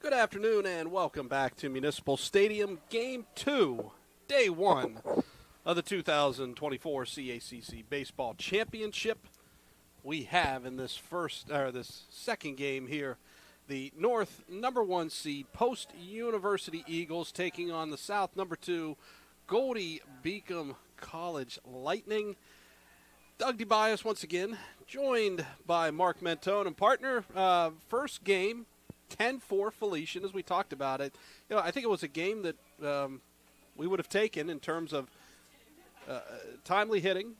Good afternoon and welcome back to Municipal Stadium, Game 2, Day 1 of the 2024 CACC Baseball Championship. We have in this second game here the North number 1 seed Post University Eagles taking on the South number 2 Goldey-Beacom College Lightning. Doug DeBias once again, joined by Mark Mentone and partner. First game, 10-4 Felician, as we talked about it. I think it was a game that we would have taken in terms of timely hitting,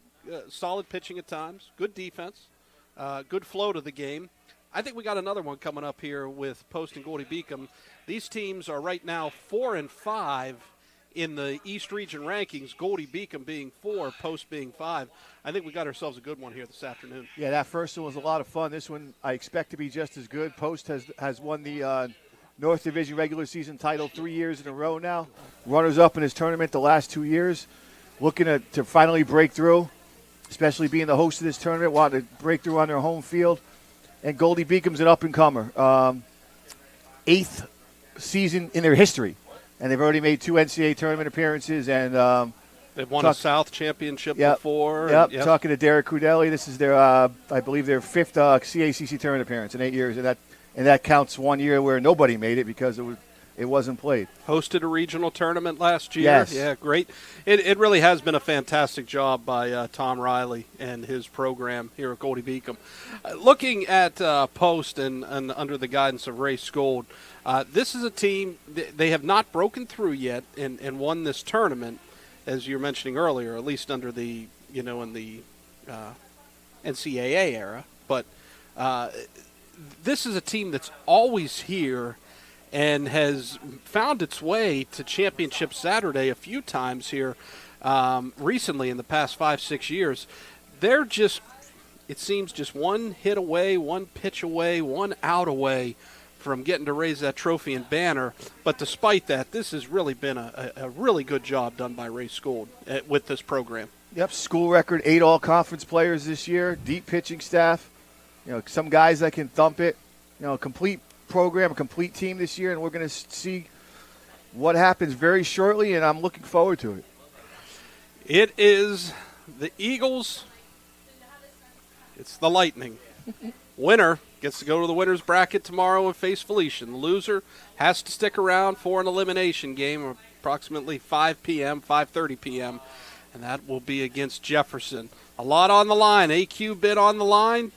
solid pitching at times, good defense, good flow to the game. I think we got another one coming up here with Post and Goldey-Beacom. These teams are right now 4-5 in the East Region rankings, Goldey-Beacom being 4, Post being 5. I think we got ourselves a good one here this afternoon. Yeah, that first one was a lot of fun. This one I expect to be just as good. Post has won the North Division regular season title 3 years in a row now. Runners-up in his tournament the last 2 years. Looking to finally break through, especially being the host of this tournament, wanting to break through on their home field. And Goldey-Beacom's an up-and-comer. 8th season in their history. And they've already made 2 NCAA tournament appearances. And they've won a South championship before. Yep. Talking to Derek Crudelli, this is their, I believe, their 5th CACC tournament appearance in 8 years. And that counts 1 year where nobody made it because it wasn't played. Hosted a regional tournament last year. Yes. Yeah, great. It really has been a fantastic job by Tom Riley and his program here at Goldey-Beacom. Looking at Post and under the guidance of Ray Skold, this is a team, they have not broken through yet and won this tournament, as you were mentioning earlier, at least under the, in the NCAA era. But this is a team that's always here and has found its way to Championship Saturday a few times here recently in the past 5-6 years. They're just, it seems, just one hit away, one pitch away, one out away from getting to raise that trophy and banner. But despite that, this has really been a really good job done by Ray Skold with this program. Yep, school record, 8 all-conference players this year, deep pitching staff, some guys that can thump it, complete program, a complete team this year, and we're going to see what happens very shortly, and I'm looking forward to it. It is the Eagles. It's the Lightning. Winner gets to go to the winner's bracket tomorrow and face Felician. The loser has to stick around for an elimination game, approximately 5 p.m., 5:30 p.m., and that will be against Jefferson. A lot on the line. AQ bid on the line.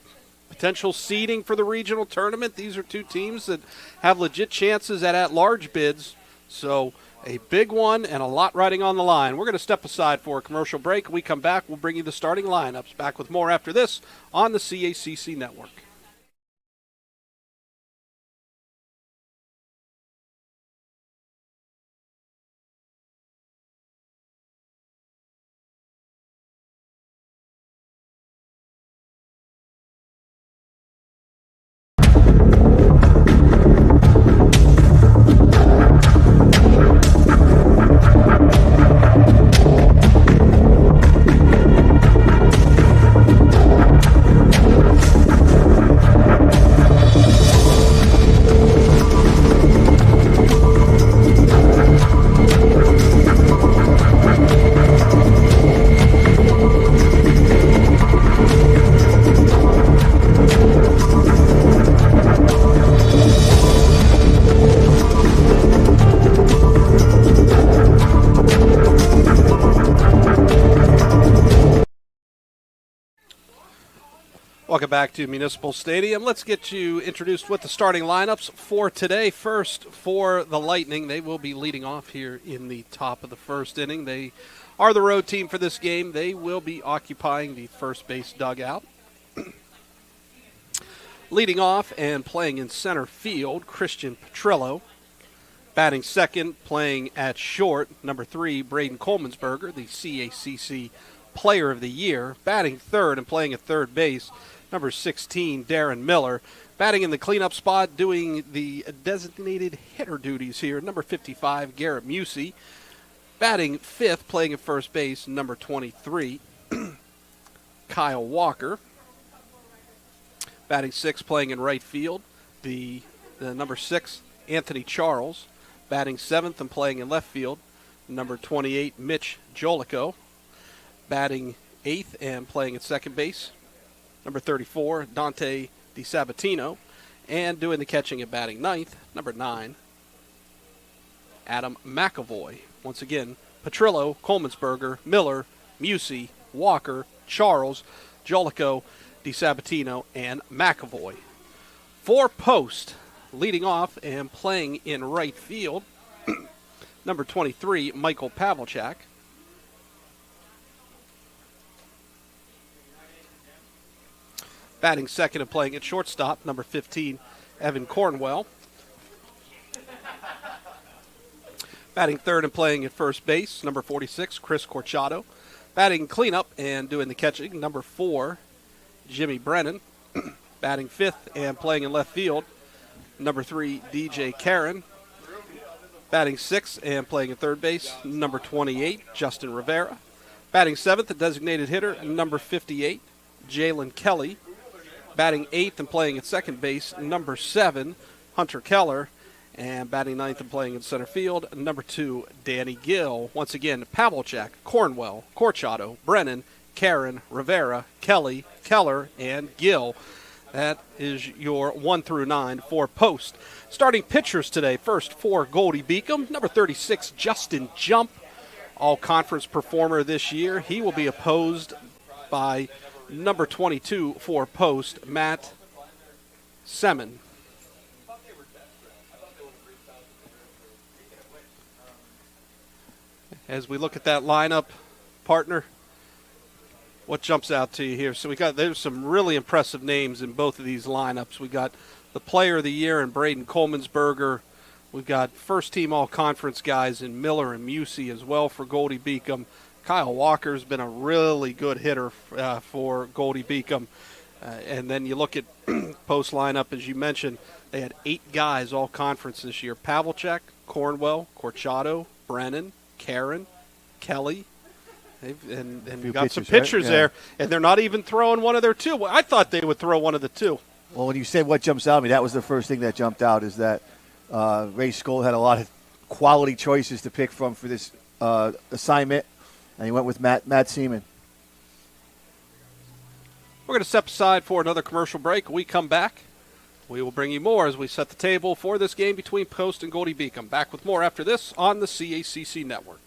Potential seeding for the regional tournament. These are two teams that have legit chances at-large bids. So a big one and a lot riding on the line. We're going to step aside for a commercial break. When we come back, we'll bring you the starting lineups. Back with more after this on the CACC Network. Welcome back to Municipal Stadium. Let's get you introduced with the starting lineups for today. First, for the Lightning, they will be leading off here in the top of the first inning. They are the road team for this game. They will be occupying the first base dugout. Leading off and playing in center field, Christian Petrillo. Batting second, playing at short, number 3, Braden Colemansberger, the CACC Player of the Year. Batting third and playing at third base, number 16, Darren Miller. Batting in the cleanup spot, doing the designated hitter duties here, number 55, Garrett Musey. Batting fifth, playing at first base, number 23, Kyle Walker. Batting sixth, playing in right field, the number 6, Anthony Charles. Batting 7th and playing in left field, number 28, Mitch Jolico. Batting 8th and playing at second base, number 34, Dante DiSabatino. And doing the catching and batting 9th, number 9, Adam McAvoy. Once again, Petrillo, Colemansberger, Miller, Musey, Walker, Charles, Jolico, DiSabatino, and McAvoy. For post, leading off and playing in right field, number 23, Michael Pavlicek. Batting second and playing at shortstop, number 15, Evan Cornwell. Batting third and playing at first base, number 46, Chris Corchado. Batting cleanup and doing the catching, number 4, Jimmy Brennan. Batting fifth and playing in left field, number 3, DJ Karen. Batting sixth and playing at third base, number 28, Justin Rivera. Batting seventh, the designated hitter, number 58, Jalen Kelly. Batting eighth and playing at second base, number 7, Hunter Keller. And batting ninth and playing in center field, number 2, Danny Gill. Once again, Pavlicek, Cornwell, Corchado, Brennan, Karen, Rivera, Kelly, Keller, and Gill. That is your 1 through 9 for post. Starting pitchers today, first for Goldey-Beacom, number 36, Justin Jump, all-conference performer this year. He will be opposed by number 22 for post, Matt Semin. As we look at that lineup, partner, what jumps out to you here? So there's some really impressive names in both of these lineups. We got the Player of the Year in Braden Colemansberger. We've got first-team all-conference guys in Miller and Musey as well for Goldey-Beacom. Kyle Walker's been a really good hitter for Goldey-Beacom. And then you look at post lineup, as you mentioned, they had 8 guys all-conference this year. Pavlicek, Cornwell, Corchado, Brennan, Karen, Kelly, and you got some pitchers there, and they're not even throwing one of their 2. Well, I thought they would throw one of the 2. Well, when you say what jumps out at me, that was the first thing that jumped out, is that Ray Skoll had a lot of quality choices to pick from for this assignment, and he went with Matt Seaman. We're going to step aside for another commercial break. When we come back, we will bring you more as we set the table for this game between Post and Goldey-Beacom. Back with more after this on the CACC Network.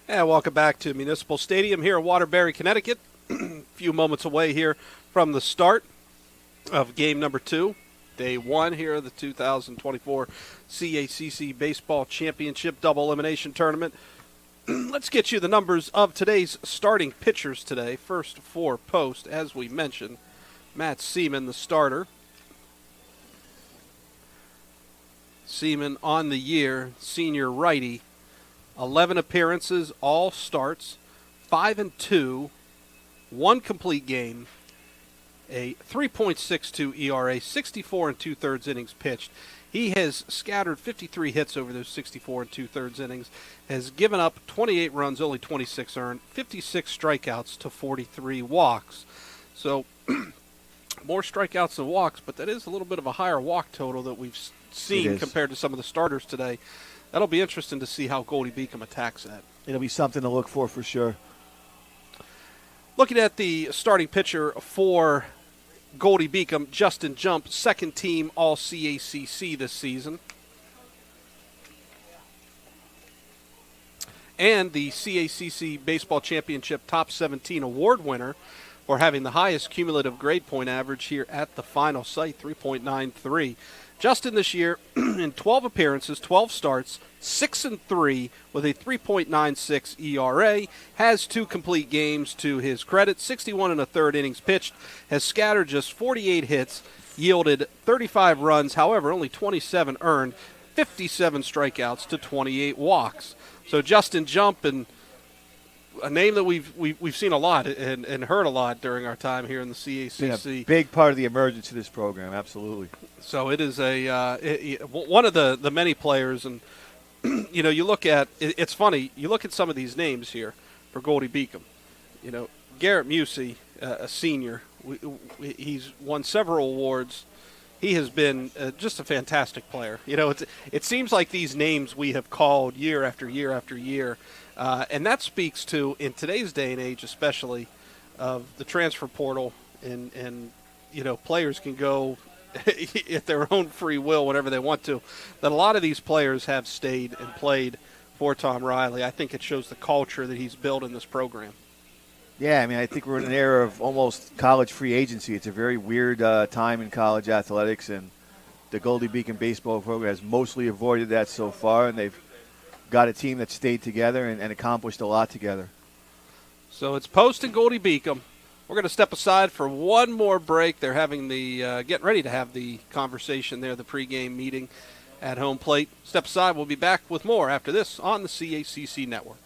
And welcome back to Municipal Stadium here in Waterbury, Connecticut. A few moments away here from the start of game number 2, day 1 here of the 2024 CACC Baseball Championship Double Elimination Tournament. Let's get you the numbers of today's starting pitchers today. First for Post, as we mentioned, Matt Seaman, the starter. Seaman on the year, senior righty. 11 appearances, all starts, 5-2, 1 complete game, a 3.62 ERA, 64 2/3 innings pitched. He has scattered 53 hits over those 64 2/3 innings, has given up 28 runs, only 26 earned, 56 strikeouts to 43 walks. So more strikeouts than walks, but that is a little bit of a higher walk total that we've seen compared to some of the starters today. That'll be interesting to see how Goldey-Beacom attacks that. It'll be something to look for sure. Looking at the starting pitcher for Goldey-Beacom, Justin Jump, second team All-CACC this season. And the CACC Baseball Championship Top 17 award winner for having the highest cumulative grade point average here at the final site, 3.93. Justin this year, in 12 appearances, 12 starts, 6-3 with a 3.96 ERA, has 2 complete games to his credit, 61 and a third innings pitched, has scattered just 48 hits, yielded 35 runs, however, only 27 earned, 57 strikeouts to 28 walks. So Justin Jump, and a name that we've seen a lot and heard a lot during our time here in the CACC. Been a big part of the emergence of this program, absolutely. So it is one of the many players, and you look at it's funny. You look at some of these names here for Goldey-Beacom. Garrett Musey, a senior, he's won several awards. He has been just a fantastic player. It seems like these names we have called year after year after year, and that speaks to, in today's day and age especially, of the transfer portal, and players can go at their own free will whenever they want to, that a lot of these players have stayed and played for Tom Riley. I think it shows the culture that he's built in this program. Yeah, I think we're in an era of almost college free agency. It's a very weird time in college athletics, and the Goldey-Beacom baseball program has mostly avoided that so far, and they've got a team that stayed together and accomplished a lot together. So it's Post and Goldey-Beacom. We're going to step aside for one more break. They're having getting ready to have the conversation there, the pregame meeting at home plate. Step aside. We'll be back with more after this on the CACC Network.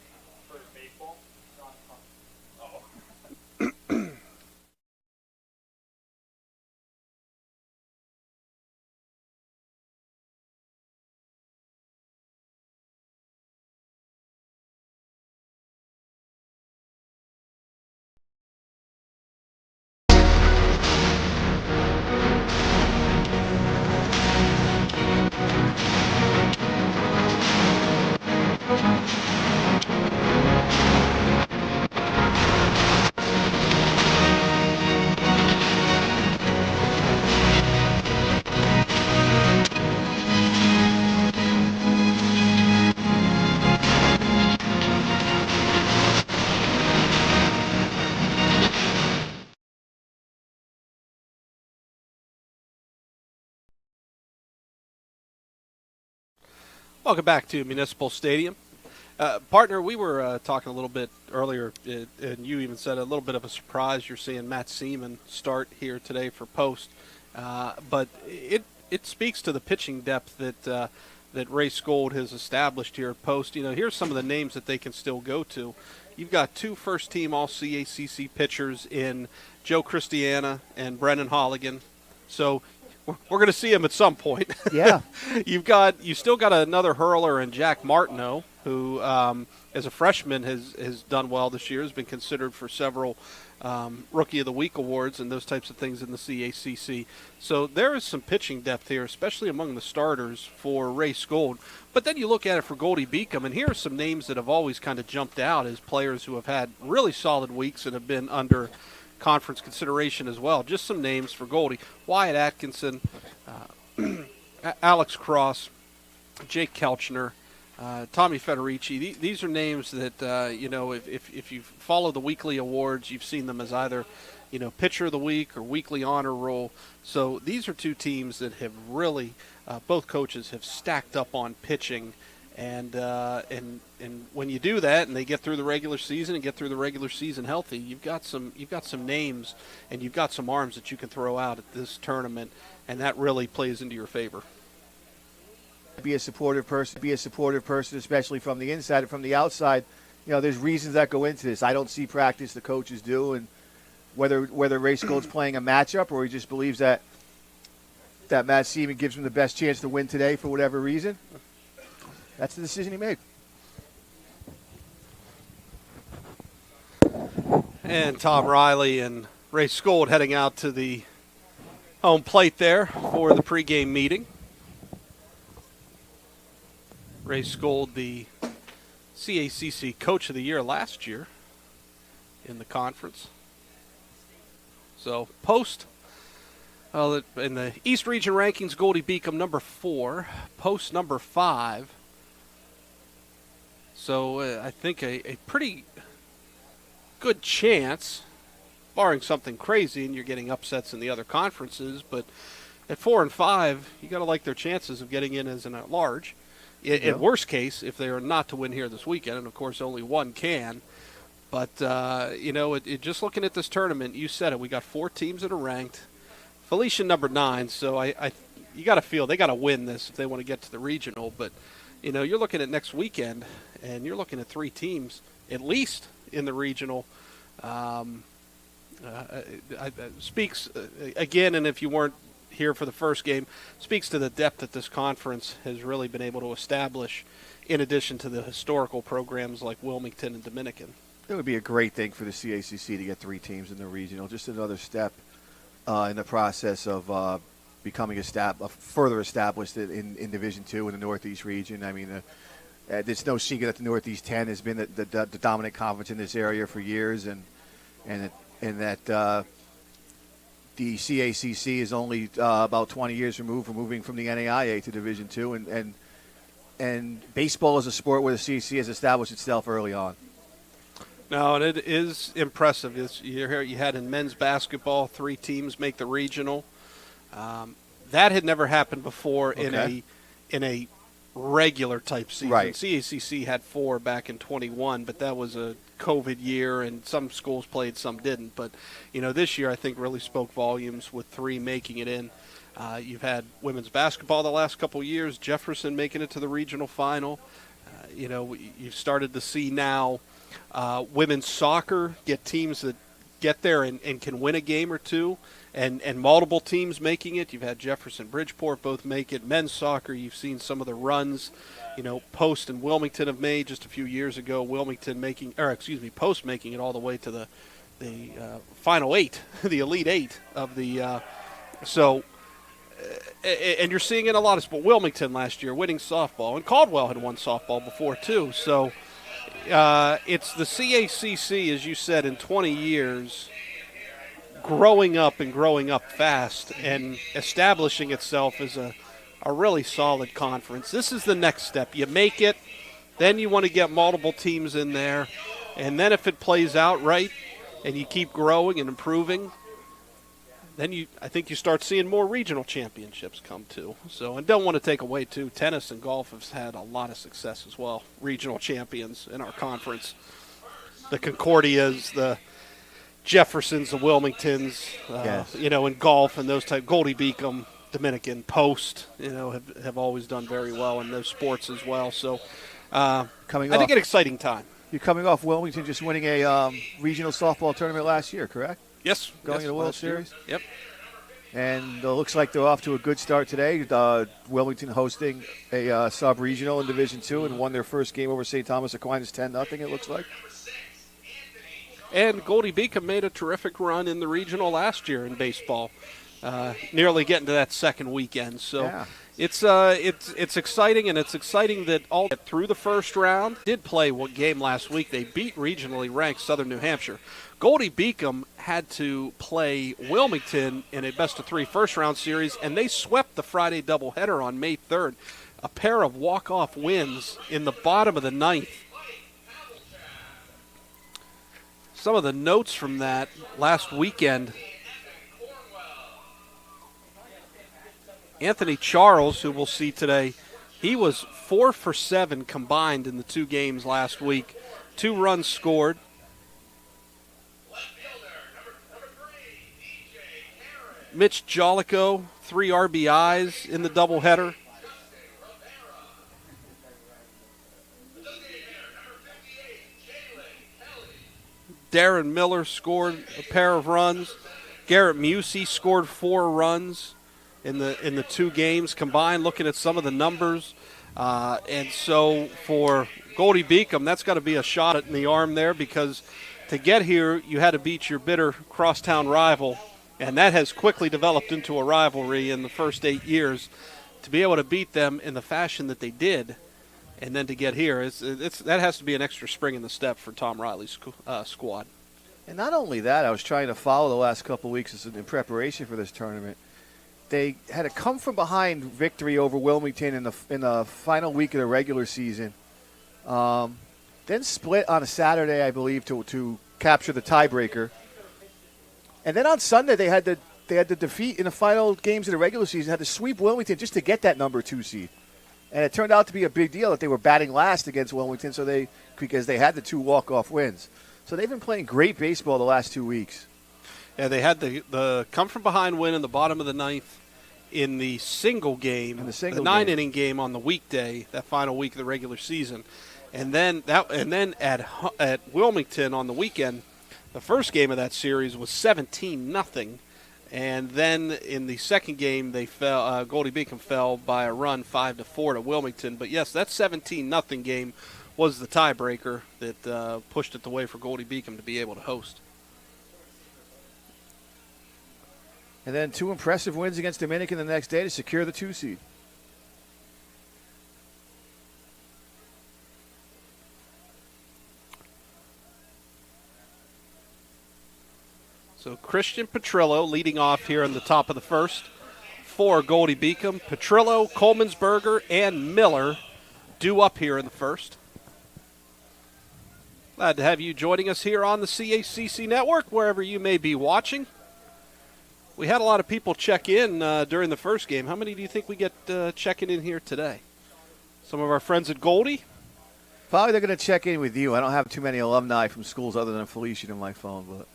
Welcome back to Municipal Stadium. Partner, we were talking a little bit earlier, and you even said a little bit of a surprise. You're seeing Matt Seaman start here today for Post. But it speaks to the pitching depth that Ray Skold has established here at Post. Here's some of the names that they can still go to. You've got 2 first-team All-CACC pitchers in Joe Christiana and Brennan Holligan. So we're going to see him at some point. Yeah. You still got another hurler in Jack Martineau, who, as a freshman, has done well this year, has been considered for several Rookie of the Week awards and those types of things in the CACC. So there is some pitching depth here, especially among the starters for Ray Skold. But then you look at it for Goldey-Beacom, and here are some names that have always kind of jumped out as players who have had really solid weeks and have been under conference consideration as well. Just some names for Goldie: Wyatt Atkinson, Alex Cross, Jake Kelchner, Tommy Federici. These are names that if you follow the weekly awards, you've seen them as either pitcher of the week or weekly honor roll. So these are 2 teams that have really both coaches have stacked up on pitching. And when you do that, and they get through the regular season and get through the regular season healthy, you've got some names and you've got some arms that you can throw out at this tournament, and that really plays into your favor. Be a supportive person, especially from the inside and from the outside. There's reasons that go into this. I don't see practice, the coaches do, and whether Ray Skold's playing a matchup or he just believes that Matt Seaman gives him the best chance to win today for whatever reason. That's the decision he made. And Tom Riley and Ray Skold heading out to the home plate there for the pregame meeting. Ray Skold, the CACC Coach of the Year last year in the conference. So Post Well, in the East Region rankings, Goldey-Beacom number 4, Post number 5. So I think a pretty good chance, barring something crazy and you're getting upsets in the other conferences, but at 4 and 5, you got to like their chances of getting in as an at-large. In worst case, if they are not to win here this weekend, and of course only one can. But, just looking at this tournament, you said it, we got 4 teams that are ranked. Felicia number 9, so you got to feel they got to win this if they want to get to the regional. But, you're looking at next weekend, and you're looking at 3 teams at least in the regional. Speaks, again, and if you weren't here for the first game, speaks to the depth that this conference has really been able to establish in addition to the historical programs like Wilmington and Dominican. It would be a great thing for the CACC to get 3 teams in the regional, just another step in the process of becoming further established in Division II in the Northeast region. I mean, there's no secret that the Northeast 10 has been the dominant conference in this area for years, and that the CACC is only about 20 years removed from moving from the NAIA to Division II, and baseball is a sport where the CACC has established itself early on. No, and it is impressive. You had in men's basketball 3 teams make the regional. That had never happened before in a regular type season. Right. CACC had 4 back in 21, but that was a COVID year, and some schools played, some didn't. But this year I think really spoke volumes with 3 making it in. You've had women's basketball the last couple years, Jefferson making it to the regional final. You've started to see now women's soccer get teams that get there and can win a game or two, and multiple teams making it. You've had Jefferson, Bridgeport both make it. Men's soccer, you've seen some of the runs, Post and Wilmington have made just a few years ago. Post making it all the way to the final 8, the Elite 8 of the. And you're seeing it in a lot of sports. Wilmington last year winning softball, and Caldwell had won softball before too. So it's the CACC, as you said, in 20 years, growing up fast and establishing itself as a really solid conference. This is the next step. You make it, then you want to get multiple teams in there, and then if it plays out right and you keep growing and improving, then I think you start seeing more regional championships come too. So, and don't want to take away too, tennis and golf have had a lot of success as well. Regional champions in our conference. The Concordias, the Jeffersons, the Wilmingtons, yes. In golf and those type. Goldey-Beacom, Dominican, Post, have always done very well in those sports as well. So, I think an exciting time. You're coming off Wilmington just winning a regional softball tournament last year, correct? Yes. Going to the World Series? Yep. And it looks like they're off to a good start today. Wilmington hosting a sub-regional in Division II and won their first game over St. Thomas Aquinas 10-0, it looks like. And Goldey-Beacom made a terrific run in the regional last year in baseball, nearly getting to that second weekend. So yeah. It's exciting, and it's exciting that all get through the first round. Did play one game last week. They beat regionally ranked Southern New Hampshire. Goldey-Beacom had to play Wilmington in a best-of-3 first-round series, and they swept the Friday doubleheader on May 3rd. A pair of walk-off wins in the bottom of the 9th. Some of the notes from that last weekend. Anthony Charles, who we'll see today, he was 4 for 7 combined in the 2 games last week. 2 runs scored. Mitch Jolico, 3 RBIs in the doubleheader. Darren Miller scored a pair of runs. Garrett Musey scored 4 runs in the 2 games combined, looking at some of the numbers. And so for Goldey-Beacom, that's got to be a shot in the arm there, because to get here, you had to beat your bitter crosstown rival, and that has quickly developed into a rivalry in the first 8 years. To be able to beat them in the fashion that they did, and then to get here, that has to be an extra spring in the step for Tom Riley's squad. And not only that, I was trying to follow the last couple of weeks in preparation for this tournament. they had a come-from-behind victory over Wilmington in the final week of the regular season. Then split on a Saturday, I believe, to capture the tiebreaker. And then on Sunday, they had the defeat in the final games of the regular season, had to sweep Wilmington just to get that number 2 seed. And it turned out to be a big deal that they were batting last against Wilmington because they had the 2 walk-off wins. So they've been playing great baseball the last 2 weeks. Yeah, they had the come-from-behind win in the bottom of the ninth in the single game, the 9-inning game on the weekday, that final week of the regular season. And then at Wilmington on the weekend, the first game of that series was 17-0. And then in the second game, they fell. Goldey-Beacom fell by a run, 5-4 to Wilmington. But yes, that 17-0 game was the tiebreaker that pushed it the way for Goldey-Beacom to be able to host. And then 2 impressive wins against Dominican the next day to secure the 2 seed. So Christian Petrillo leading off here in the top of the first for Goldey-Beacom. Petrillo, Colemansberger, and Miller due up here in the first. Glad to have you joining us here on the CACC Network, wherever you may be watching. We had a lot of people check in during the first game. How many do you think we get checking in here today? Some of our friends at Goldey? Probably they're going to check in with you. I don't have too many alumni from schools other than Felician in my phone, but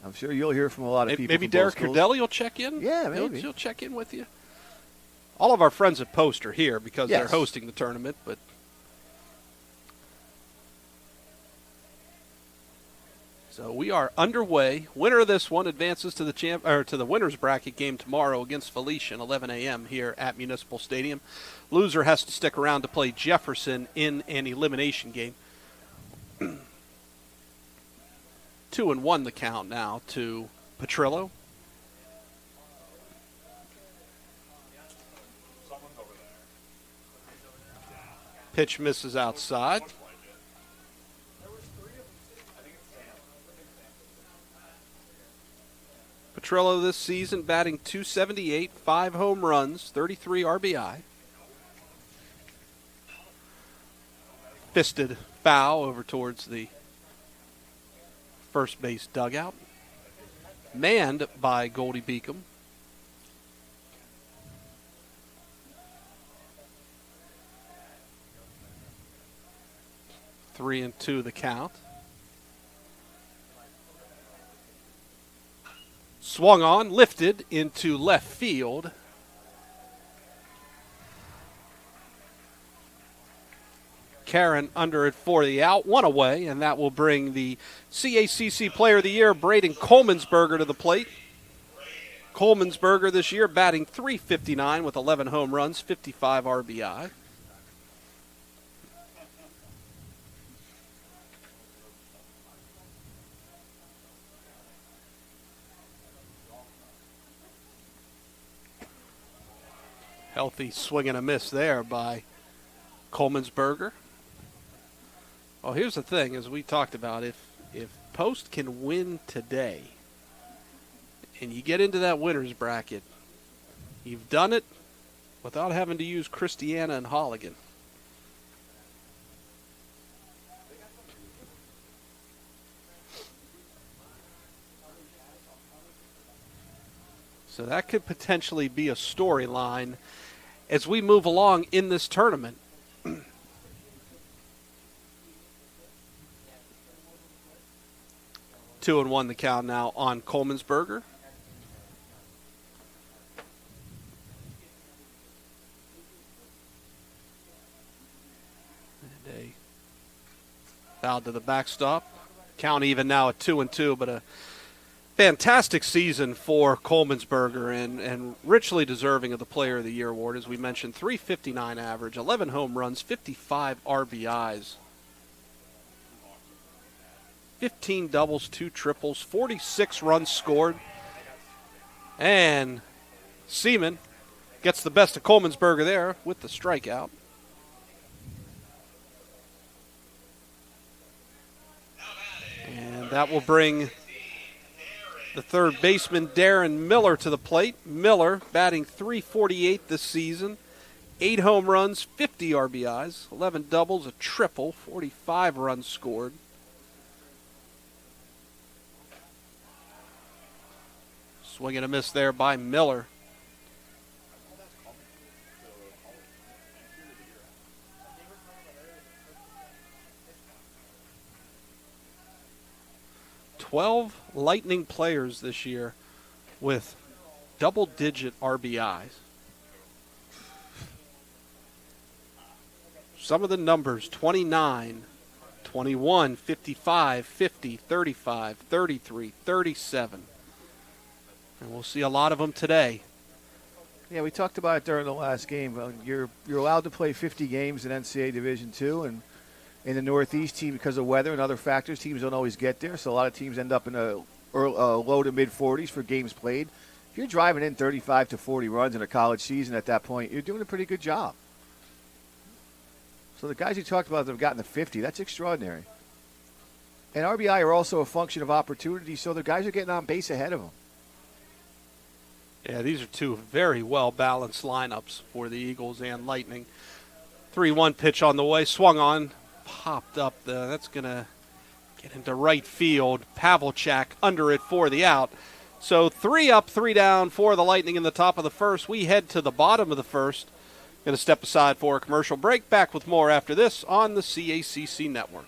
I'm sure you'll hear from a lot of people. Maybe Derek Cardelli will check in? Yeah, maybe. He'll check in with you. All of our friends at Post are here because they're hosting the tournament, but so we are underway. Winner of this one advances to the winners bracket game tomorrow against Felician, 11 a.m. here at Municipal Stadium. Loser has to stick around to play Jefferson in an elimination game. 2-1 the count now to Petrillo. Pitch misses outside. Petrillo this season batting .278, 5 home runs, 33 RBI. Fisted foul over towards the first base dugout. Manned by Goldey-Beacom. Three and two the count. Swung on, lifted into left field. Karen under it for the out, 1 away, and that will bring the CACC Player of the Year, Braden Colemansberger, to the plate. Colemansberger this year batting .359 with 11 home runs, 55 RBI. Healthy swing and a miss there by Colemansberger. Well, here's the thing, as we talked about, if Post can win today and you get into that winner's bracket, you've done it without having to use Christiana and Holligan. So that could potentially be a storyline as we move along in this tournament. 2-1 the count now on Colemansberger. And a foul to the backstop. Count even now at 2-2, but a fantastic season for Colemansberger and richly deserving of the Player of the Year award. As we mentioned, .359 average, 11 home runs, 55 RBIs. 15 doubles, 2 triples, 46 runs scored. And Seaman gets the best of Colemansberger there with the strikeout. And that will bring The third baseman, Darren Miller, to the plate. Miller batting .348 this season. 8 home runs, 50 RBIs, 11 doubles, a triple, 45 runs scored. Swing and a miss there by Miller. "12 Lightning players this year with double-digit RBIs. Some of the numbers: 29, 21, 55, 50, 35, 33, 37. And we'll see a lot of them today. Yeah, we talked about it during the last game. You're allowed to play 50 games in NCAA Division II, and in the Northeast team, because of weather and other factors, teams don't always get there. So a lot of teams end up in a low to mid-40s for games played. If you're driving in 35 to 40 runs in a college season at that point, you're doing a pretty good job. So the guys you talked about that have gotten to 50, that's extraordinary. And RBI are also a function of opportunity, so the guys are getting on base ahead of them. Yeah, these are two very well-balanced lineups for the Eagles and Lightning. 3-1 pitch on the way, swung on, popped up. That's going to get into right field. Pavlicek under it for the out. So 3 up, 3 down for the Lightning in the top of the first. We head to the bottom of the first. Going to step aside for a commercial break. Back with more after this on the CACC Network.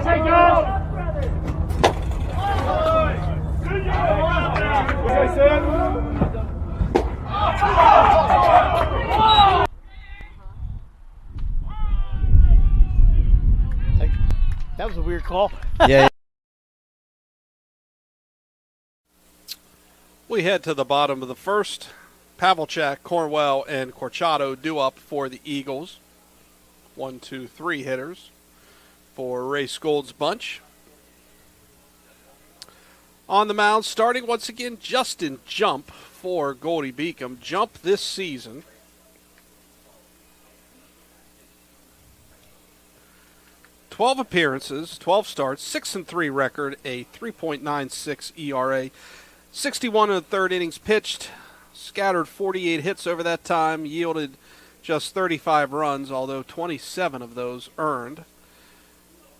Hey, Josh! That was a weird call. Yeah. We head to the bottom of the first. Pavlicek, Cornwell, and Corchado due up for the Eagles. 1, 2, 3 hitters for Ray Skold's bunch. On the mound, starting once again, Justin Jump for Goldey-Beacom. Jump this season. "12 appearances, 12 starts, 6-3 record, a 3.96 ERA, 61 and a third innings pitched, scattered 48 hits over that time, yielded just 35 runs, although 27 of those earned.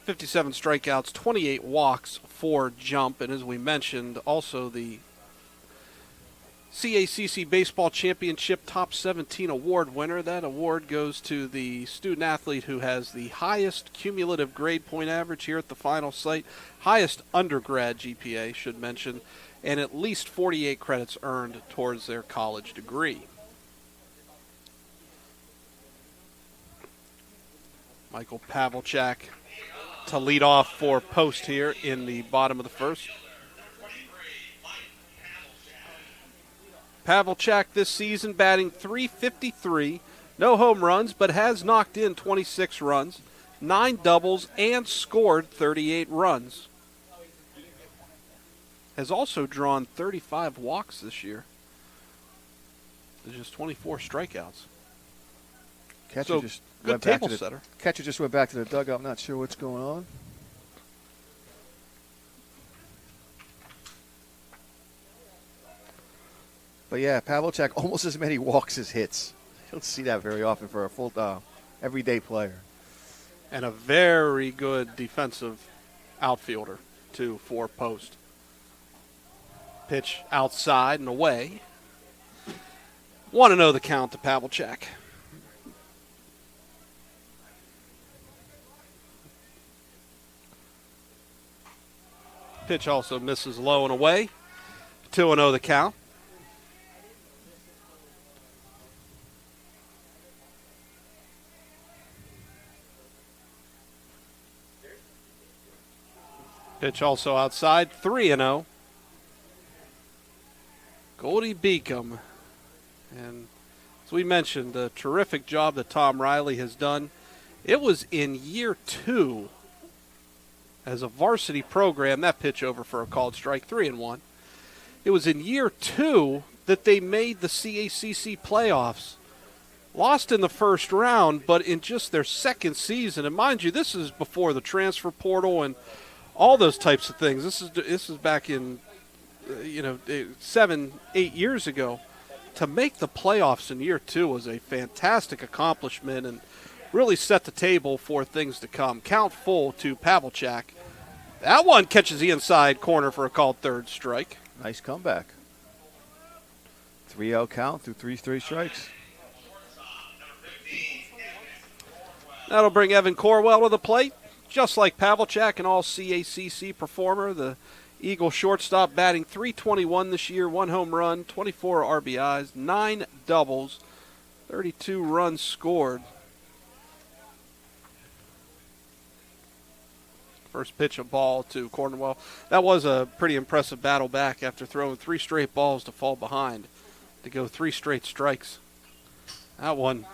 57 strikeouts, 28 walks for Jump, and as we mentioned, also the CACC Baseball Championship Top 17 award winner. That award goes to the student athlete who has the highest cumulative grade point average here at the final site, highest undergrad GPA, should mention, and at least 48 credits earned towards their college degree. Michael Pavlicek to lead off for Post here in the bottom of the first. Pavlicek this season batting .353, no home runs, but has knocked in 26 runs, 9 doubles, and scored 38 runs. Has also drawn 35 walks this year. There's just 24 strikeouts. Catcher just good went back table to the setter. Catcher just went back to the dugout. I'm not sure what's going on. But yeah, Pavlicek almost as many walks as hits. You don't see that very often for a full everyday player. And a very good defensive outfielder, too, for Post. Pitch outside and away. 1-0 the count to Pavlicek. Pitch also misses low and away. 2-0 the count. Pitch also outside. 3-0. Goldey-Beacom. And as we mentioned, the terrific job that Tom Riley has done. It was in year 2 as a varsity program. That pitch over for a called strike, 3-1. It was in year 2 that they made the CACC playoffs. Lost in the first round, but in just their second season. And mind you, this is before the transfer portal and all those types of things. This is back in, 7-8 years ago. To make the playoffs in year 2 was a fantastic accomplishment and really set the table for things to come. Count full to Pavlicek. That one catches the inside corner for a called third strike. Nice comeback. 3-0 count through 3 strikes. That'll bring Evan Corwell to the plate. Just like Pavlicek, an all-CACC performer, the Eagle shortstop batting .321 this year, 1 home run, 24 RBIs, 9 doubles, 32 runs scored. First pitch a ball to Cornwell. That was a pretty impressive battle back after throwing 3 straight balls to fall behind to go 3 straight strikes. That one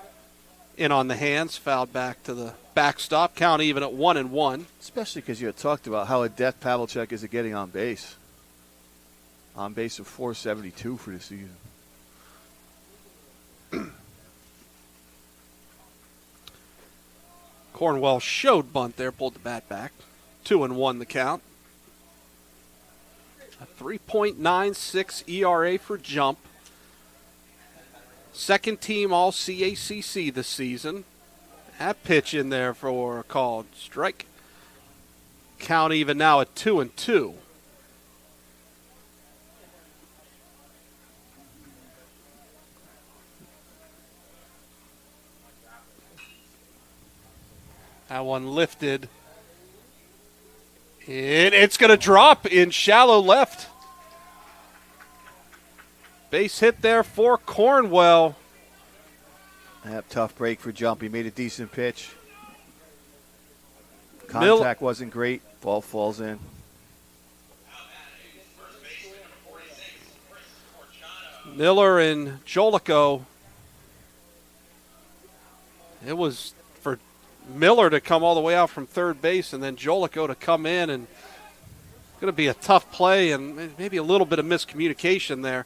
in on the hands, fouled back to the backstop. Count even at 1-1. Especially because you had talked about how adept Pavlicek is at getting on base. On base of .472 for the season. Cornwell showed bunt there, pulled the bat back. 2-1 the count. A 3.96 ERA for Jump. Second team all CACC this season. That pitch in there for a called strike. Count even now at 2-2. That one lifted. And it's going to drop in shallow left. Base hit there for Cornwell. Yep, tough break for Jump. He made a decent pitch. Contact wasn't great. Ball falls in. Miller and Jolico. It was for Miller to come all the way out from third base and then Jolico to come in, and it's going to be a tough play and maybe a little bit of miscommunication there.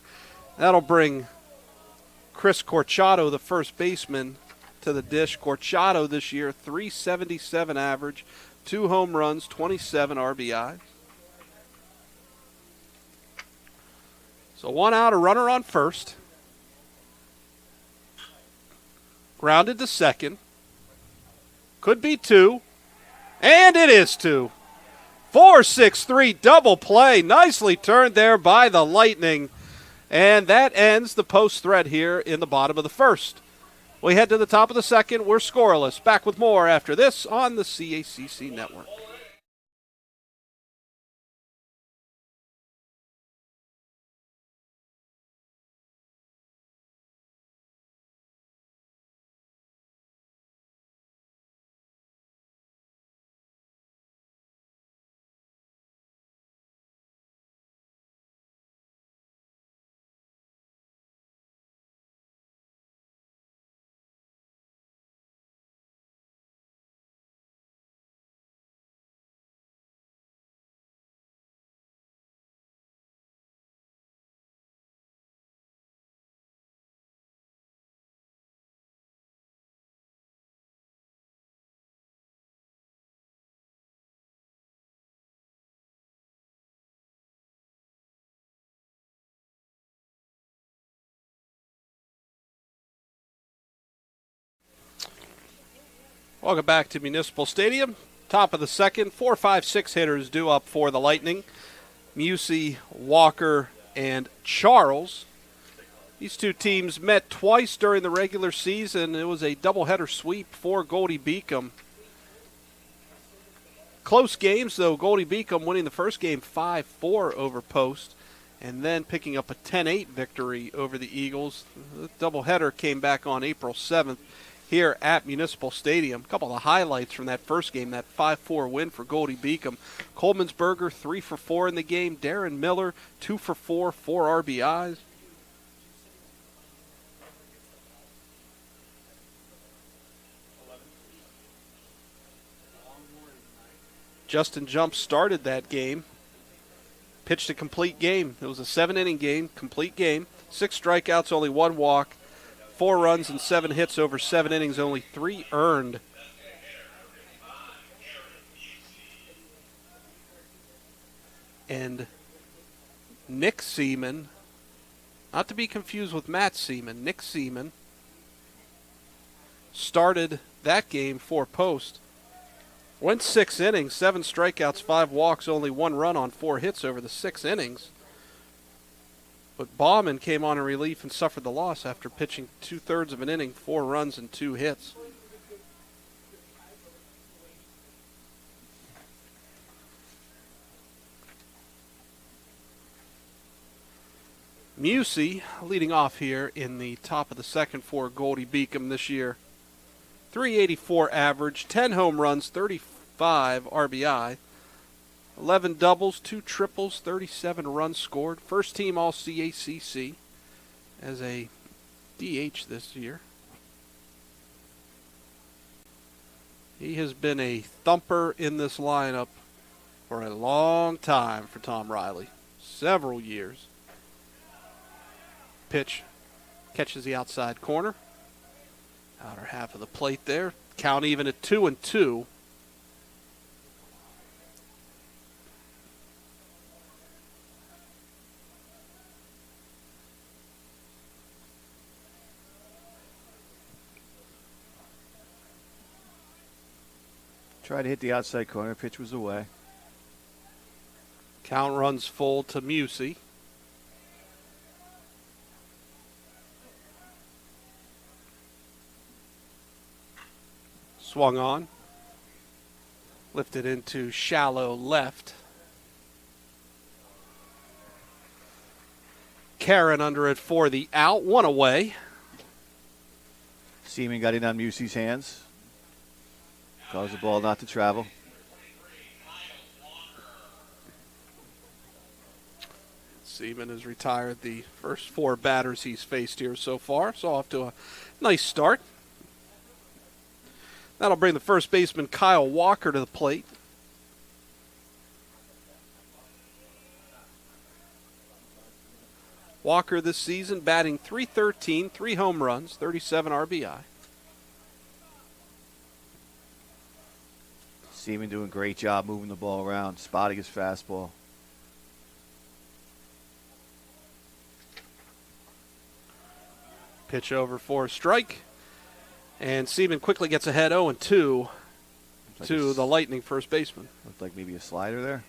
That'll bring Chris Corchado, the first baseman, to the dish. Corchado this year, .377 average, 2 home runs, 27 RBI. So 1 out, a runner on first. Grounded to second. Could be 2. And it is 2. 4-6-3 double play. Nicely turned there by the Lightning. And that ends the post threat here in the bottom of the first. We head to the top of the second. We're scoreless. Back with more after this on the CACC Network. Welcome back to Municipal Stadium. Top of the second, 4, 5, 6 hitters due up for the Lightning. Musey, Walker, and Charles. These two teams met twice during the regular season. It was a doubleheader sweep for Goldey-Beacom. Close games, though. Goldey-Beacom winning the first game 5-4 over Post, and then picking up a 10-8 victory over the Eagles. The doubleheader came back on April 7th here at Municipal Stadium. A couple of the highlights from that first game, that 5-4 win for Goldey-Beacom. Coleman'sberger 3 for 4 in the game. Darren Miller 2 for 4, 4 RBIs. Justin Jump started that game, pitched a complete game. It was a 7-inning game, complete game. 6 strikeouts, only 1 walk, 4 runs and 7 hits over 7 innings, only 3 earned. And Nick Seaman, not to be confused with Matt Seaman, Nick Seaman started that game for Post. Went 6 innings, 7 strikeouts, 5 walks, only 1 run on 4 hits over the 6 innings. But Bauman came on in relief and suffered the loss after pitching 2/3 of an inning, 4 runs and 2 hits. Musey leading off here in the top of the second for Goldey-Beacom this year. 384 average, 10 home runs, 35 RBI, 11 doubles, 2 triples, 37 runs scored. First team all CACC as a DH this year. He has been a thumper in this lineup for a long time for Tom Riley, several years. Pitch catches the outside corner. Outer half of the plate there. Count even at 2-2. Tried to hit the outside corner. Pitch was away. Count runs full to Musey. Swung on. Lifted into shallow left. Karen under it for the out. 1 away. Seaman got in on Musey's hands. Caused the ball not to travel. Seaman has retired the first 4 batters he's faced here so far. So off to a nice start. That'll bring the first baseman Kyle Walker to the plate. Walker this season batting .313, 3 home runs, 37 RBI. Seaman doing a great job moving the ball around, spotting his fastball. Pitch over for a strike. And Seaman quickly gets ahead 0-2 to the Lightning first baseman. Looked like maybe a slider there.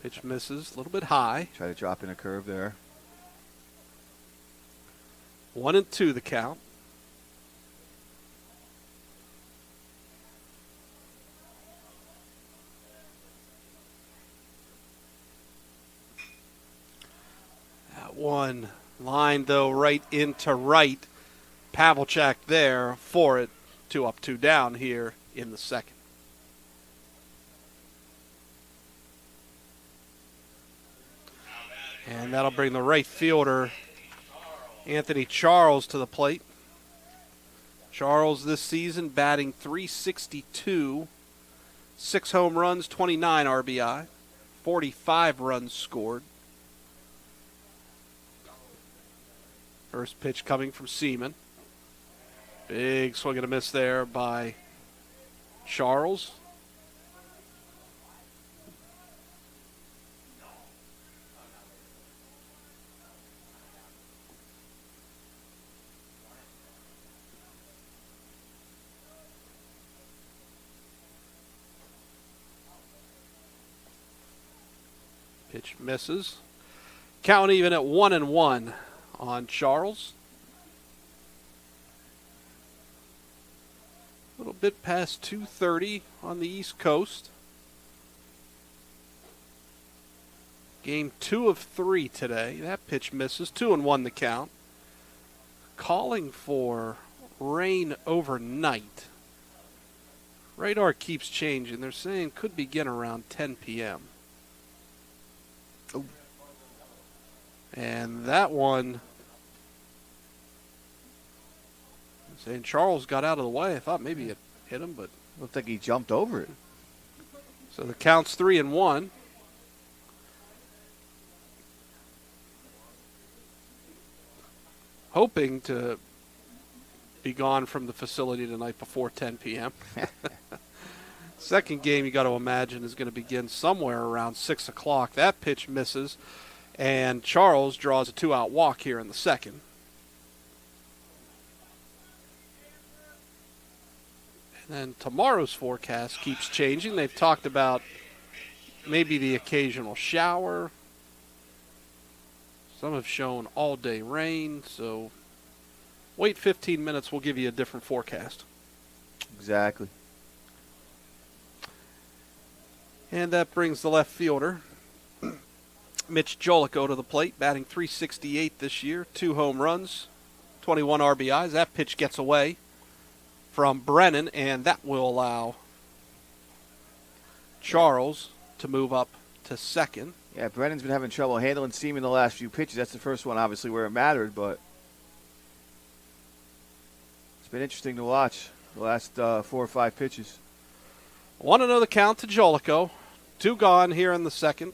Pitch misses, a little bit high. Try to drop in a curve there. 1-2 the count. That one line, though, right into right. Pavlicek there for it. 2 up, 2 down here in the second. And that'll bring the right fielder, Anthony Charles, to the plate. Charles this season batting .362, 6 home runs, 29 RBI, 45 runs scored. First pitch coming from Seaman. Big swing and a miss there by Charles. Pitch misses. Count even at 1-1 on Charles. A little bit past 2:30 on the East Coast. Game 2 of 3 today. That pitch misses. 2-1 the count. Calling for rain overnight. Radar keeps changing. They're saying could begin around 10 p.m. Oh. And that one, saying Charles got out of the way. I thought maybe it hit him, but looked like he jumped over it. So the count's 3-1. Hoping to be gone from the facility tonight before 10 p.m. Second game, you got to imagine, is going to begin somewhere around 6 o'clock. That pitch misses, and Charles draws a 2-out walk here in the second. And then tomorrow's forecast keeps changing. They've talked about maybe the occasional shower. Some have shown all-day rain, so wait 15 minutes, we'll give you a different forecast. Exactly. And that brings the left fielder, Mitch Jolicow, to the plate, batting .368 this year, 2 home runs, 21 RBIs. That pitch gets away from Brennan, and that will allow Charles to move up to second. Yeah, Brennan's been having trouble handling Seaman the last few pitches. That's the first one, obviously, where it mattered, but it's been interesting to watch the last 4 or 5 pitches. 1-0 the count to Jolicow. 2 gone here in the second.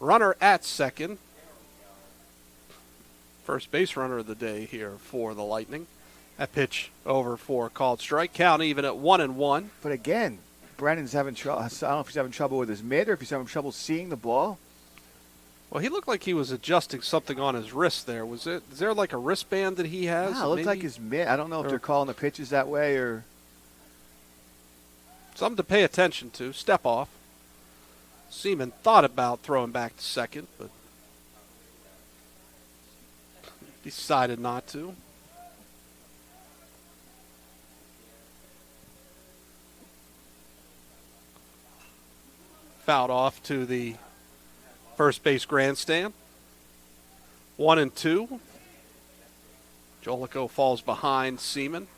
Runner at second. First base runner of the day here for the Lightning. That pitch over for a called strike. Count even at 1-1. But again, Brennan's having trouble. I don't know if he's having trouble with his mitt or if he's having trouble seeing the ball. Well, he looked like he was adjusting something on his wrist there. Is there like a wristband that he has? Yeah, it looked like his mitt. I don't know if they're calling the pitches that way or something to pay attention to. Step off. Seaman thought about throwing back to second, but decided not to. Fouled off to the first base grandstand. 1-2. Jolicow falls behind Seaman.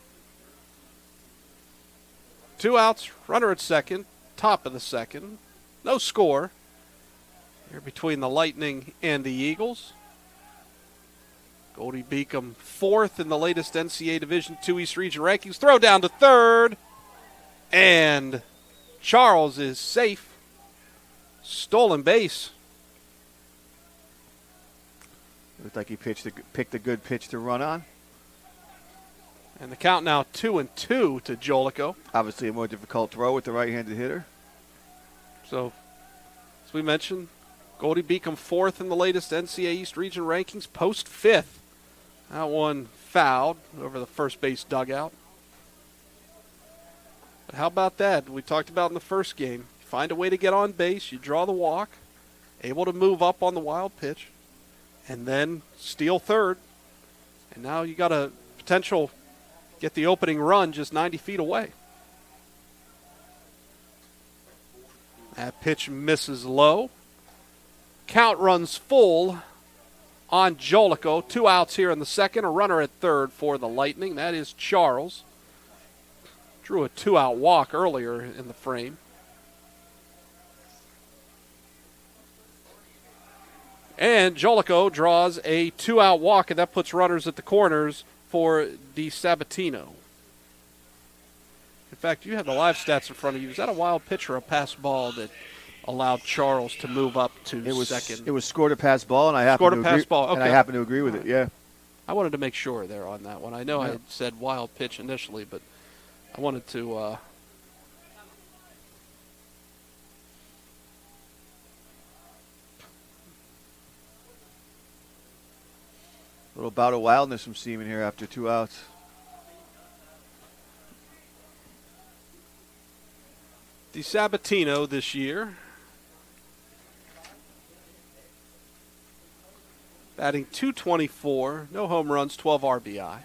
2 outs, runner at second, top of the second. No score here between the Lightning and the Eagles. Goldey-Beacom 4th in the latest NCAA Division II East Region rankings. Throw down to third. And Charles is safe. Stolen base. looked like he picked a good pitch to run on. And the count now 2-2 to Jolicow. Obviously a more difficult throw with the right-handed hitter. So, as we mentioned, Goldey-Beacom 4th in the latest NCAA East Region rankings, post 5th. That one fouled over the first base dugout. But how about that? We talked about in the first game. You find a way to get on base, you draw the walk, able to move up on the wild pitch, and then steal third. And now you got a potential get the opening run just 90 feet away. That pitch misses low. Count runs full on Jolicow. 2 outs here in the second. A runner at third for the Lightning. That is Charles. Drew a 2-out walk earlier in the frame. And Jolicow draws a 2-out walk, and that puts runners at the corners for DiSabatino. In fact, you have the live stats in front of you. Is that a wild pitch or a pass ball that allowed Charles to move up to second? It was scored a pass ball, and I happen to agree with it. Yeah, I wanted to make sure there on that one. I know I had said wild pitch initially, but I wanted to. A little bout of wildness from Seaman here after 2 outs. DiSabatino this year batting .224, no home runs, 12 RBI.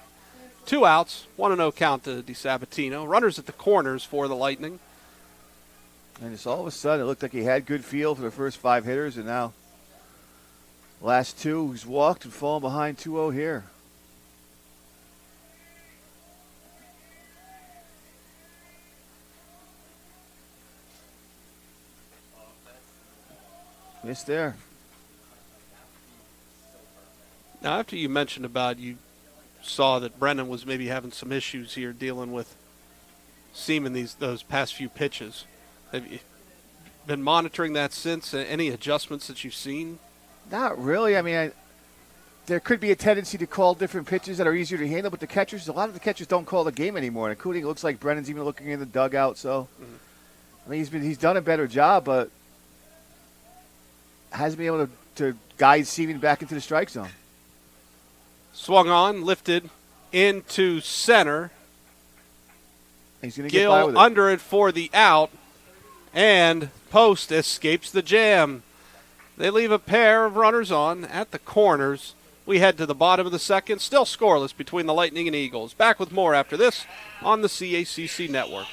2 outs, 1-0 count to DiSabatino. Runners at the corners for the Lightning. And just all of a sudden, it looked like he had good feel for the first 5 hitters, and now last 2, he's walked and fallen behind 2-0 here. Missed there. Now, after you mentioned about you saw that Brennan was maybe having some issues here dealing with seaming those past few pitches, have you been monitoring that since? Any adjustments that you've seen? Not really. I mean, there could be a tendency to call different pitches that are easier to handle, but a lot of the catchers don't call the game anymore, including it looks like Brennan's even looking in the dugout. So, I mean, he's done a better job, but hasn't been able to guide seaming back into the strike zone. Swung on, lifted into center. He's going to get by with Gill it. under it for the out, and Post escapes the jam. They leave a pair of runners on at the corners. We head to the bottom of the second, still scoreless between the Lightning and Eagles. Back with more after this on the CACC Network.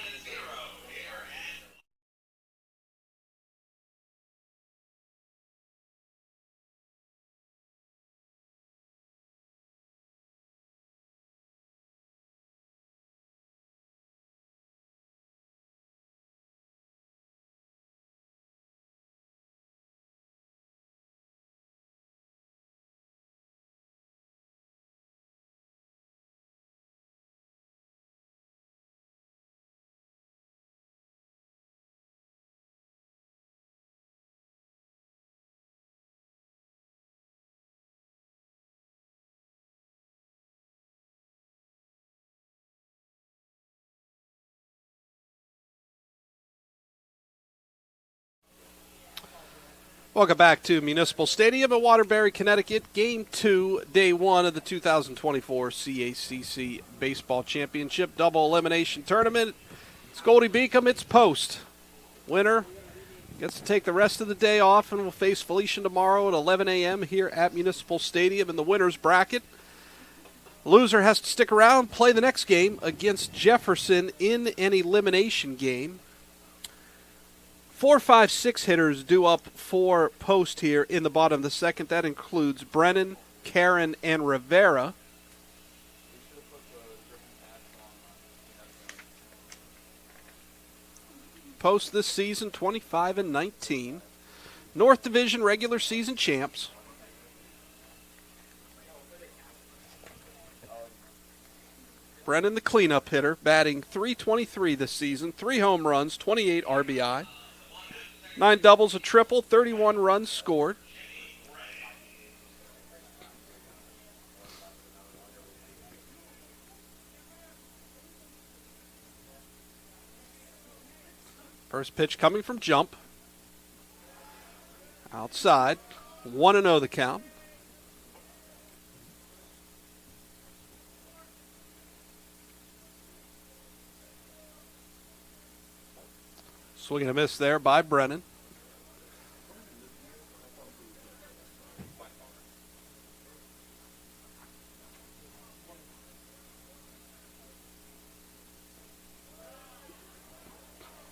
Welcome back to Municipal Stadium in Waterbury, Connecticut. Game 2, Day 1 of the 2024 CACC Baseball Championship Double Elimination Tournament. It's Goldey-Beacom, it's Post. Winner gets to take the rest of the day off and will face Felician tomorrow at 11 a.m. here at Municipal Stadium in the winner's bracket. Loser has to stick around and play the next game against Jefferson in an elimination game. 4, 5, 6 hitters due up for Post here in the bottom of the second. That includes Brennan, Karen, and Rivera. Post this season 25-19. North Division regular season champs. Brennan, the cleanup hitter, batting .323 this season, 3 home runs, 28 RBI. 9 doubles, a triple, 31 runs scored. First pitch coming from jump. Outside. 1-0 the count. Swing and a miss there by Brennan.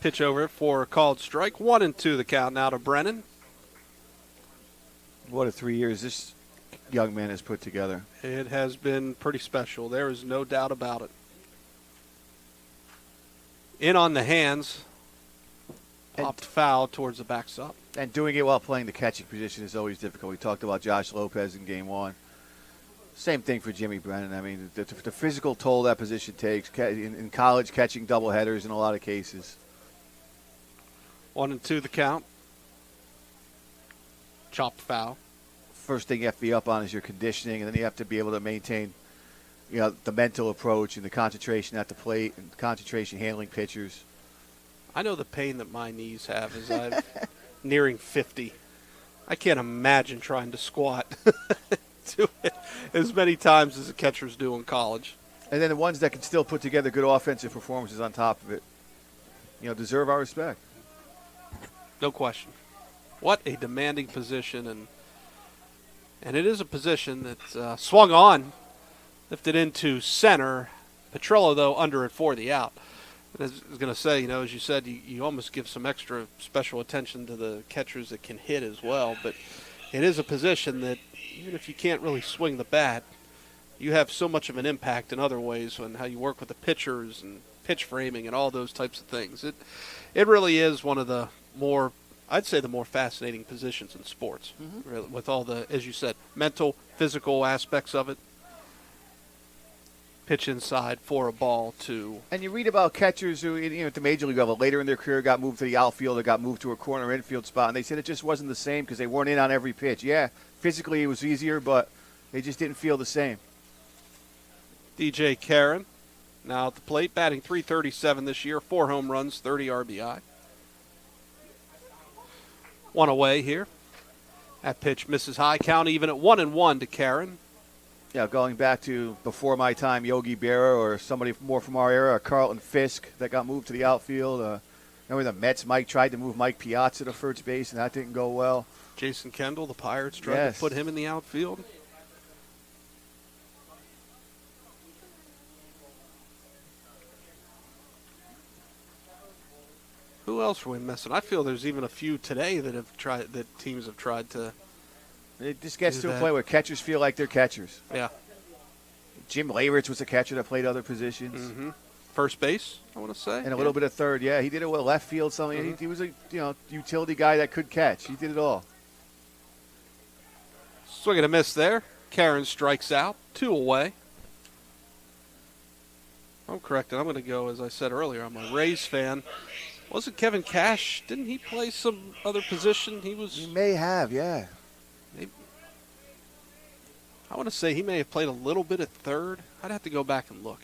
Pitch over for a called strike. 1-2 the count now to Brennan. What a 3 years this young man has put together. It has been pretty special. There is no doubt about it. In on the hands. Popped foul towards the backstop. And doing it while playing the catching position is always difficult. We talked about Josh Lopez in game 1. Same thing for Jimmy Brennan. I mean, the physical toll that position takes. In college, catching doubleheaders in a lot of cases. 1-2 the count. Chopped foul. First thing you have to be up on is your conditioning, and then you have to be able to maintain, the mental approach and the concentration at the plate and concentration handling pitchers. I know the pain that my knees have as I'm nearing 50. I can't imagine trying to squat do it as many times as the catchers do in college. And then the ones that can still put together good offensive performances on top of it, deserve our respect. No question. What a demanding position, and And it is a position that's swung on, lifted into center. Petrillo, though, under it for the out. And I was going to say, as you said, you almost give some extra special attention to the catchers that can hit as well. But it is a position that even if you can't really swing the bat, you have so much of an impact in other ways on how you work with the pitchers and pitch framing and all those types of things. It really is one of the more, I'd say, the more fascinating positions in sports, really, with all the, as you said, mental, physical aspects of it. Pitch inside for a ball to. And you read about catchers who, at the major league level, later in their career got moved to the outfield or got moved to a corner infield spot, and they said it just wasn't the same because they weren't in on every pitch. Yeah, physically it was easier, but they just didn't feel the same. DJ Karen, now at the plate, batting .337 this year, 4 home runs, 30 RBI. One away here. That pitch misses high, count even at 1-1 to Karen. Yeah, going back to before my time, Yogi Berra or somebody more from our era, Carlton Fisk that got moved to the outfield. Remember the Mets, Mike tried to move Mike Piazza to first base, and that didn't go well. Jason Kendall, the Pirates, tried to put him in the outfield. Who else are we missing? I feel there's even a few today that teams have tried to. It just gets to a point where catchers feel like they're catchers. Yeah. Jim Leyritz was a catcher that played other positions. Mm-hmm. First base, I want to say. And a little bit of third, yeah. He did it with left field, something. Mm-hmm. He was a utility guy that could catch. He did it all. Swing and a miss there. Karen strikes out. 2 away. I'm correct. I'm going to go, as I said earlier, I'm a Rays fan. Wasn't Kevin Cash? Didn't he play some other position? He may have, yeah. I want to say he may have played a little bit at third. I'd have to go back and look.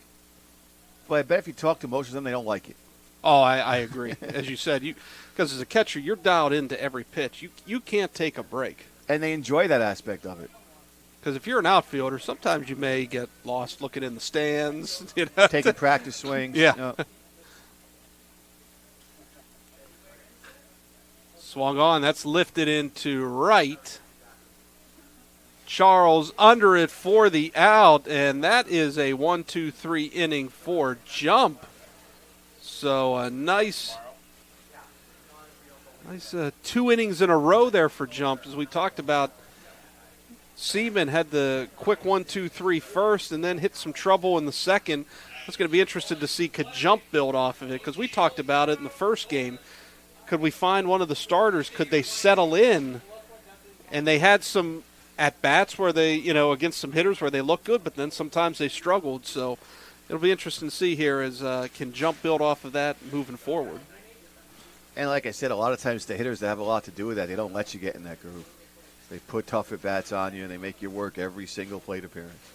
But I bet if you talk to most of them, they don't like it. Oh, I agree. As you said, because as a catcher, you're dialed into every pitch. You can't take a break. And they enjoy that aspect of it. Because if you're an outfielder, sometimes you may get lost looking in the stands. Taking practice swings. Yeah. No. Swung on. That's lifted into right. Charles under it for the out, and that is a 1-2-3 inning for Jump. So a nice 2 innings in a row there for Jump. As we talked about, Seaman had the quick 1-2-3 first and then hit some trouble in the second. I was going to be interested to see could Jump build off of it, because we talked about it in the first game. Could we find one of the starters? Could they settle in? And they had some at-bats where they, against some hitters where they looked good, but then sometimes they struggled. So it'll be interesting to see here as can Jump build off of that moving forward. And like I said, a lot of times the hitters that have a lot to do with that, they don't let you get in that groove. They put tough at-bats on you, and they make you work every single plate appearance.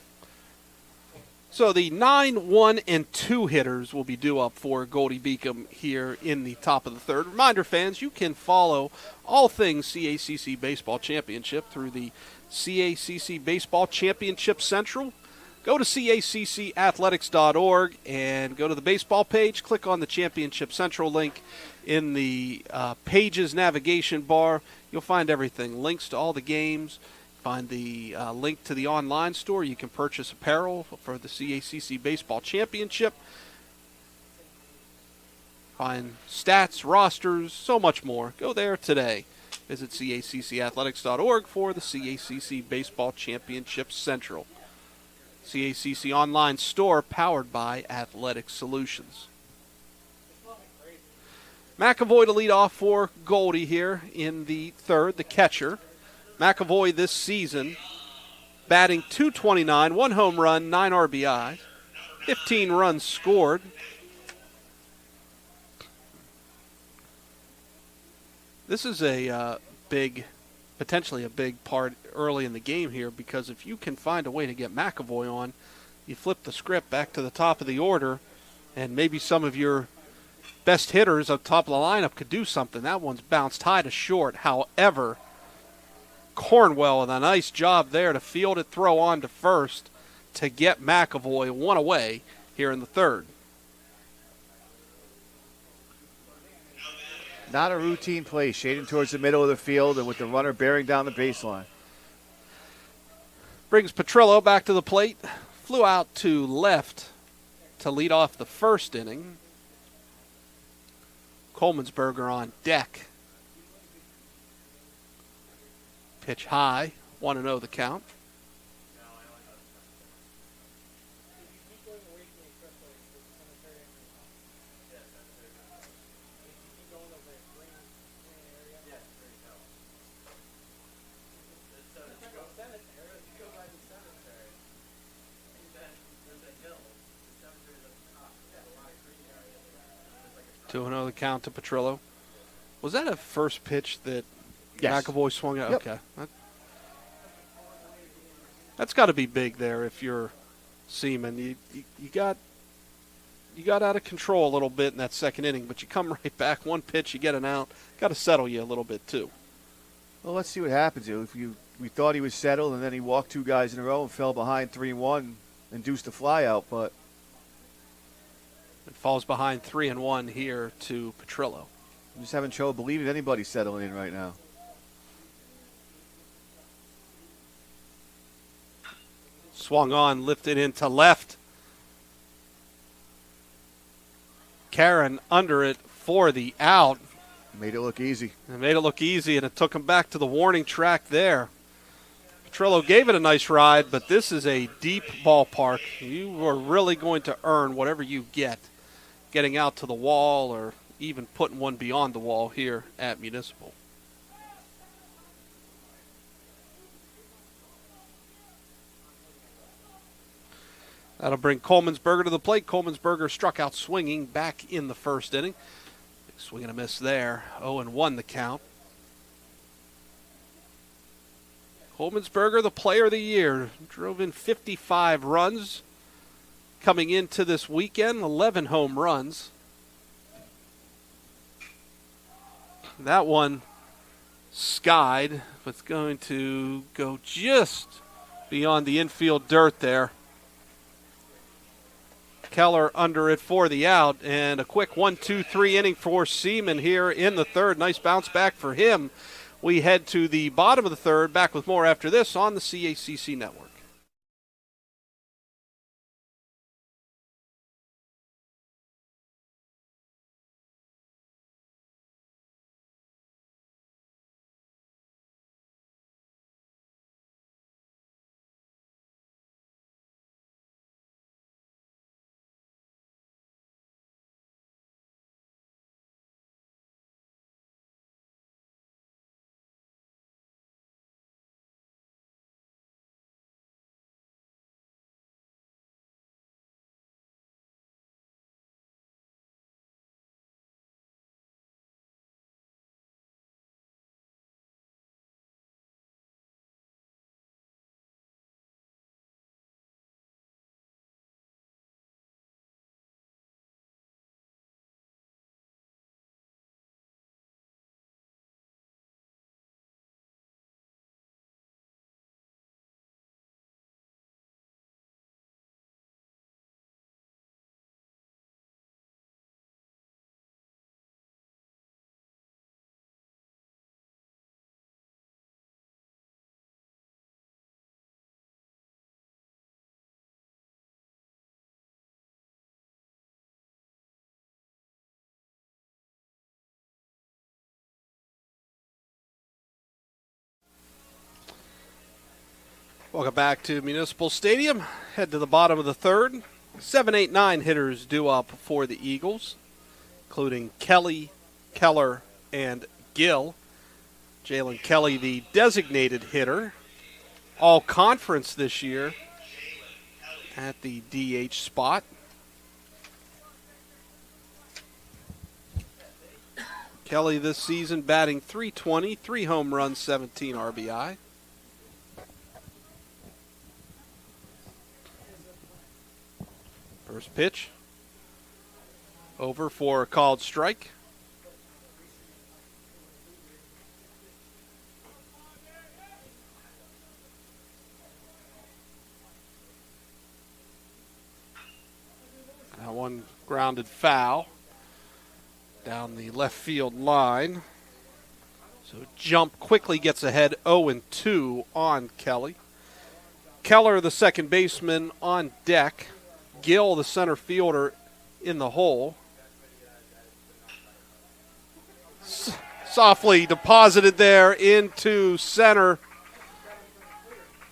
So the 9, 1, and 2 hitters will be due up for Goldey-Beacom here in the top of the third. Reminder, fans, you can follow all things CACC Baseball Championship through the CACC Baseball Championship Central. Go to caccathletics.org and go to the baseball page. Click on the Championship Central link in the Pages navigation bar. You'll find everything, links to all the games. Find the link to the online store. You can purchase apparel for the CACC Baseball Championship. Find stats, rosters, so much more. Go there today. Visit caccathletics.org for the CACC Baseball Championship Central. CACC online store powered by Athletic Solutions. McAvoy to lead off for Goldie here in the third, the catcher. McAvoy this season batting .229, 1 home run, 9 RBI, 15 runs scored. This is potentially a big part early in the game here, because if you can find a way to get McAvoy on, you flip the script back to the top of the order, and maybe some of your best hitters up top of the lineup could do something. That one's bounced high to short. However, Cornwell with a nice job there to field it, throw on to first to get McAvoy 1 away here in the third. Not a routine play, shading towards the middle of the field and with the runner bearing down the baseline. Brings Petrillo back to the plate. Flew out to left to lead off the first inning. Coleman'sberger on deck. Pitch high, 1-0 the count. Two and 0 the count to Petrillo. Was that a first pitch that Yes. McAvoy swung at? Yep. Okay. That's got to be big there if you're Seaman. You got out of control a little bit in that second inning, but you come right back. One pitch, you get an out. Got to settle you a little bit too. Well, let's see what happens. We thought he was settled, and then he walked two guys in a row and fell behind 3-1, induced a fly out, but it falls behind 3-1 here to Petrillo. I'm just having trouble believing anybody's settling in right now. Swung on, lifted into left. Karen under it for the out. Made it look easy. It made it look easy, and it took him back to the warning track there. Petrillo gave it a nice ride, but this is a deep ballpark. You are really going to earn whatever you get, getting out to the wall or even putting one beyond the wall here at Municipal. That'll bring Coleman'sberger to the plate. Coleman'sberger struck out swinging back in the first inning. Big swing and a miss there. 0-1 the count. Coleman'sberger, the player of the year, drove in 55 runs coming into this weekend, 11 home runs. That one skied, but it's going to go just beyond the infield dirt there. Keller under it for the out, and a quick 1-2-3 inning for Seaman here in the third. Nice bounce back for him. We head to the bottom of the third. Back with more after this on the CACC Network. Welcome back to Municipal Stadium. Head to the bottom of the third. 7, 8, 9 hitters due up for the Eagles, including Kelly, Keller, and Gill. Jalen Kelly, the designated hitter, all conference this year at the DH spot. Kelly this season batting .320, 3 home runs, 17 RBI. First pitch. Over for a called strike. That one grounded foul down the left field line. So Jump quickly gets ahead 0-2 on Kelly. Keller, the second baseman, on deck. Gill, the center fielder, in the hole. Softly deposited there into center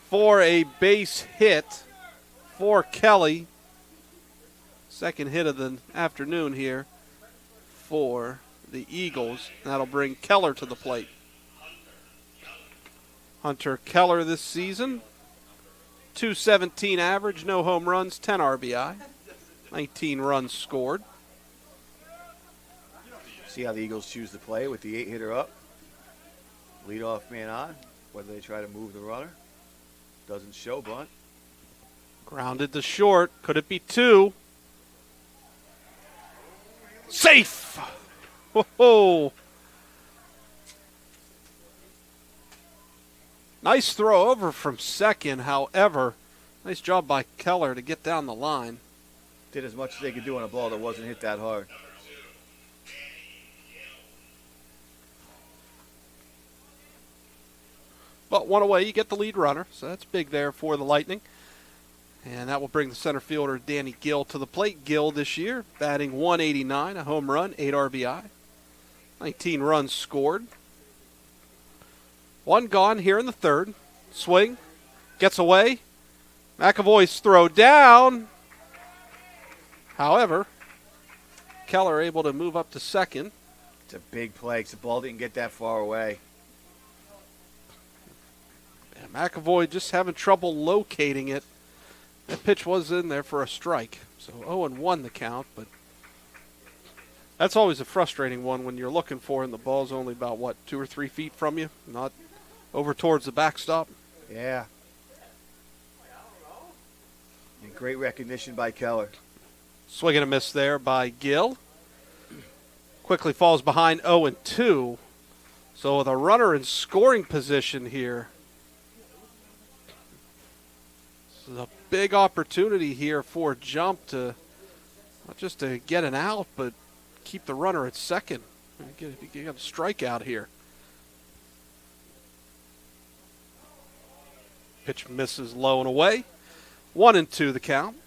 for a base hit for Kelly. Second hit of the afternoon here for the Eagles. That'll bring Keller to the plate. Hunter Keller this season, .217 average, no home runs, 10 RBI, 19 runs scored. See how the Eagles choose to play with the 8-hitter up. Leadoff man on, whether they try to move the runner. Doesn't show bunt. Grounded to short. Could it be two? Safe! Ho-ho! Nice throw over from second, however. Nice job by Keller to get down the line. Did as much as they could do on a ball that wasn't hit that hard. But one away, you get the lead runner, so that's big there for the Lightning. And that will bring the center fielder Danny Gill to the plate. Gill this year batting .189, a home run, 8 RBI, 19 runs scored. One gone here in the third. Swing, gets away. McAvoy's throw down. However, Keller able to move up to second. It's a big play. The ball didn't get that far away. And McAvoy just having trouble locating it. That pitch was in there for a strike. So 0-1 the count, but that's always a frustrating one when you're looking for it and the ball's only about, 2 or 3 feet from you, not over towards the backstop. Yeah. And great recognition by Keller. Swing and a miss there by Gill. Quickly falls behind 0-2. So with a runner in scoring position here, this is a big opportunity here for Jump to not just to get an out, but keep the runner at second. You get a strikeout here. Pitch misses low and away. 1-2 the count.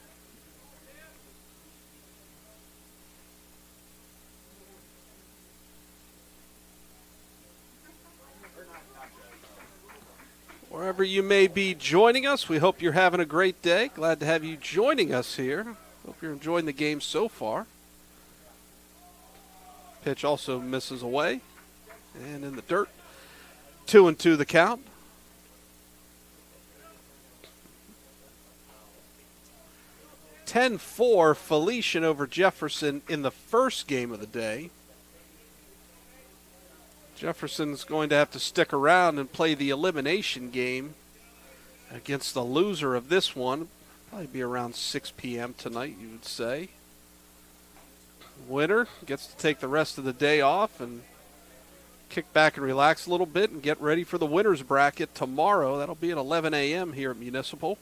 Wherever you may be joining us, we hope you're having a great day. Glad to have you joining us here. Hope you're enjoying the game so far. Pitch also misses away and in the dirt. 2-2 the count. (10-4) Felician over Jefferson in the first game of the day. Jefferson's going to have to stick around and play the elimination game against the loser of this one. Probably be around 6 p.m. tonight, you would say. Winner gets to take the rest of the day off and kick back and relax a little bit and get ready for the winner's bracket tomorrow. That'll be at 11 a.m. here at Municipal.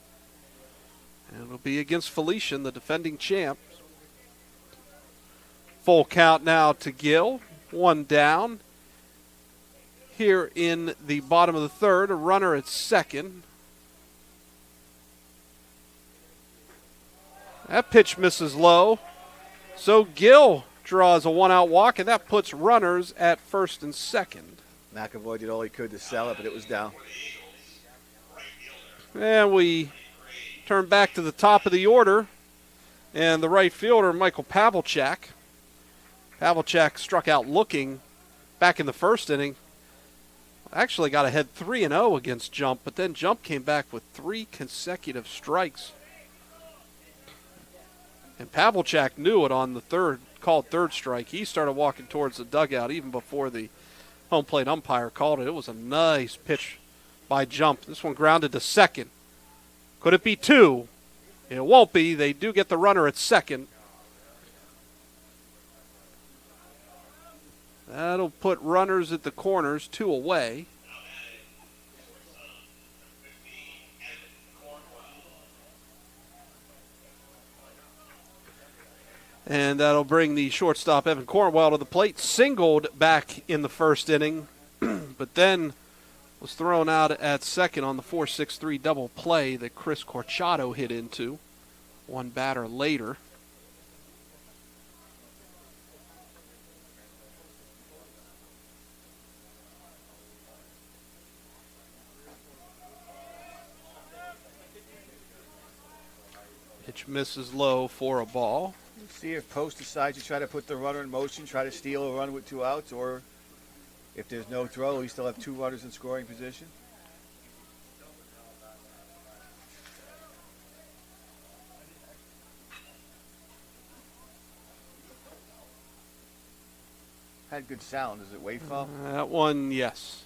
And it'll be against Felician, the defending champ. Full count now to Gill. One down. Here in the bottom of the third, a runner at second. That pitch misses low. So Gill draws a one-out walk, and that puts runners at first and second. McAvoy did all he could to sell it, but it was down. And we turn back to the top of the order, and the right fielder, Michael Pavlicek. Pavlicek struck out looking back in the first inning. Actually got ahead 3-0 against Jump, but then Jump came back with 3 consecutive strikes. And Pavlicek knew it on the called third strike. He started walking towards the dugout even before the home plate umpire called it. It was a nice pitch by Jump. This one grounded to second. Could it be 2? It won't be. They do get the runner at second. That'll put runners at the corners, 2 away. And that'll bring the shortstop, Evan Cornwell, to the plate. Singled back in the first inning, but then was thrown out at second on the 4-6-3 double play that Chris Corchado hit into one batter later. Pitch misses low for a ball. See if Post decides to try to put the runner in motion, try to steal a run with 2 outs, or if there's no throw, we still have 2 runners in scoring position. Had good sound. Is it wave foul? That one, yes.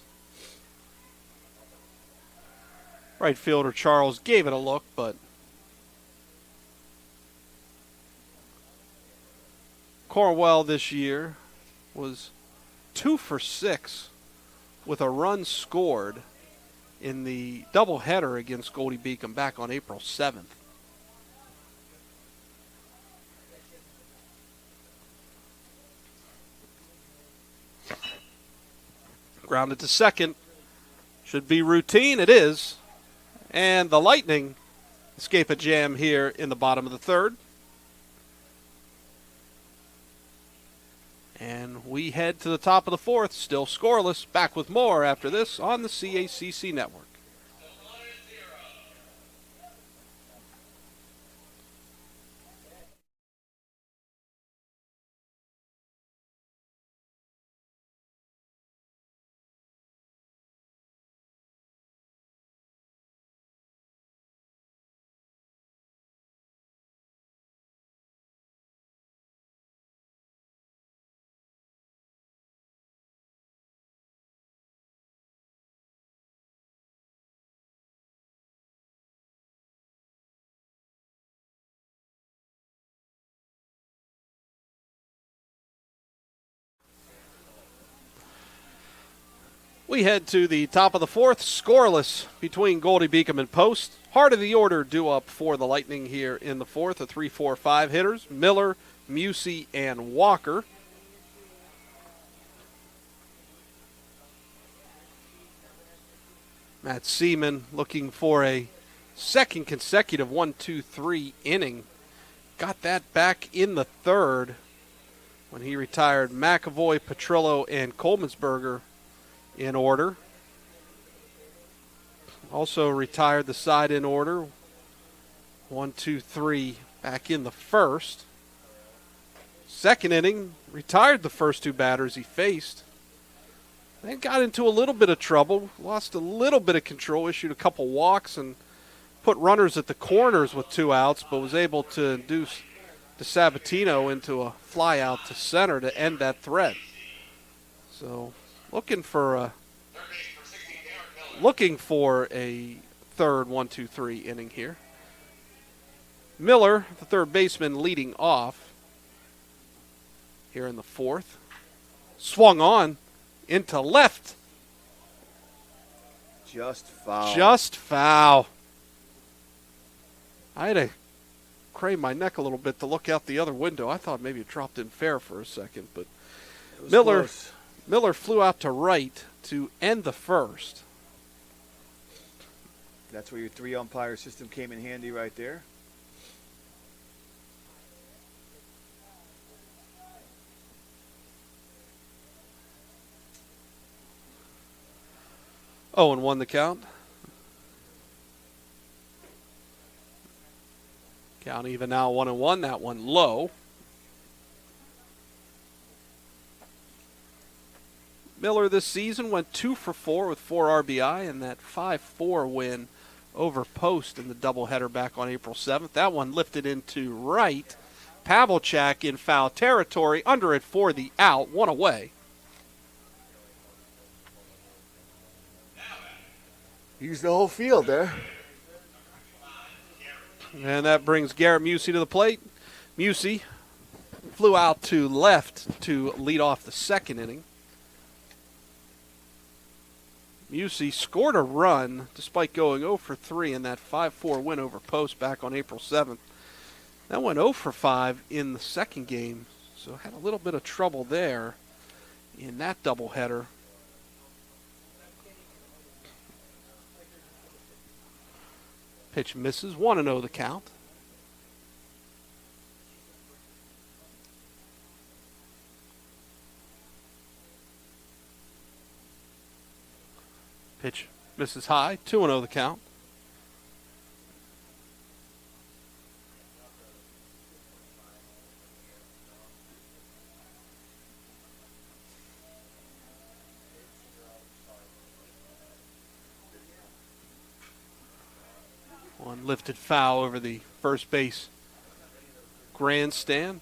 Right fielder Charles gave it a look, but Cornwell this year was 2 for 6 with a run scored in the doubleheader against Goldey-Beacom back on April 7th. Grounded to second. Should be routine. It is. And the Lightning escape a jam here in the bottom of the third. And we head to the top of the fourth, still scoreless. Back with more after this on the CACC Network. We head to the top of the fourth, scoreless between Goldey-Beacom and Post. Heart of the order due up for the Lightning here in the fourth, the 3-4-5 hitters, Miller, Musey, and Walker. Matt Seaman looking for a second consecutive 1-2-3 inning. Got that back in the third when he retired McAvoy, Petrillo, and Colemansberger in order. Also retired the side in order. 1-2-3 back in the first. Second inning, retired the first 2 batters he faced. Then got into a little bit of trouble, lost a little bit of control, issued a couple walks, and put runners at the corners with 2 outs, but was able to induce DeSabatino into a fly out to center to end that threat. So looking for a third 1-2-3 inning here. Miller, the third baseman, leading off here in the fourth. Swung on into left. Just foul. Just foul. I had to crane my neck a little bit to look out the other window. I thought maybe it dropped in fair for a second, but Miller flew out to right to end the first. That's where your 3-umpire system came in handy right there. Oh, and 1 the count. Count even now, 1-1. That one low. Miller this season went 2 for 4 with 4 RBI and that 5-4 win over Post in the doubleheader back on April 7th. That one lifted into right. Pavlicek in foul territory, under it for the out, 1 away. Used the whole field there. And that brings Garrett Musey to the plate. Musey flew out to left to lead off the second inning. Musey scored a run despite going 0 for 3 in that 5-4 win over Post back on April 7th. That went 0 for 5 in the second game, so had a little bit of trouble there in that doubleheader. Pitch misses. 1-0 the count. Pitch misses high. 2-0 the count. One lifted foul over the first base grandstand.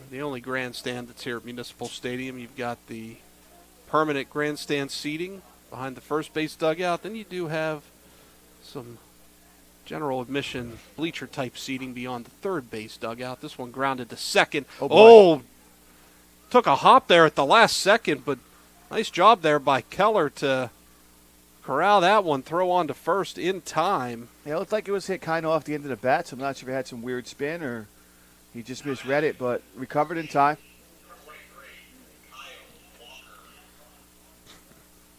The only grandstand that's here at Municipal Stadium. You've got the permanent grandstand seating behind the first base dugout. Then you do have some general admission bleacher type seating beyond the third base dugout. This one grounded to second. Oh, took a hop there at the last second, but nice job there by Keller to corral that one, throw on to first in time. Yeah, it looked like it was hit kind of off the end of the bat, so I'm not sure if it had some weird spin or he just misread it, but recovered in time.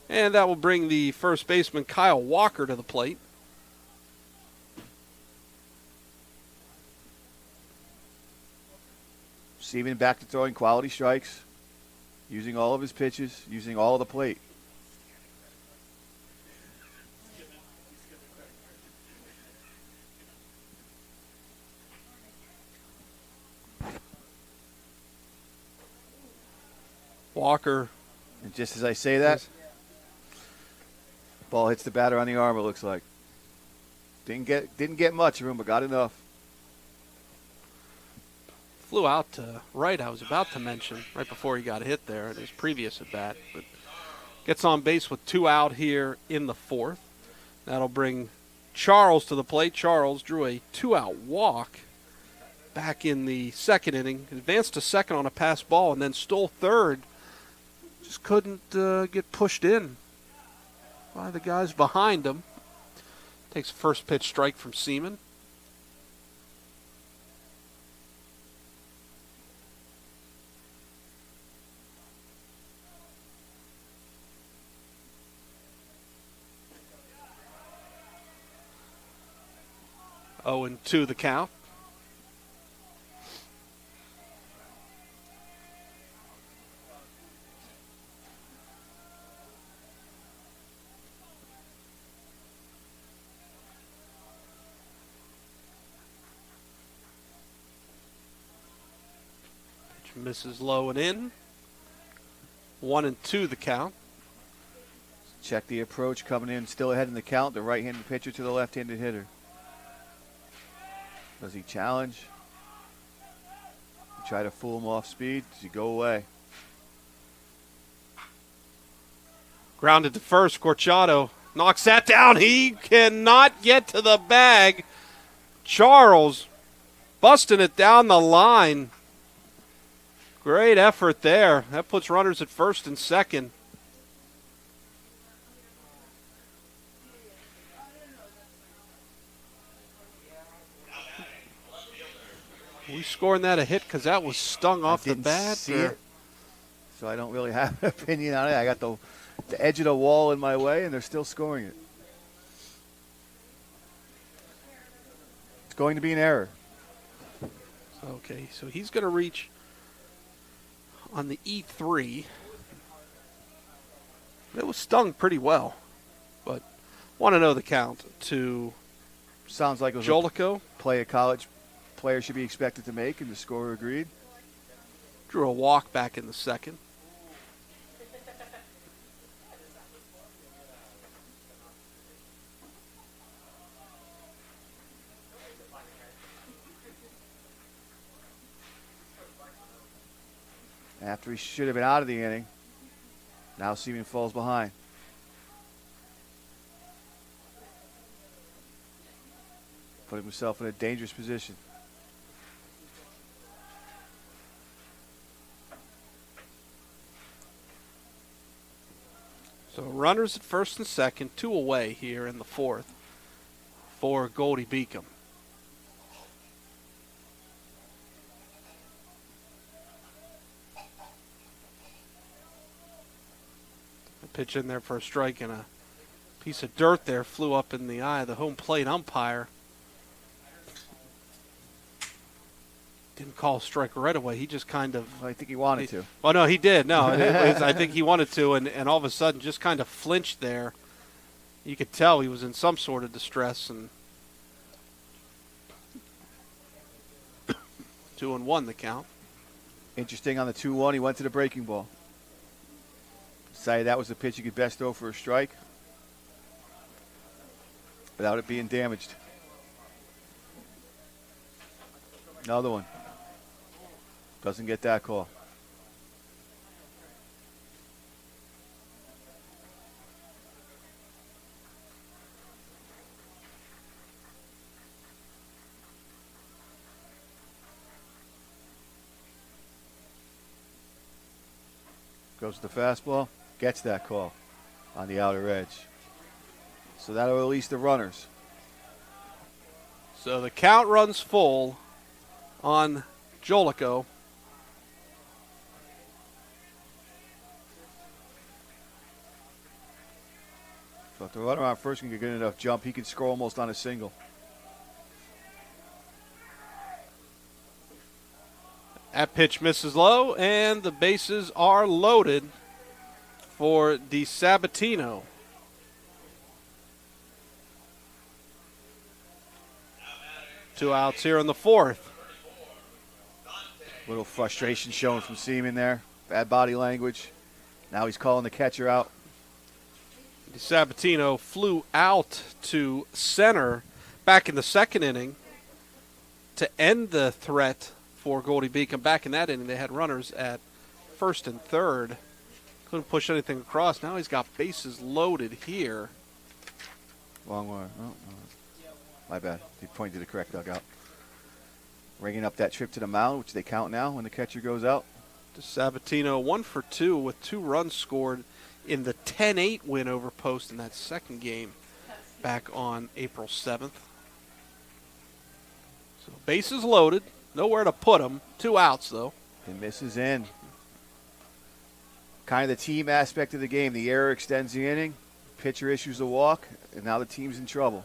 And that will bring the first baseman Kyle Walker to the plate. Seaman back to throwing quality strikes, using all of his pitches, using all of the plate. Walker. And just as I say that, ball hits the batter on the arm, it looks like. Didn't get much of him, but got enough. Flew out to right, I was about to mention, right before he got hit there in his previous at bat. But gets on base with 2 out here in the 4th. That'll bring Charles to the plate. Charles drew a 2-out walk back in the 2nd inning. Advanced to second on a pass ball and then stole third. Just couldn't get pushed in by the guys behind him. Takes a first pitch strike from Seaman. Oh, and 2 the count. Misses low and in. 1-2 the count. Check the approach coming in, still ahead in the count. The right-handed pitcher to the left-handed hitter. Does he challenge? Try to fool him off speed. Does he go away? Grounded to first. Corchado knocks that down. He cannot get to the bag. Charles busting it down the line. Great effort there. That puts runners at first and second. We scoring that a hit because that was stung off the bat? See it, so I don't really have an opinion on it. I got the edge of the wall in my way, and they're still scoring it. It's going to be an error. Okay, so he's going to reach on the E3. It was stung pretty well, but want to know the count to sounds like it was Jolico. A play a college player should be expected to make, and the scorer agreed. Drew a walk back in the 2nd. After he should have been out of the inning, now Seaman falls behind. Put himself in a dangerous position. So runners at first and second, 2 away here in the 4th for Goldey-Beacom. Pitch in there for a strike and a Piece of dirt there flew up in the eye of the home plate umpire. Didn't call a strike right away. He just kind of... I think he wanted to. Oh, no, he did. No, I think he wanted to, and all of a sudden just kind of flinched there. You could tell he was in some sort of distress. And 2-1 the count. Interesting, on the 2-1, he went to the breaking ball. Decided that was the pitch he could best throw for a strike without it being damaged. Another one. Doesn't get that call. Goes to the fastball, gets that call on the outer edge. So that'll release the runners. So the count runs full on Jolico. So if the runner on first can get good enough jump, he can score almost on a single. That pitch misses low, and the bases are loaded for DiSabatino. Two outs here in the fourth. Little frustration showing from Seaman there. Bad body language. Now he's calling the catcher out. DiSabatino flew out to center back in the second inning to end the threat for Goldey-Beacom. Back in that inning, they had runners at first and third. Couldn't push anything across. Now he's got bases loaded here. Wrong one. Oh, my bad. He pointed to the correct dugout. Ringing up that trip to the mound, which they count now when the catcher goes out. DiSabatino 1 for 2 with 2 runs scored in the 10-8 win over Post in that second game back on April 7th. So bases loaded. Nowhere to put them. 2 outs, though. He misses in. Kind of the team aspect of the game. The error extends the inning. Pitcher issues a walk, and now the team's in trouble.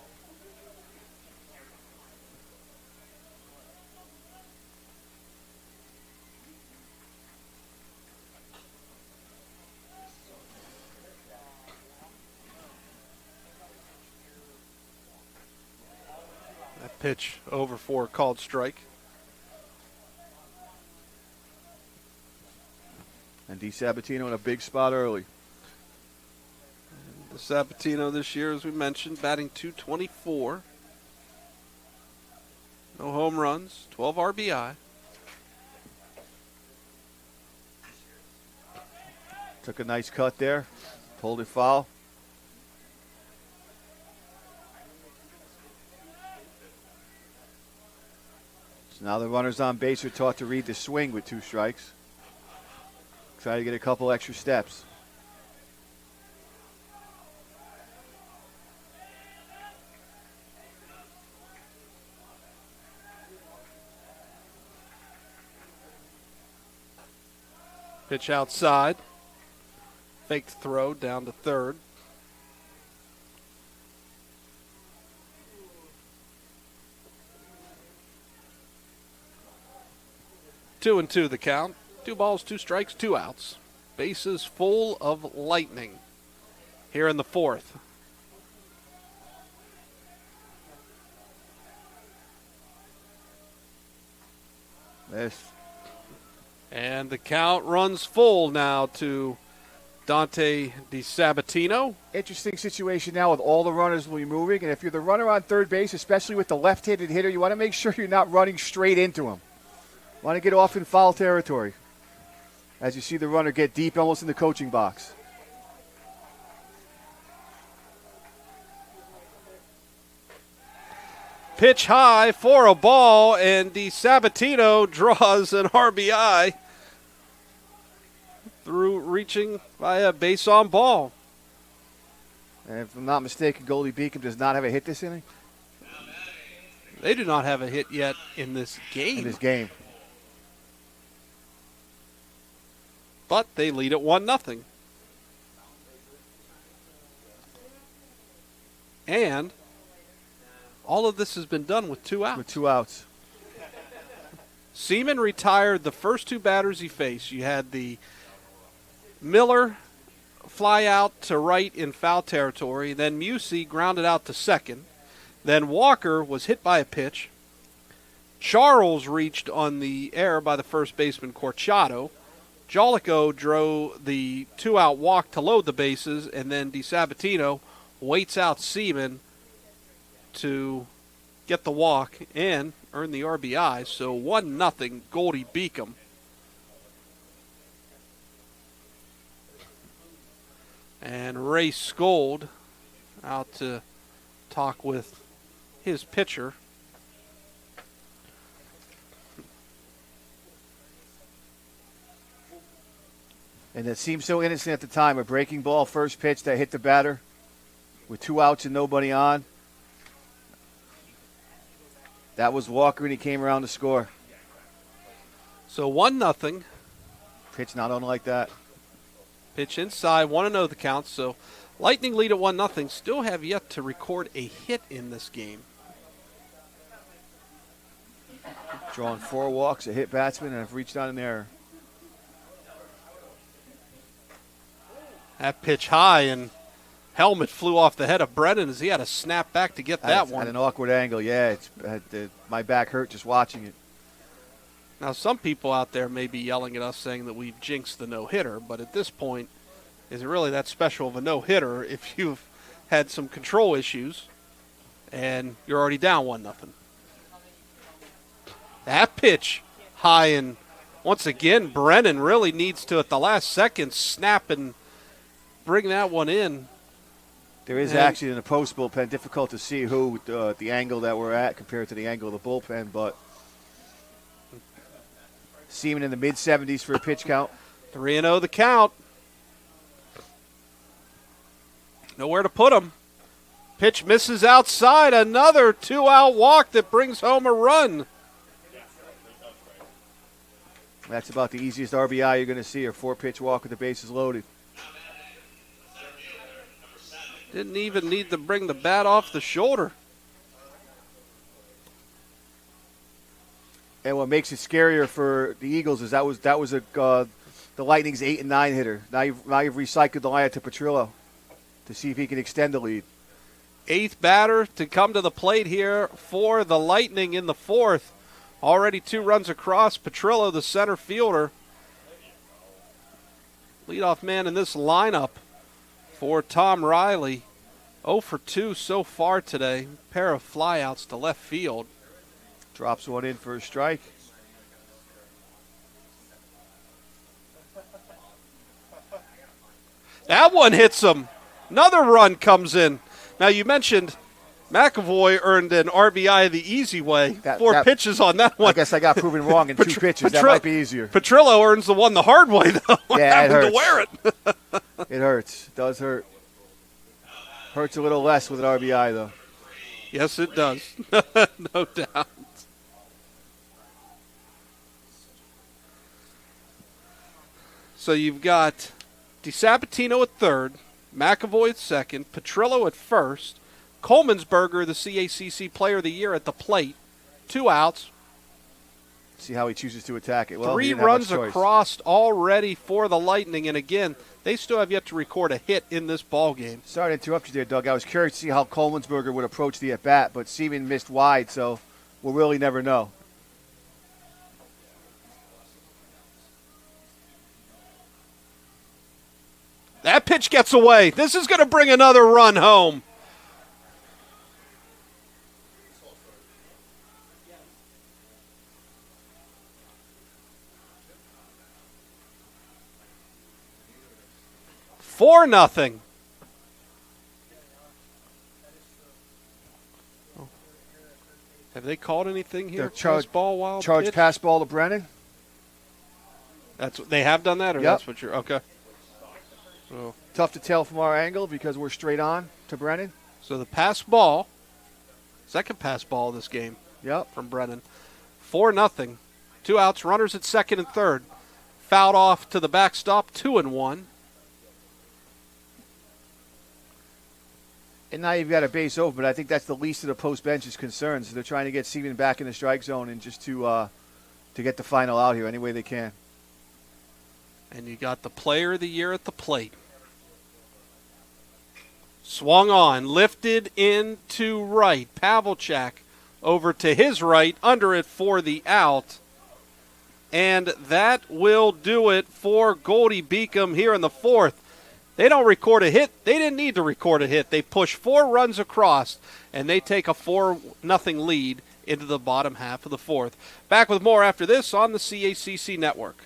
That pitch over for a called strike. And DiSabatino in a big spot early. DiSabatino this year, as we mentioned, batting .224. No home runs, 12 RBI. Took a nice cut there. Pulled it foul. So now the runners on base are taught to read the swing with 2 strikes. Try to get a couple extra steps. Pitch outside. Faked throw down to third. Two and two the count. 2 balls, 2 strikes, 2 outs. Bases full of lightning here in the fourth. This. And the count runs full now to Dante DiSabatino. Interesting situation now with all the runners will be moving. And if you're the runner on third base, especially with the left-handed hitter, you want to make sure you're not running straight into him. Want to get off in foul territory. As you see the runner get deep almost in the coaching box. Pitch high for a ball, and DiSabatino draws an RBI through reaching by a base on ball. And if I'm not mistaken, Goldey-Beacom does not have a hit this inning. They do not have a hit yet in this game. But they lead at 1-0. And all of this has been done with 2 outs. With 2 outs. Seaman retired the first 2 batters he faced. You had the Miller fly out to right in foul territory. Then Musey grounded out to second. Then Walker was hit by a pitch. Charles reached on the air by the first baseman Corchado. Jolico drove the 2-out walk to load the bases, and then DiSabatino waits out Seaman to get the walk and earn the RBI. So 1-0 Goldey-Beacom. And Ray Skold out to talk with his pitcher. And it seemed so innocent at the time. A breaking ball, first pitch that hit the batter with 2 outs and nobody on. That was Walker, and he came around to score. So 1-0. Pitch not unlike that. Pitch inside, 1-0 the count. So Lightning lead at 1-0. Still have yet to record a hit in this game. Drawing 4 walks, a hit batsman, and have reached on an error. That pitch high, and helmet flew off the head of Brennan as he had to snap back to get that one. At an awkward angle, yeah. My back hurt just watching it. Now, some people out there may be yelling at us saying that we've jinxed the no-hitter, but at this point, is it really that special of a no-hitter if you've had some control issues and you're already down 1-0? That pitch high, and once again, Brennan really needs to, at the last second, snap and bring that one in. There is actually in the post bullpen, difficult to see who with the angle that we're at compared to the angle of the bullpen, but Seaman in the mid-70s for a pitch count. 3-0 the count. Nowhere to put him. Pitch misses outside. Another 2-out walk that brings home a run. That's about the easiest RBI you're going to see, a 4-pitch walk with the bases loaded. Didn't even need to bring the bat off the shoulder. And what makes it scarier for the Eagles is that was the Lightning's 8 and 9 hitter. Now you've recycled the line to Petrillo to see if he can extend the lead. 8th batter to come to the plate here for the Lightning in the 4th. Already 2 runs across. Petrillo, the center fielder. Leadoff man in this lineup for Tom Riley. 0 for 2 so far today. Pair of flyouts to left field. Drops one in for a strike. That one hits him. Another run comes in. Now, you mentioned McAvoy earned an RBI the easy way. 4 pitches on that one. I guess I got proven wrong in 2 pitches. That might be easier. Petrillo earns the one the hard way, though. Yeah, it hurts. To wear it. It hurts. It does hurt. Hurts a little less with an RBI, though. Yes, it does. No doubt. So you've got DiSabatino at third, McAvoy at second, Petrillo at first, Coleman'sberger, the CACC Player of the Year, at the plate. 2 outs. See how he chooses to attack it. Well, 3 runs across already for the Lightning, and again, they still have yet to record a hit in this ball game. Sorry to interrupt you there, Doug. I was curious to see how Coleman'sberger would approach the at-bat, but Seaman missed wide, so we'll really never know. That pitch gets away. This is going to bring another run home. For nothing. Have they called anything here? Charge ball, wild charge pitch? pass ball to Brennan. They have done that, or yep. That's what you're okay. So, tough to tell from our angle because we're straight on to Brennan. So the pass ball, second pass ball of this game. Yep. From Brennan. 4-0. 2 outs, runners at second and third. Fouled off to the backstop, 2-1. And now you've got a base open, but I think that's the least of the post bench's concerns. They're trying to get Seaman back in the strike zone and just to get the final out here any way they can. And you got the player of the year at the plate. Swung on, lifted into right. Pavelchak over to his right, under it for the out. And that will do it for Goldey-Beacom here in the fourth. They don't record a hit. They didn't need to record a hit. They push 4 runs across, and they take a 4-0 lead into the bottom half of the fourth. Back with more after this on the CACC Network.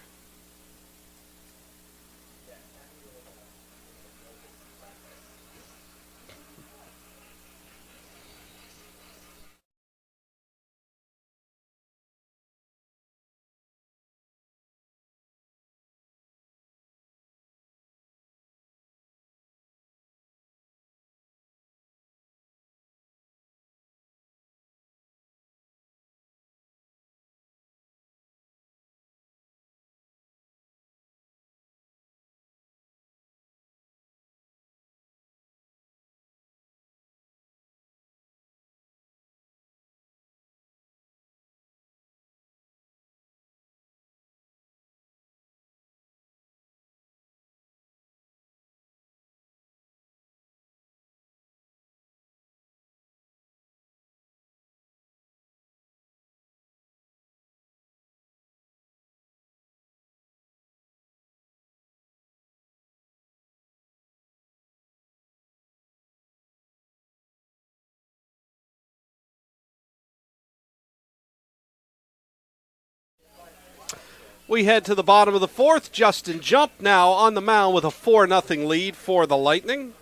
We head to the bottom of the fourth. Justin Jump now on the mound with a 4-0 lead for the Lightning.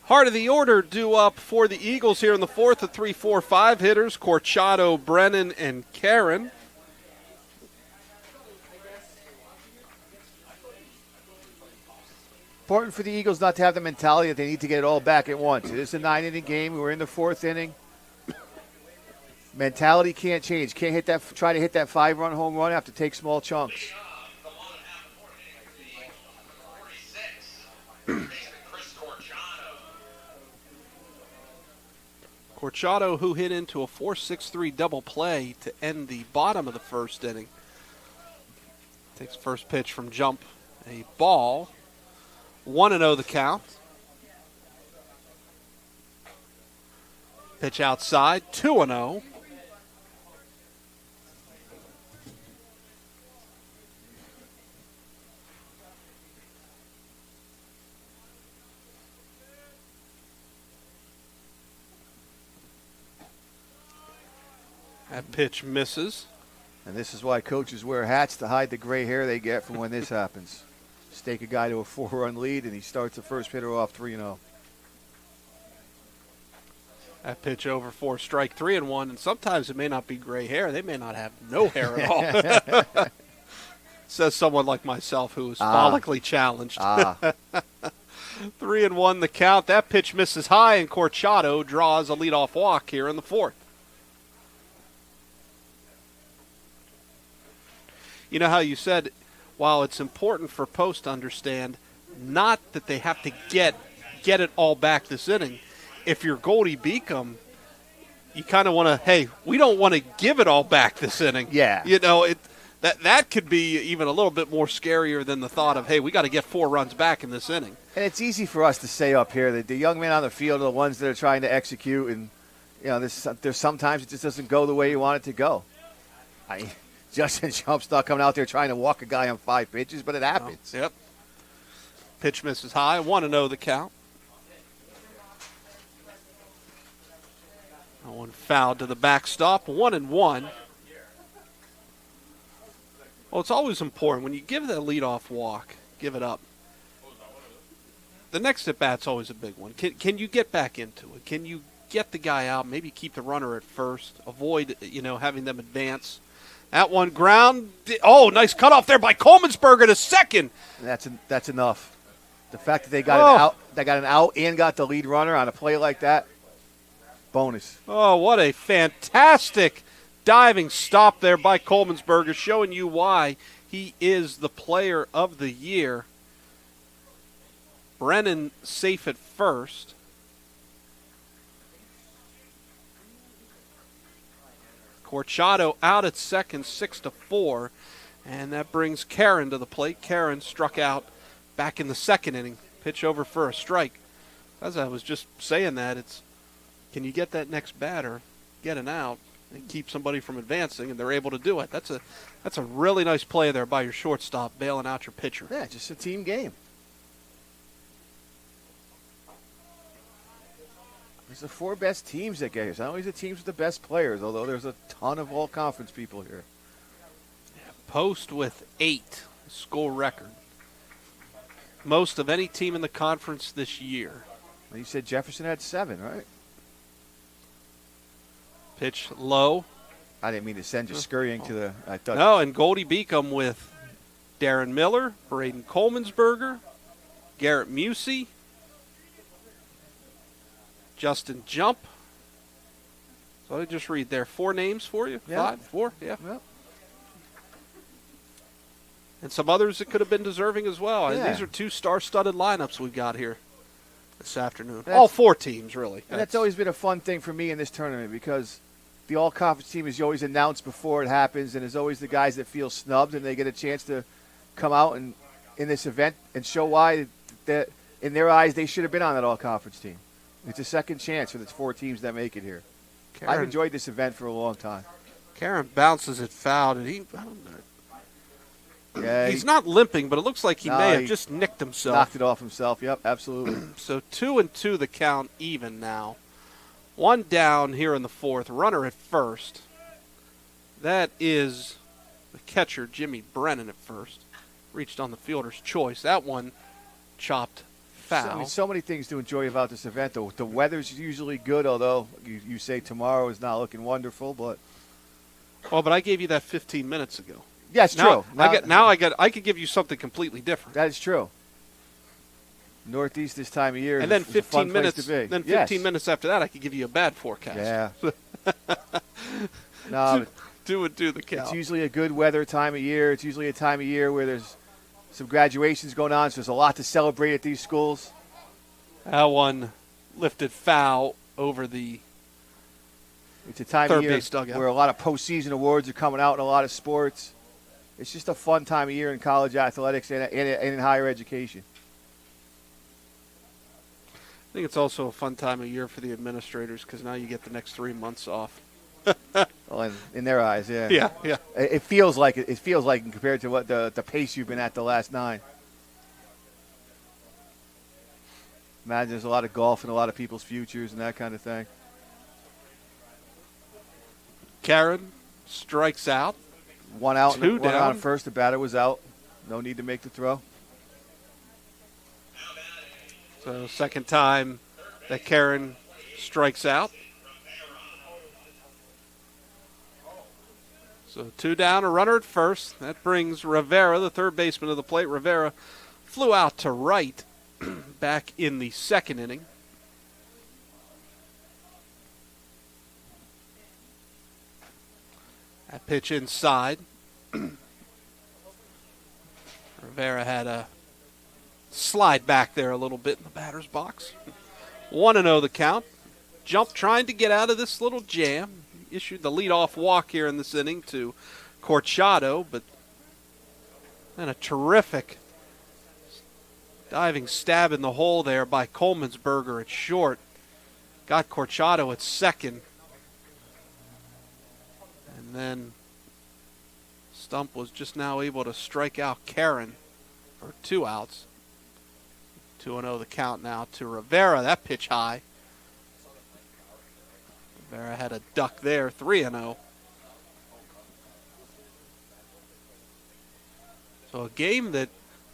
Heart of the order due up for the Eagles here in the fourth. The 3-4-5 hitters, Corchado, Brennan, and Karen. Important for the Eagles not to have the mentality that they need to get it all back at once. It is a 9-inning game. We're in the fourth inning. Mentality can't change. Can't hit that. Try to hit that 5-run home run. Have to take small chunks. Corchado, who hit into a 4-6-3 double play to end the bottom of the first inning. Takes first pitch from Jump. A ball. 1-0 the count. Pitch outside, 2-0. That pitch misses. And this is why coaches wear hats, to hide the gray hair they get from when this happens. Stake a guy to a 4-run lead, and he starts the first hitter off 3-0. That pitch over for strike 3-1, and sometimes it may not be gray hair. They may not have no hair at all. Says someone like myself who is follically challenged. 3-1 the count. That pitch misses high, and Corchado draws a leadoff walk here in the fourth. You know how you said, while it's important for Post to understand, not that they have to get it all back this inning. If you're Goldey-Beacom, you kind of want to, hey, we don't want to give it all back this inning. Yeah. You know, that could be even a little bit more scarier than the thought of, hey, we got to get 4 runs back in this inning. And it's easy for us to say up here that the young men on the field are the ones that are trying to execute, and you know, there's sometimes it just doesn't go the way you want it to go. Justin Jump's not coming out there trying to walk a guy on 5 pitches, but it happens. Oh, yep. Pitch misses high. 1-0 the count. That one fouled to the backstop. 1-1. Well, it's always important when you give that leadoff walk, give it up. The next at bat's always a big one. Can you get back into it? Can you get the guy out? Maybe keep the runner at first. Avoid having them advance. That one ground. Oh, nice cutoff there by Coleman'sberger to second. That's enough. The fact that they got an out and got the lead runner on a play like that, bonus. Oh, what a fantastic diving stop there by Coleman'sberger, showing you why He is the player of the year. Brennan safe at first. Corchado out at second, 6-4. And that brings Karen to the plate. Karen struck out back in the second inning. Pitch over for a strike. As I was just saying that, it's can you get that next batter, get an out, and keep somebody from advancing, and they're able to do it. That's a really nice play there by your shortstop, bailing out your pitcher. Yeah, just a team game. It's the 4 best teams that get here. It's not always the teams with the best players, although there's a ton of all-conference people here. Post with 8, school record. Most of any team in the conference this year. You said Jefferson had 7, right? Pitch low. I didn't mean to send you scurrying to the. I thought. No, and Goldey-Beacom with Darren Miller, Braden Colemansberger, Garrett Musey, Justin Jump. So I just read there 4 names for you. Yeah. 5, 4, yeah. Well, And some others that could have been deserving as well. Yeah. These are 2 star-studded lineups we've got here this afternoon. That's- All 4 teams, really. and that's always been a fun thing for me in this tournament because the all-conference team is always announced before it happens, and there's always the guys that feel snubbed, and they get a chance to come out and in this event and show why that in their eyes they should have been on that all-conference team. It's a second chance for the 4 teams that make it here. I've enjoyed this event for a long time. Karen bounces it foul, and Yeah, he's not limping, but it looks like he No, may have he just nicked himself. knocked it off himself. Yep, absolutely. So 2-2 the count even now. 1 down here in the 4th. Runner at first. That is the catcher, Jimmy Brennan, at first. Reached on the fielder's choice. That one chopped foul. So many things to enjoy about this event. The weather's usually good, although you say tomorrow is not looking wonderful. But but I gave you that 15 minutes ago. yeah, it's Now, true. I could give you something completely different. That is true. Northeast this time of year, And then is a fun 15 place minutes. to be. Then Yes. 15 minutes after that, I could give you a bad forecast. Yeah. No, 2-2 the count. it's usually a good weather time of year. It's usually a time of year where there's some graduations going on, so there's a lot to celebrate at these schools. That one lifted foul over the It's a time Third of year base dugout. where a lot of postseason awards are coming out in a lot of sports. It's just a fun time of year in college athletics and in higher education. I think it's also a fun time of year for the administrators because now you get the next 3 months off. Well, in their eyes, yeah. Yeah. It feels like it feels like compared to what the pace you've been at the last 9. Imagine there's a lot of golf and a lot of people's futures and that kind of thing. Karen strikes out. 1 out, 2 one down. out at first. The batter was out. No need to make the throw. So second time that Karen strikes out. So 2 down, a runner at first. That brings Rivera, the third baseman, to the plate. Rivera flew out to right back in the second inning. That pitch inside. Rivera had a slide back there a little bit in the batter's box. 1-0 the count. Jump trying to get out of this little jam. Issued the leadoff walk here in this inning to Corchado, but then a terrific diving stab in the hole there by Colemansberger at short. Got Corchado at second. And then Stump was just now able to strike out Karen for 2 outs. 2-0 the count now to Rivera. That pitch high. Rivera had a duck there, 3-0. So a game that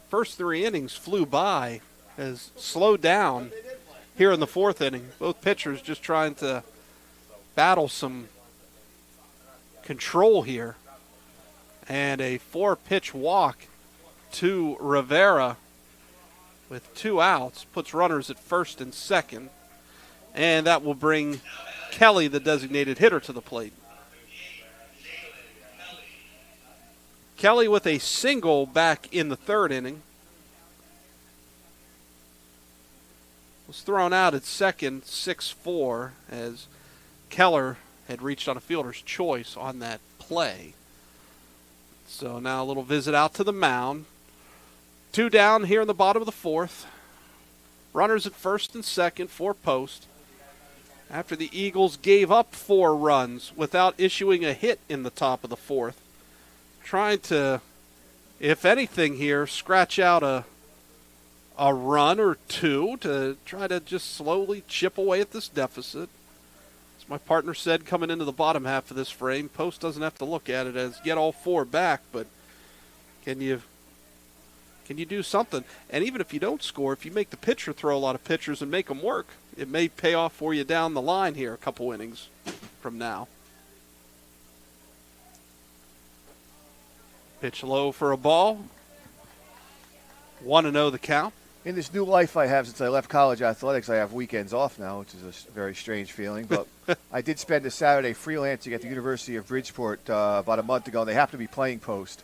first 3 innings flew by has slowed down here in the 4th inning. Both pitchers just trying to battle some control here. And a 4-pitch walk to Rivera with 2 outs puts runners at first and second. And that will bring Kelly, the designated hitter, to the plate. Kelly with a single back in the third inning. Was thrown out at second, 6-4, as Keller had reached on a fielder's choice on that play. So now a little visit out to the mound. 2 down here in the bottom of the fourth. Runners at first and second for Post. After the Eagles gave up 4 runs without issuing a hit in the top of the fourth. Trying to, if anything here, scratch out a run or 2 to try to just slowly chip away at this deficit. As my partner said coming into the bottom half of this frame, Post doesn't have to look at it as get all 4 back, but can you do something? And even if you don't score, if you make the pitcher throw a lot of pitchers and make them work, it may pay off for you down the line here a couple innings from now. Pitch low for a ball. 1-0 the count. In this new life I have since I left college athletics, I have weekends off now, which is a very strange feeling. But I did spend a Saturday freelancing at the University of Bridgeport about a month ago. They happened to be playing Post.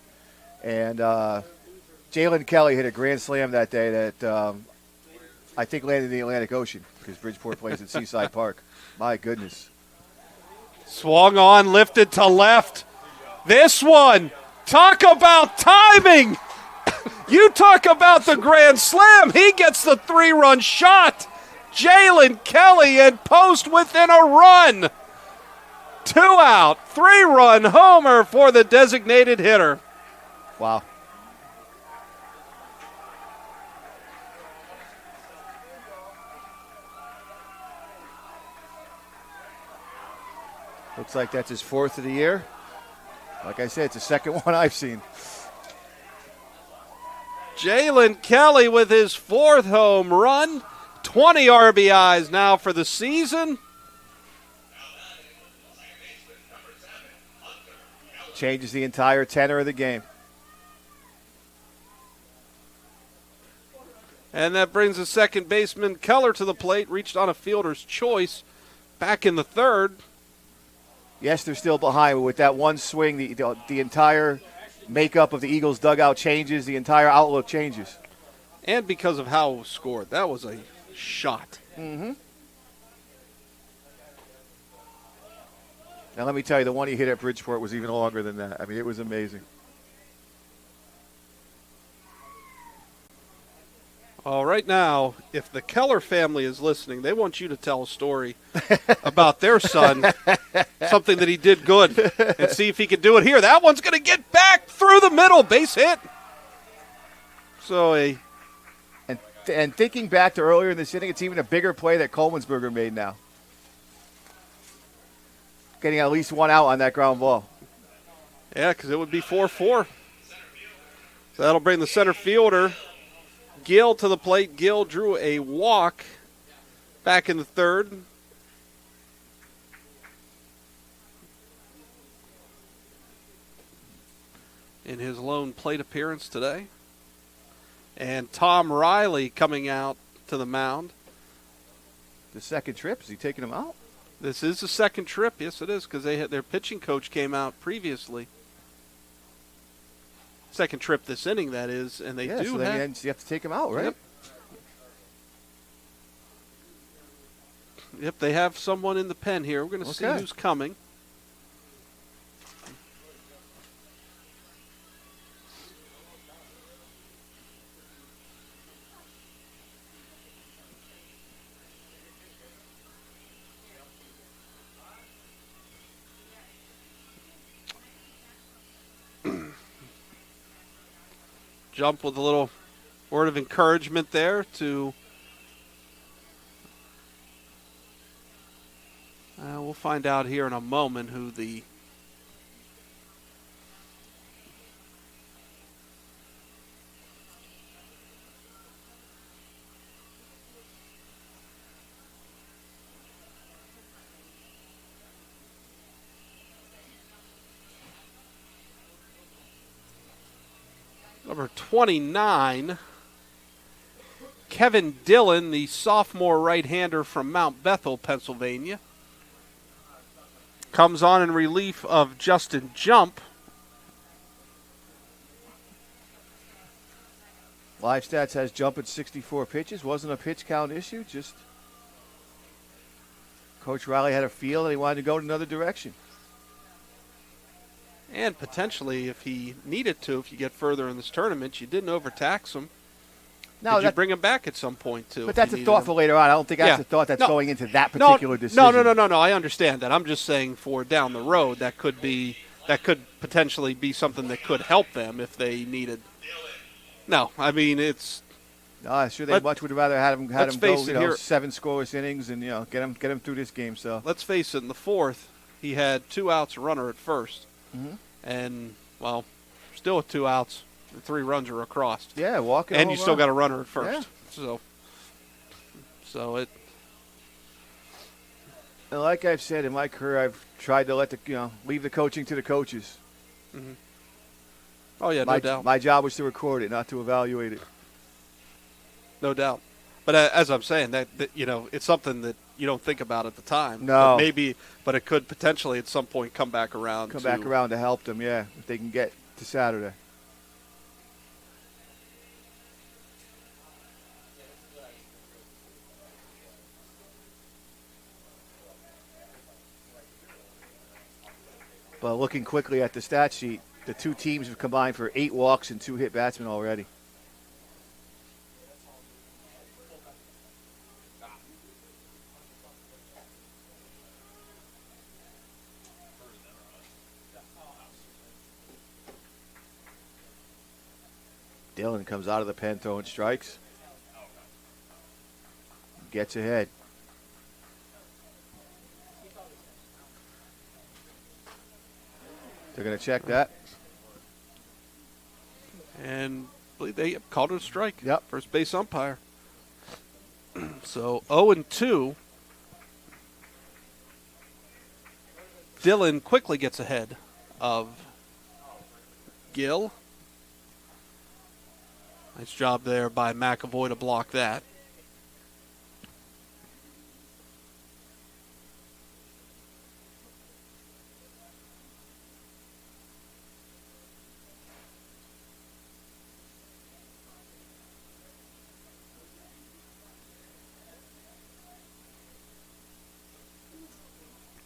And Jalen Kelly hit a grand slam that day that I think landed in the Atlantic Ocean because Bridgeport plays at Seaside Park. My goodness. Swung on, lifted to left. This one, talk about timing. You talk about the grand slam. He gets the 3-run shot. Jalen Kelly and Post within a run. 2 out, 3-run homer for the designated hitter. Wow. Looks like that's his 4th of the year. Like I said, it's the second one I've seen. Jalen Kelly with his 4th home run. 20 RBIs now for the season. Changes the entire tenor of the game. And that brings the second baseman Keller to the plate. Reached on a fielder's choice back in the third. Yes, they're still behind, but with that one swing, the entire makeup of the Eagles' dugout changes. The entire outlook changes. And because of how it was scored. That was a shot. Mm-hmm. Now, let me tell you, the one he hit at Bridgeport was even longer than that. I mean, it was amazing. All right, now, if the Keller family is listening, they want you to tell a story about their son, something that he did good, and see if he can do it here. That one's going to get back through the middle, base hit. So And thinking back to earlier in this inning, it's even a bigger play that Coleman'sberger made now. Getting at least 1 out on that ground ball. Yeah, because it would be 4-4. So that'll bring the center fielder Gill to the plate. Gill drew a walk back in the third. In his lone plate appearance today. And Tom Riley coming out to the mound. The second trip, is he taking him out? This is the second trip. Yes, it is, because their pitching coach came out previously. Second trip this inning, that is, and they do so that means you have to take him out, right? Yep, they have someone in the pen here. We're going to see who's coming. Jump with a little word of encouragement there to we'll find out here in a moment who the number 29, Kevin Dillon, the sophomore right-hander from Mount Bethel, Pennsylvania, comes on in relief of Justin Jump. Live Stats has jumping 64 pitches. Wasn't a pitch count issue. Just Coach Riley had a feel that he wanted to go in another direction. And potentially, if he needed to, if you get further in this tournament, you didn't overtax him. No, Could you bring him back at some point, too? But that's a thought for later on. I don't think that's a thought that's going into that particular decision. No. I understand that. I'm just saying for down the road, that could potentially be something that could help them if they needed. No, I mean, it's. No, I'm sure they much would rather had him go 7 scoreless innings and get him through this game. So let's face it. In the fourth, he had 2 outs, a runner at first, and still with 2 outs, 3 runs are across. Yeah, walking. And you still got a runner at first. Yeah. So it. And like I've said in my career, I've tried to leave the coaching to the coaches. Mm-hmm. Oh yeah, no doubt. My job was to record it, not to evaluate it. No doubt. But as I'm saying, that it's something that you don't think about at the time. No. But it could potentially at some point come back around. Come back around to help them, yeah, if they can get to Saturday. But looking quickly at the stat sheet, the 2 teams have combined for 8 walks and 2 hit batsmen already. Dillon comes out of the pen throwing strikes. Gets ahead. They're going to check that. And I believe they called it a strike. Yep. First base umpire. So 0-2. Dillon quickly gets ahead of Gill. Nice job there by McAvoy to block that.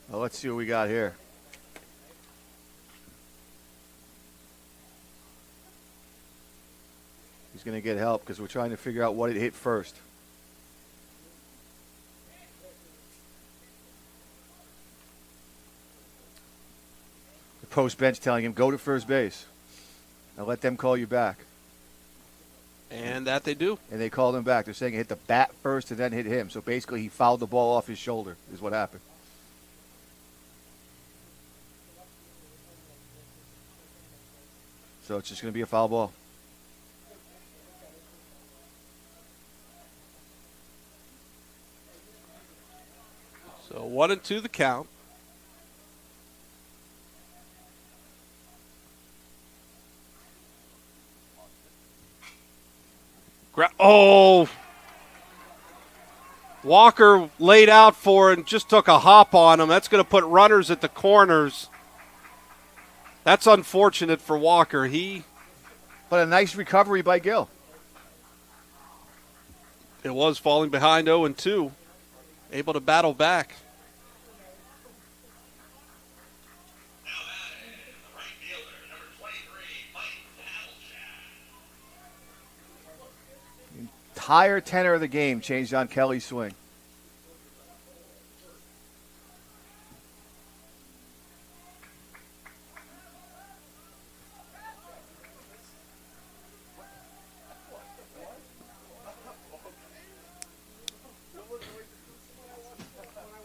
Well, let's see what we got here. He's going to get help because we're trying to figure out what it hit first. The post bench telling him, go to first base. Now let them call you back. And that they do. And they called him back. They're saying it hit the bat first and then hit him. So basically he fouled the ball off his shoulder is what happened. So it's just going to be a foul ball. So 1-2 the count. Walker laid out for it and just took a hop on him. That's going to put runners at the corners. That's unfortunate for Walker. But a nice recovery by Gill. It was falling behind 0-2. Able to battle back. Entire tenor of the game changed on Kelly's swing.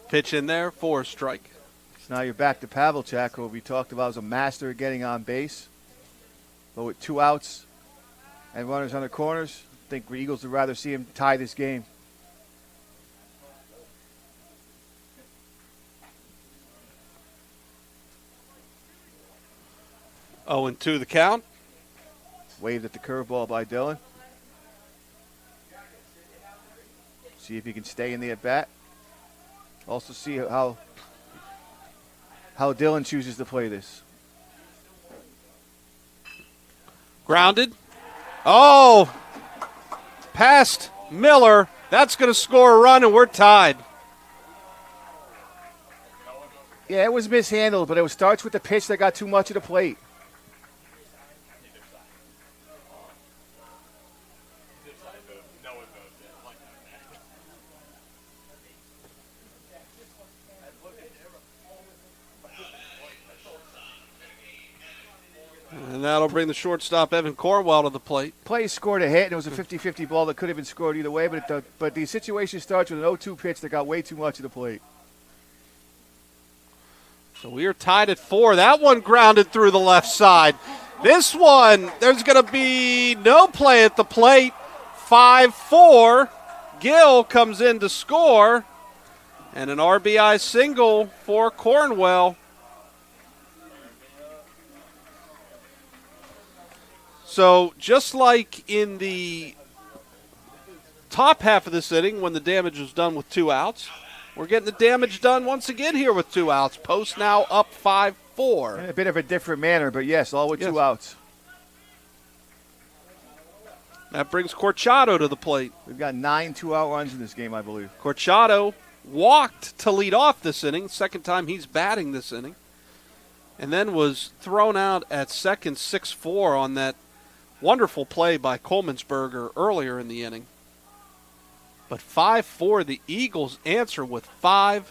Pitch in there for a strike. So now you're back to Pavelchak, who we talked about as a master of getting on base. But with 2 outs and runners on the corners, I think the Eagles would rather see him tie this game. Oh, and 2 the count. Waved at the curveball by Dillon. See if he can stay in the at-bat. Also see how Dillon chooses to play this. Grounded. Oh! past Miller. That's going to score a run, and we're tied. Yeah, it was mishandled, but it starts with the pitch that got too much of the plate. And that'll bring the shortstop, Evan Cornwell, to the plate. Play scored a hit, and it was a 50-50 ball that could have been scored either way, but the situation starts with an 0-2 pitch that got way too much of the plate. So we are tied at 4. That one grounded through the left side. This one, there's going to be no play at the plate. 5-4. Gill comes in to score. And an RBI single for Cornwell. So just like in the top half of this inning when the damage was done with 2 outs, we're getting the damage done once again here with 2 outs. Post now up 5-4. In a bit of a different manner, but yes, all with 2 outs. That brings Corchado to the plate. We've got 9 2-out runs in this game, I believe. Corchado walked to lead off this inning, second time he's batting this inning, and then was thrown out at second 6-4 on that wonderful play by Colemansberger earlier in the inning. But 5-4, the Eagles answer with 5.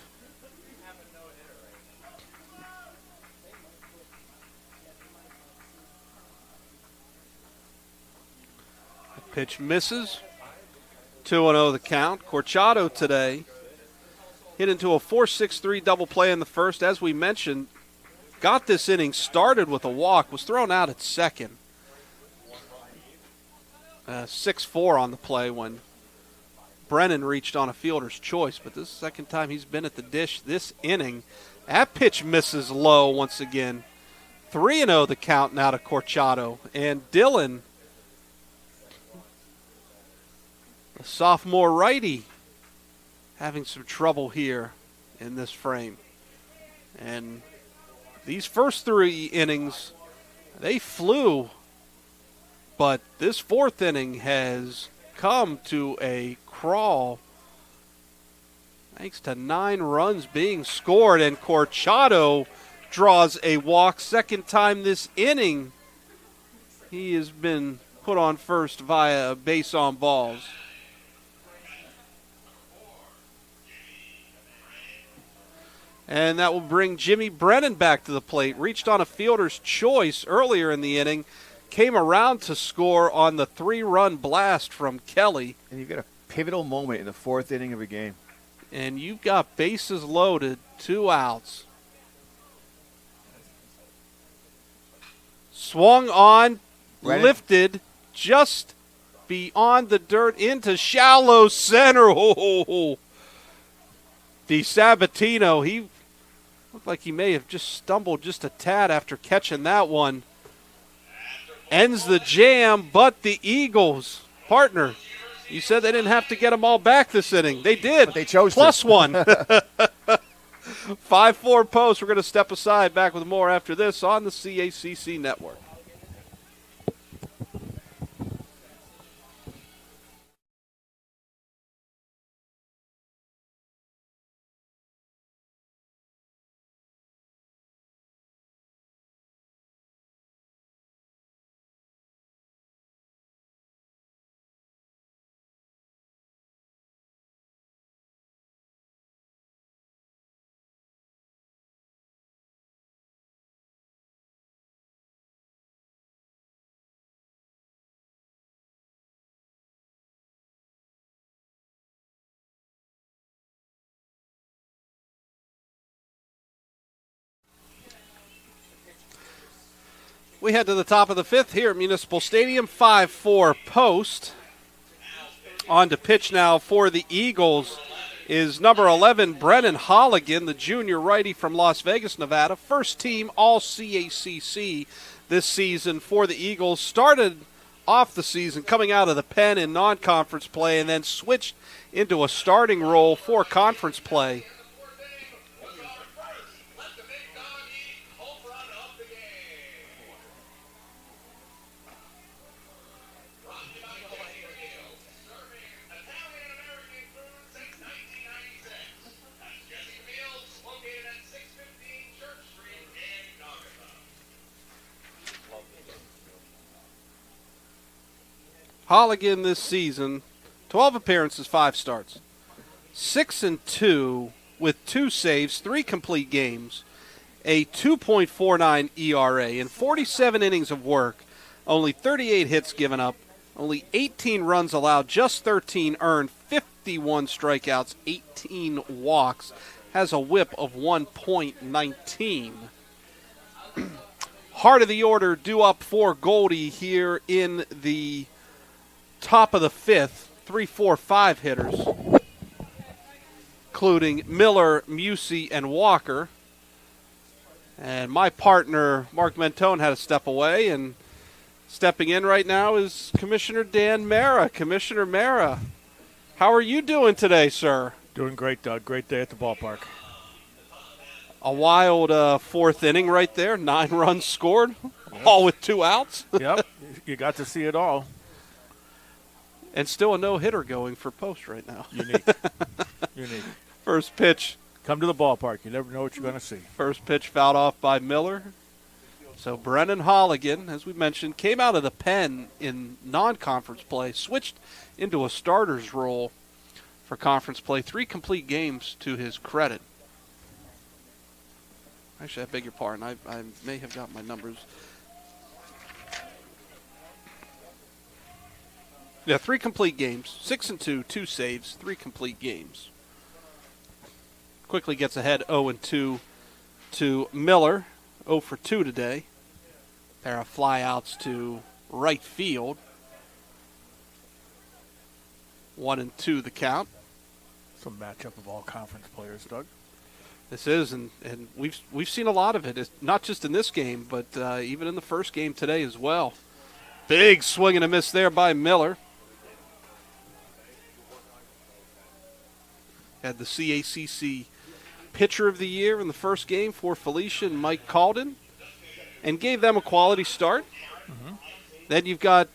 The pitch misses. 2-0 the count. Corchado today hit into a 4-6-3 double play in the first. As we mentioned, got this inning started with a walk, was thrown out at second. 6-4 on the play when Brennan reached on a fielder's choice, but this is the second time he's been at the dish this inning. That pitch misses low once again. 3-0 the count now to Corchado. And Dillon, the sophomore righty, having some trouble here in this frame. And these first 3 innings, they flew, but this 4th inning has come to a crawl thanks to 9 runs being scored, and Corchado draws a walk. Second time this inning he has been put on first via base on balls. And that will bring Jimmy Brennan back to the plate. Reached on a fielder's choice earlier in the inning. Came around to score on the 3-run blast from Kelly. And you've got a pivotal moment in the 4th inning of a game. And you've got bases loaded, 2 outs. Swung on, Brennan. lifted, just beyond the dirt into shallow center. Oh. DiSabatino, he looked like he may have just stumbled just a tad after catching that one. Ends the jam, but the Eagles, partner, you said they didn't have to get them all back this inning. They did. But they chose plus to. 1. 5-4 post. We're going to step aside. Back with more after this on the CACC Network. We head to the top of the 5th here at Municipal Stadium, 5-4 post. On to pitch now for the Eagles is number 11, Brennan Holligan, the junior righty from Las Vegas, Nevada. First team All-CACC this season for the Eagles. Started off the season coming out of the pen in non-conference play and then switched into a starting role for conference play. Holligan this season, 12 appearances, 5 starts. 6-2 with 2 saves, 3 complete games, a 2.49 ERA, and 47 innings of work, only 38 hits given up, only 18 runs allowed, just 13 earned, 51 strikeouts, 18 walks, has a whip of 1.19. Heart of the order due up for Goldie here in the top of the 5th, 3, 4, 5 hitters, including Miller, Musey, and Walker. And my partner, Mark Mentone, had to step away, and stepping in right now is Commissioner Dan Mara. Commissioner Mara, how are you doing today, sir? Doing great, Doug. Great day at the ballpark. A wild 4th inning right there, 9 runs scored, all with 2 outs. Yep, you got to see it all. And still a no-hitter going for Post right now. Unique. Unique. First pitch. Come to the ballpark. You never know what you're going to see. First pitch fouled off by Miller. So Brennan Holligan, as we mentioned, came out of the pen in non-conference play, switched into a starter's role for conference play. 3 complete games to his credit. Actually, I beg your pardon. I may have got my numbers. Yeah, 3 complete games. 6-2, 2 saves, 3 complete games. Quickly gets ahead 0-2 to Miller. 0 for 2 today. Pair of flyouts to right field. 1-2 the count. Some matchup of all conference players, Doug. This is, and we've seen a lot of it. It's not just in this game, but even in the first game today as well. Big swing and a miss there by Miller. Had the CACC Pitcher of the Year in the first game for Felicia and Mike Calden, and gave them a quality start. Mm-hmm. Then you've got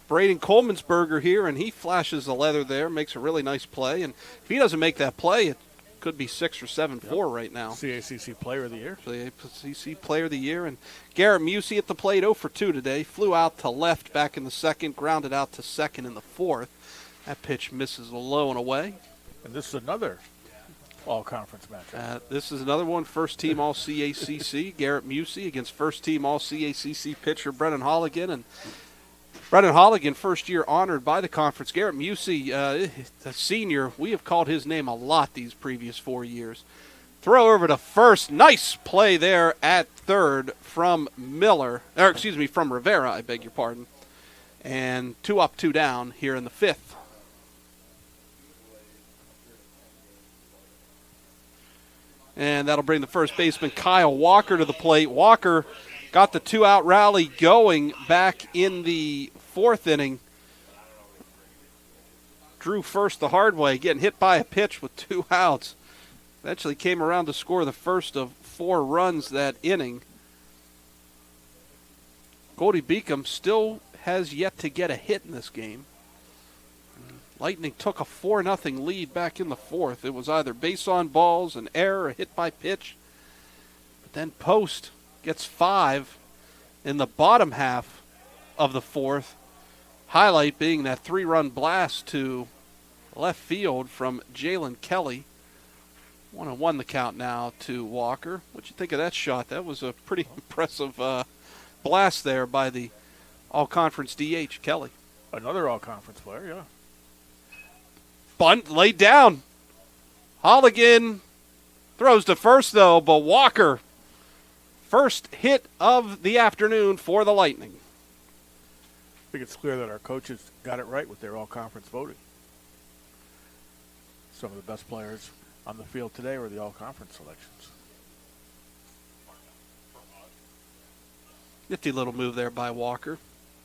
Braden Coleman'sberger here, and he flashes the leather there, makes a really nice play. And if he doesn't make that play, it could be 6 or 7-4 right now. CACC Player of the Year. CACC Player of the Year. And Garrett Musey at the plate, 0 for 2 today. Flew out to left back in the second, grounded out to second in the fourth. That pitch misses low and away. And this is another all-conference matchup. This is another one, first-team All-CACC, Garrett Musey against first-team All-CACC pitcher Brennan Holligan. And Brennan Holligan, first year honored by the conference. Garrett Musey, a senior, we have called his name a lot these previous 4 years. Throw over to first. Nice play there at third from from Rivera, I beg your pardon. And 2 up, 2 down here in the 5th. And that'll bring the first baseman Kyle Walker to the plate. Walker got the 2-out rally going back in the 4th inning. Drew first the hard way, getting hit by a pitch with 2 outs. Eventually came around to score the first of 4 runs that inning. Goldey-Beacom still has yet to get a hit in this game. Lightning took a 4-0 lead back in the 4th. It was either base on balls, an error, a hit by pitch. But then Post gets 5 in the bottom half of the 4th. Highlight being that 3-run blast to left field from Jalen Kelly. 1-1 the count now to Walker. What'd you think of that shot? That was a pretty impressive blast there by the all-conference DH, Kelly. Another all-conference player, yeah. Bunt laid down. Holligan throws to first, though, but Walker, first hit of the afternoon for the Lightning. I think it's clear that our coaches got it right with their all-conference voting. Some of the best players on the field today were the all-conference selections. Nifty little move there by Walker,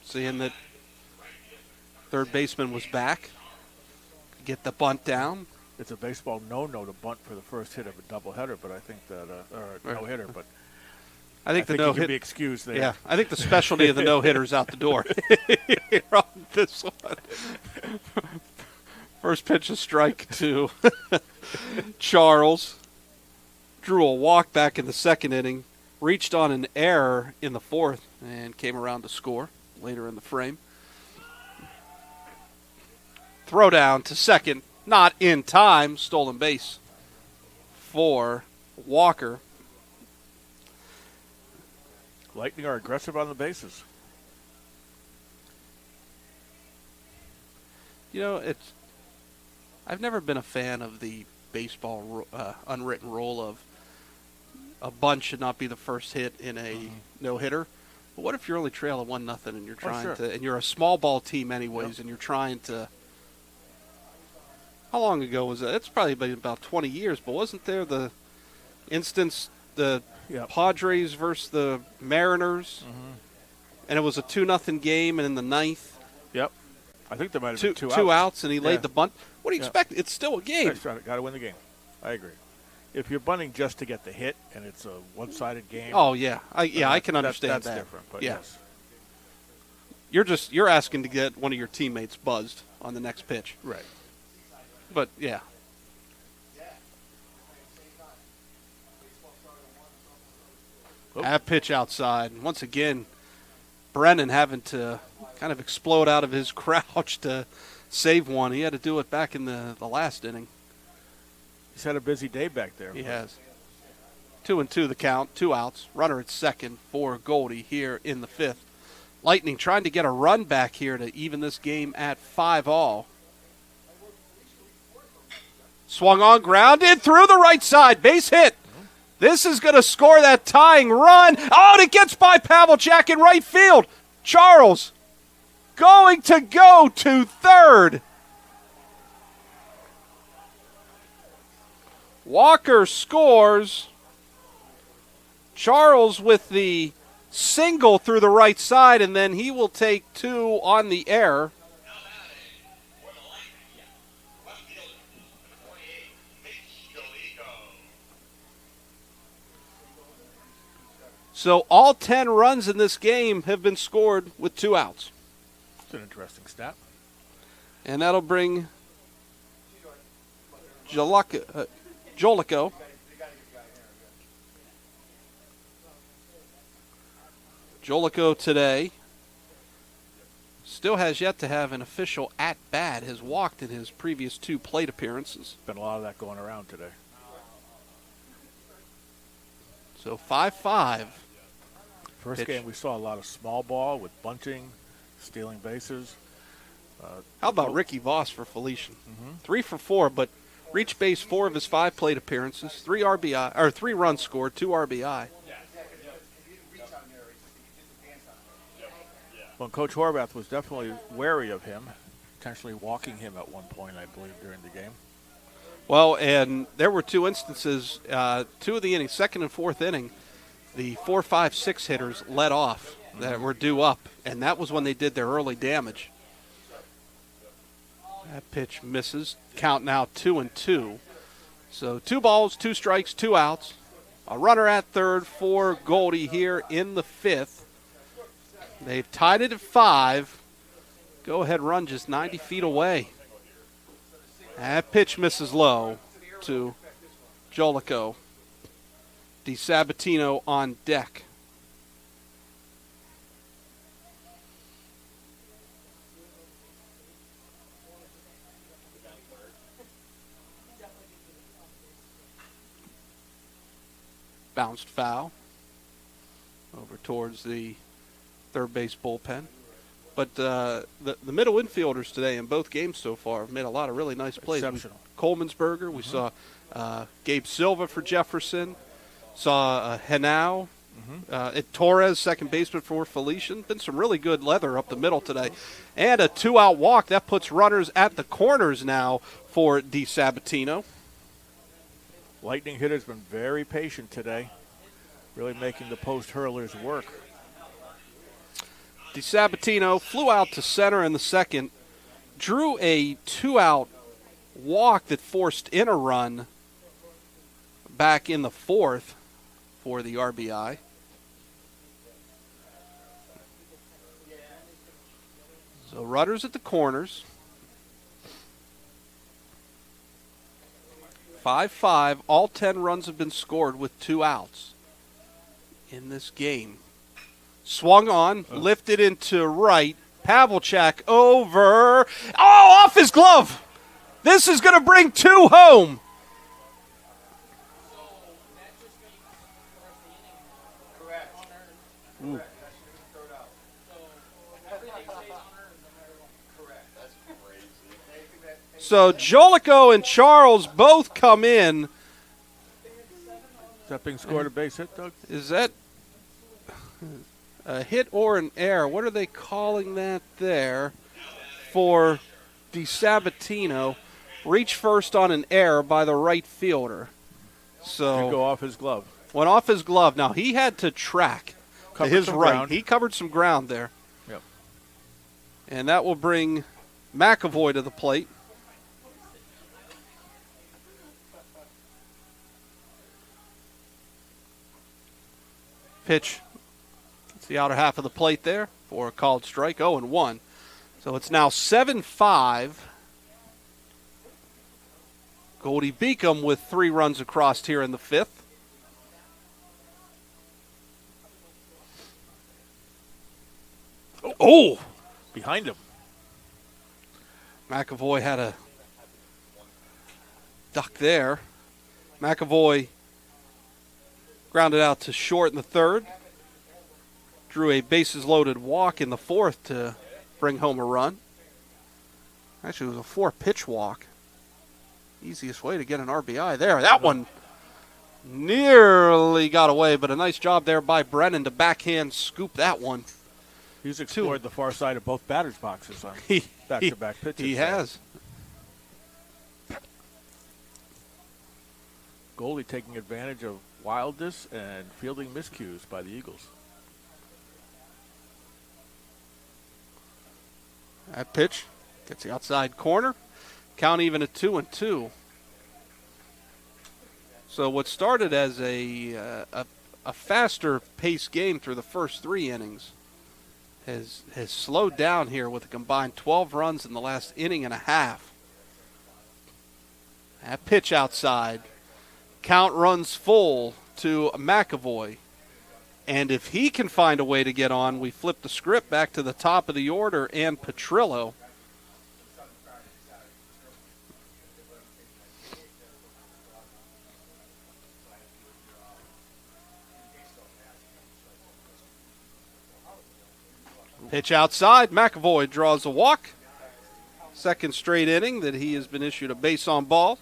seeing that third baseman was back. Get the bunt down. It's a baseball no-no to bunt for the first hit of a doubleheader, but I think that or no-hitter. But I think the no-hit can be excused there. Yeah, I think the specialty of the no-hitter is out the door. On this one, first pitch a strike to Charles. Drew a walk back in the 2nd inning. Reached on an error in the 4th and came around to score later in the frame. Throw down to second, not in time. Stolen base for Walker. Lightning are aggressive on the bases. You know, I've never been a fan of the baseball unwritten rule of a bunt should not be the first hit in a no-hitter. But what if you're only trailing 1-0 and you're trying to, and you're a small ball team anyways, and you're trying to. How long ago was that? It's probably been about 20 years, but wasn't there the instance the Padres versus the Mariners, and it was a 2-0 game, and in the ninth, I think there might have been two outs, and he laid the bunt. What do you expect? It's still a game. Got to win the game. I agree. If you're bunting just to get the hit and it's a one-sided game. Oh yeah, I can understand that's that. Different, but yeah. yes. You're asking to get one of your teammates buzzed on the next pitch. Right. But yeah. That pitch outside. Once again, Brennan having to kind of explode out of his crouch to save one. He had to do it back in the last inning. He's had a busy day back there. He has. 2-2 the count, 2 outs. Runner at second for Goldie here in the fifth. Lightning trying to get a run back here to even this game at 5-all. Swung on, grounded through the right side. Base hit. This is going to score that tying run. Oh, and it gets by Pavelchak in right field. Charles going to go to third. Walker scores. Charles with the single through the right side, and then he will take 2 on the air. So all 10 runs in this game have been scored with 2 outs. It's an interesting stat. And that'll bring Jolico. Jolico today still has yet to have an official at-bat, has walked in his previous 2 plate appearances. Been a lot of that going around today. So 5-5. First pitch. game we saw a lot of small ball with bunting, stealing bases. How about Ricky Voss for Felician? 3 for 4, but reached base 4 of his 5 plate appearances, 3 RBI or 3 runs scored, 2 RBI. Well, Coach Horvath was definitely wary of him, potentially walking him at one point, I believe, during the game. Well, and there were 2 instances, 2 of the innings, second and fourth inning, the 4, 5, 6 hitters let off that were due up, and that was when they did their early damage. That pitch misses. Count now 2-2. So 2 balls, 2 strikes, 2 outs. A runner at third for Goldie here in the fifth. They've tied it at 5. Go-ahead run just 90 feet away. That pitch misses low to Jolico. DiSabatino on deck. Bounced foul over towards the third base bullpen. But the middle infielders today in both games so far have made a lot of really nice plays. Exceptional. Coleman'sberger, we saw Gabe Silva for Jefferson, saw Henao, Torres, second baseman for Felician. Been some really good leather up the middle today. And a 2-out walk. That puts runners at the corners now for DiSabatino. Lightning hitter's been very patient today, really making the post hurlers work. DiSabatino flew out to center in the second, drew a 2-out walk that forced in a run back in the fourth for the RBI. So runners at the corners. 5-5. All 10 runs have been scored with 2 outs in this game. Swung on, lifted into right, Pavlicek over. Oh, off his glove. This is going to bring 2 home. Ooh. So Jolico and Charles both come in. Is that being scored a base hit, Doug? Is that a hit or an error? What are they calling that there for DiSabatino? Reach first on an error by the right fielder. So Did go off his glove. Went off his glove. Now, he had to track to his right. Ground. He covered some ground there. Yep. And that will bring McAvoy to the plate. Pitch. It's the outer half of the plate there for a called strike. 0-1. So it's now 7-5. Goldey-Beacom with 3 runs across here in the 5th. Oh! Behind him. McAvoy had a duck there. McAvoy grounded out to short in the 3rd. Drew a bases-loaded walk in the 4th to bring home a run. Actually, it was a 4-pitch walk. Easiest way to get an RBI there. That one nearly got away, but a nice job there by Brennan to backhand scoop that one. He's explored the far side of both batters' boxes on back-to-back pitches. He has. Goldie taking advantage of wildness and fielding miscues by the Eagles. That pitch gets the outside corner. Count even at 2-2. So what started as a faster paced game through the first 3 innings has slowed down here with a combined 12 runs in the last inning and a half. That pitch outside. Count runs full to McAvoy. And if he can find a way to get on, we flip the script back to the top of the order and Petrillo. Pitch outside. McAvoy draws a walk. Second straight inning that he has been issued a base on ball.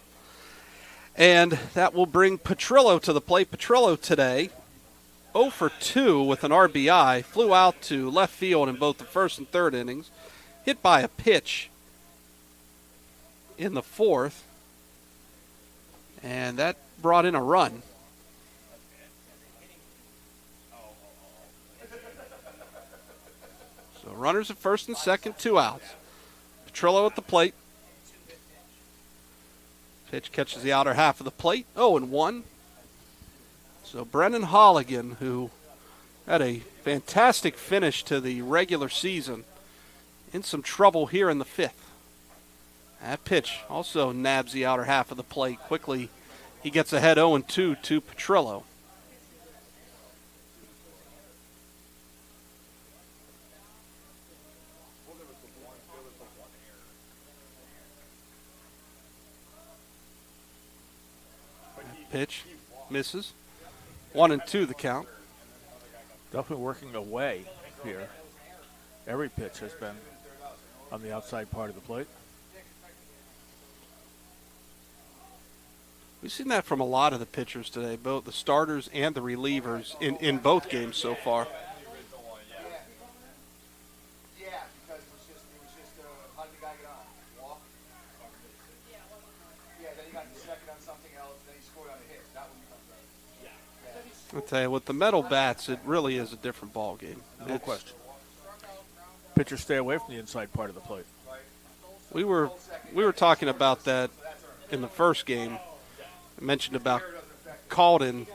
And that will bring Petrillo to the plate. Petrillo today 0 for 2 with an RBI. Flew out to left field in both the first and third innings. Hit by a pitch in the 4th. And that brought in a run. So runners at first and second, 2 outs. Petrillo at the plate. Pitch catches the outer half of the plate. 0-1. So Brennan Holligan, who had a fantastic finish to the regular season, in some trouble here in the 5th. That pitch also nabs the outer half of the plate. Quickly, he gets ahead 0-2 to Petrillo. Pitch misses. 1-2 the count. Definitely working away here. Every pitch has been on the outside part of the plate. We've seen that from a lot of the pitchers today, both the starters and the relievers in both games so far. I'll tell you, with the metal bats, it really is a different ball game. No question. Pitchers stay away from the inside part of the plate. We were talking about that in the first game. I mentioned about Calden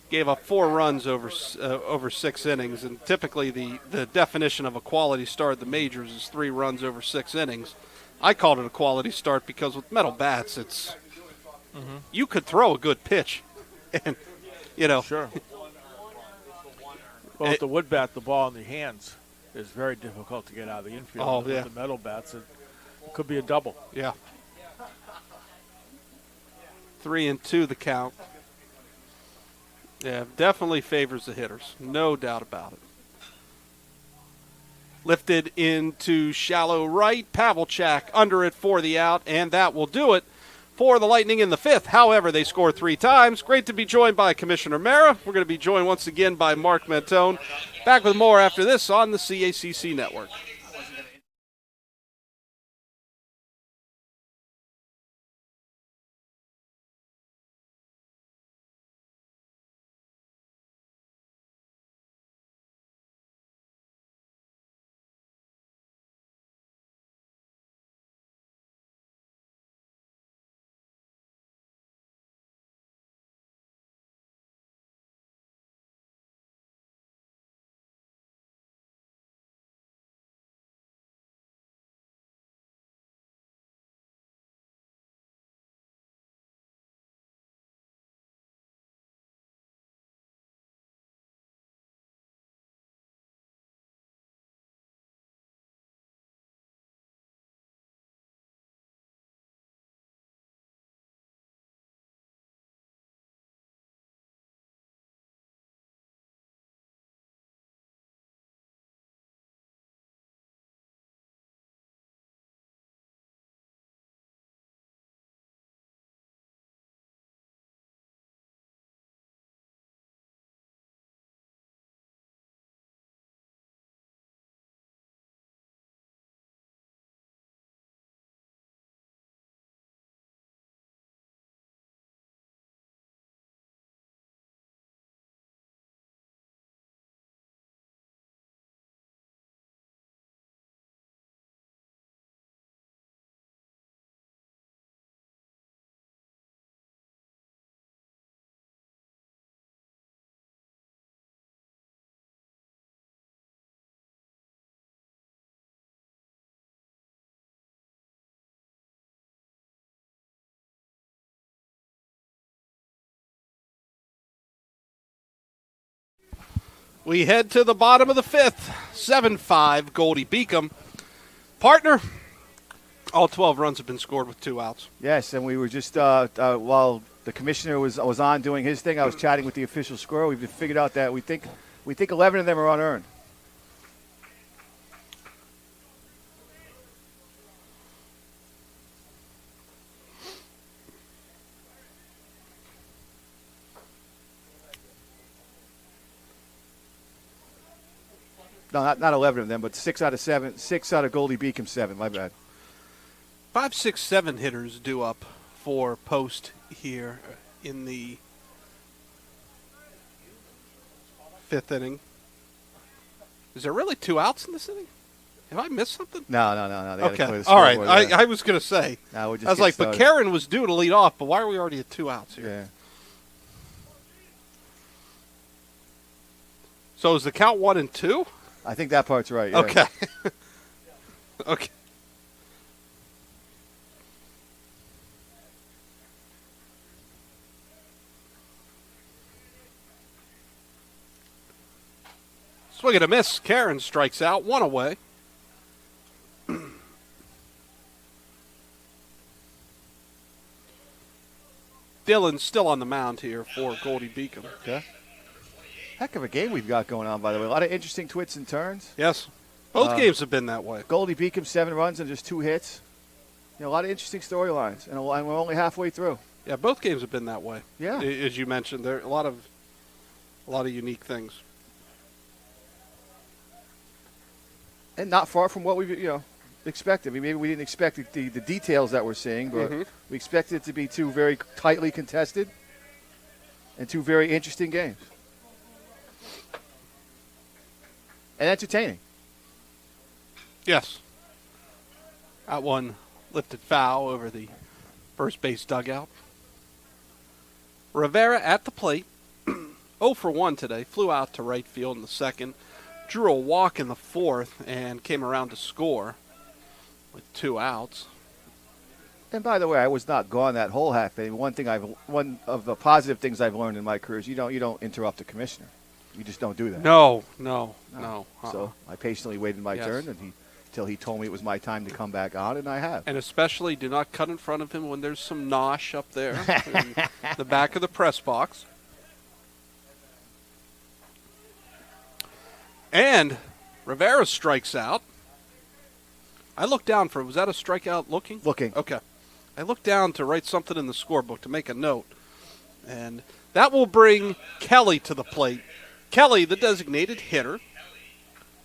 gave up 4 runs over 6 innings, and typically the definition of a quality start at the majors is 3 runs over 6 innings. I called it a quality start because with metal bats, it's you could throw a good pitch, and Sure. Well, with the wood bat, the ball in the hands is very difficult to get out of the infield. Oh, With yeah. the metal bats, it could be a double. Yeah. 3-2 the count. Yeah, definitely favors the hitters. No doubt about it. Lifted into shallow right. Pavlicek under it for the out, and that will do it for the Lightning in the fifth. However, they score 3 times. Great to be joined by Commissioner Mara. We're going to be joined once again by Mark Mentone. Back with more after this on the CACC Network. We head to the bottom of the fifth. 7-5 Goldey-Beacom. Partner, all 12 runs have been scored with 2 outs. Yes, and we were just while the commissioner was on doing his thing, I was chatting with the official scorer. We've figured out that we think 11 of them are unearned. No, not 11 of them, but 6 out of 7. 6 out of Goldey-Beacom 7. My bad. 5, 6, 7 hitters due up for post here in the 5th inning. Is there really 2 outs in this inning? Have I missed something? No. They gotta clear Okay. the All right. scoreboard, yeah. I was going to say. No, we're just I was getting like, but started. Karen was due to lead off, but why are we already at 2 outs here? Yeah. So is the count 1-2? I think that part's right. Yeah. Okay. Okay. Swing and a miss. Karen strikes out. 1 away. Dylan's still on the mound here for Goldey-Beacom. Okay. Heck of a game we've got going on, by the way. A lot of interesting twists and turns. Yes. Both games have been that way. Goldey-Beacom 7 runs and just 2 hits. You know, a lot of interesting storylines, and we're only halfway through. Yeah, both games have been that way. Yeah. As you mentioned, there are a lot of unique things. And not far from what we expected. I mean, maybe we didn't expect the details that we're seeing, but we expected it to be 2 very tightly contested and 2 very interesting games. And entertaining. Yes. That one lifted foul over the first base dugout. Rivera at the plate. 0 for 1 today. Flew out to right field in the second. Drew a walk in the fourth and came around to score with 2 outs. And by the way, I was not gone that whole half inning. One of the positive things I've learned in my career is you don't interrupt the commissioner. You just don't do that. No. So I patiently waited my turn until he told me it was my time to come back on, and I have. And especially do not cut in front of him when there's some nosh up there in the back of the press box. And Rivera strikes out. I looked down was that a strikeout looking? Looking. Okay. I looked down to write something in the scorebook to make a note. And that will bring Kelly to the plate. Kelly, the designated hitter,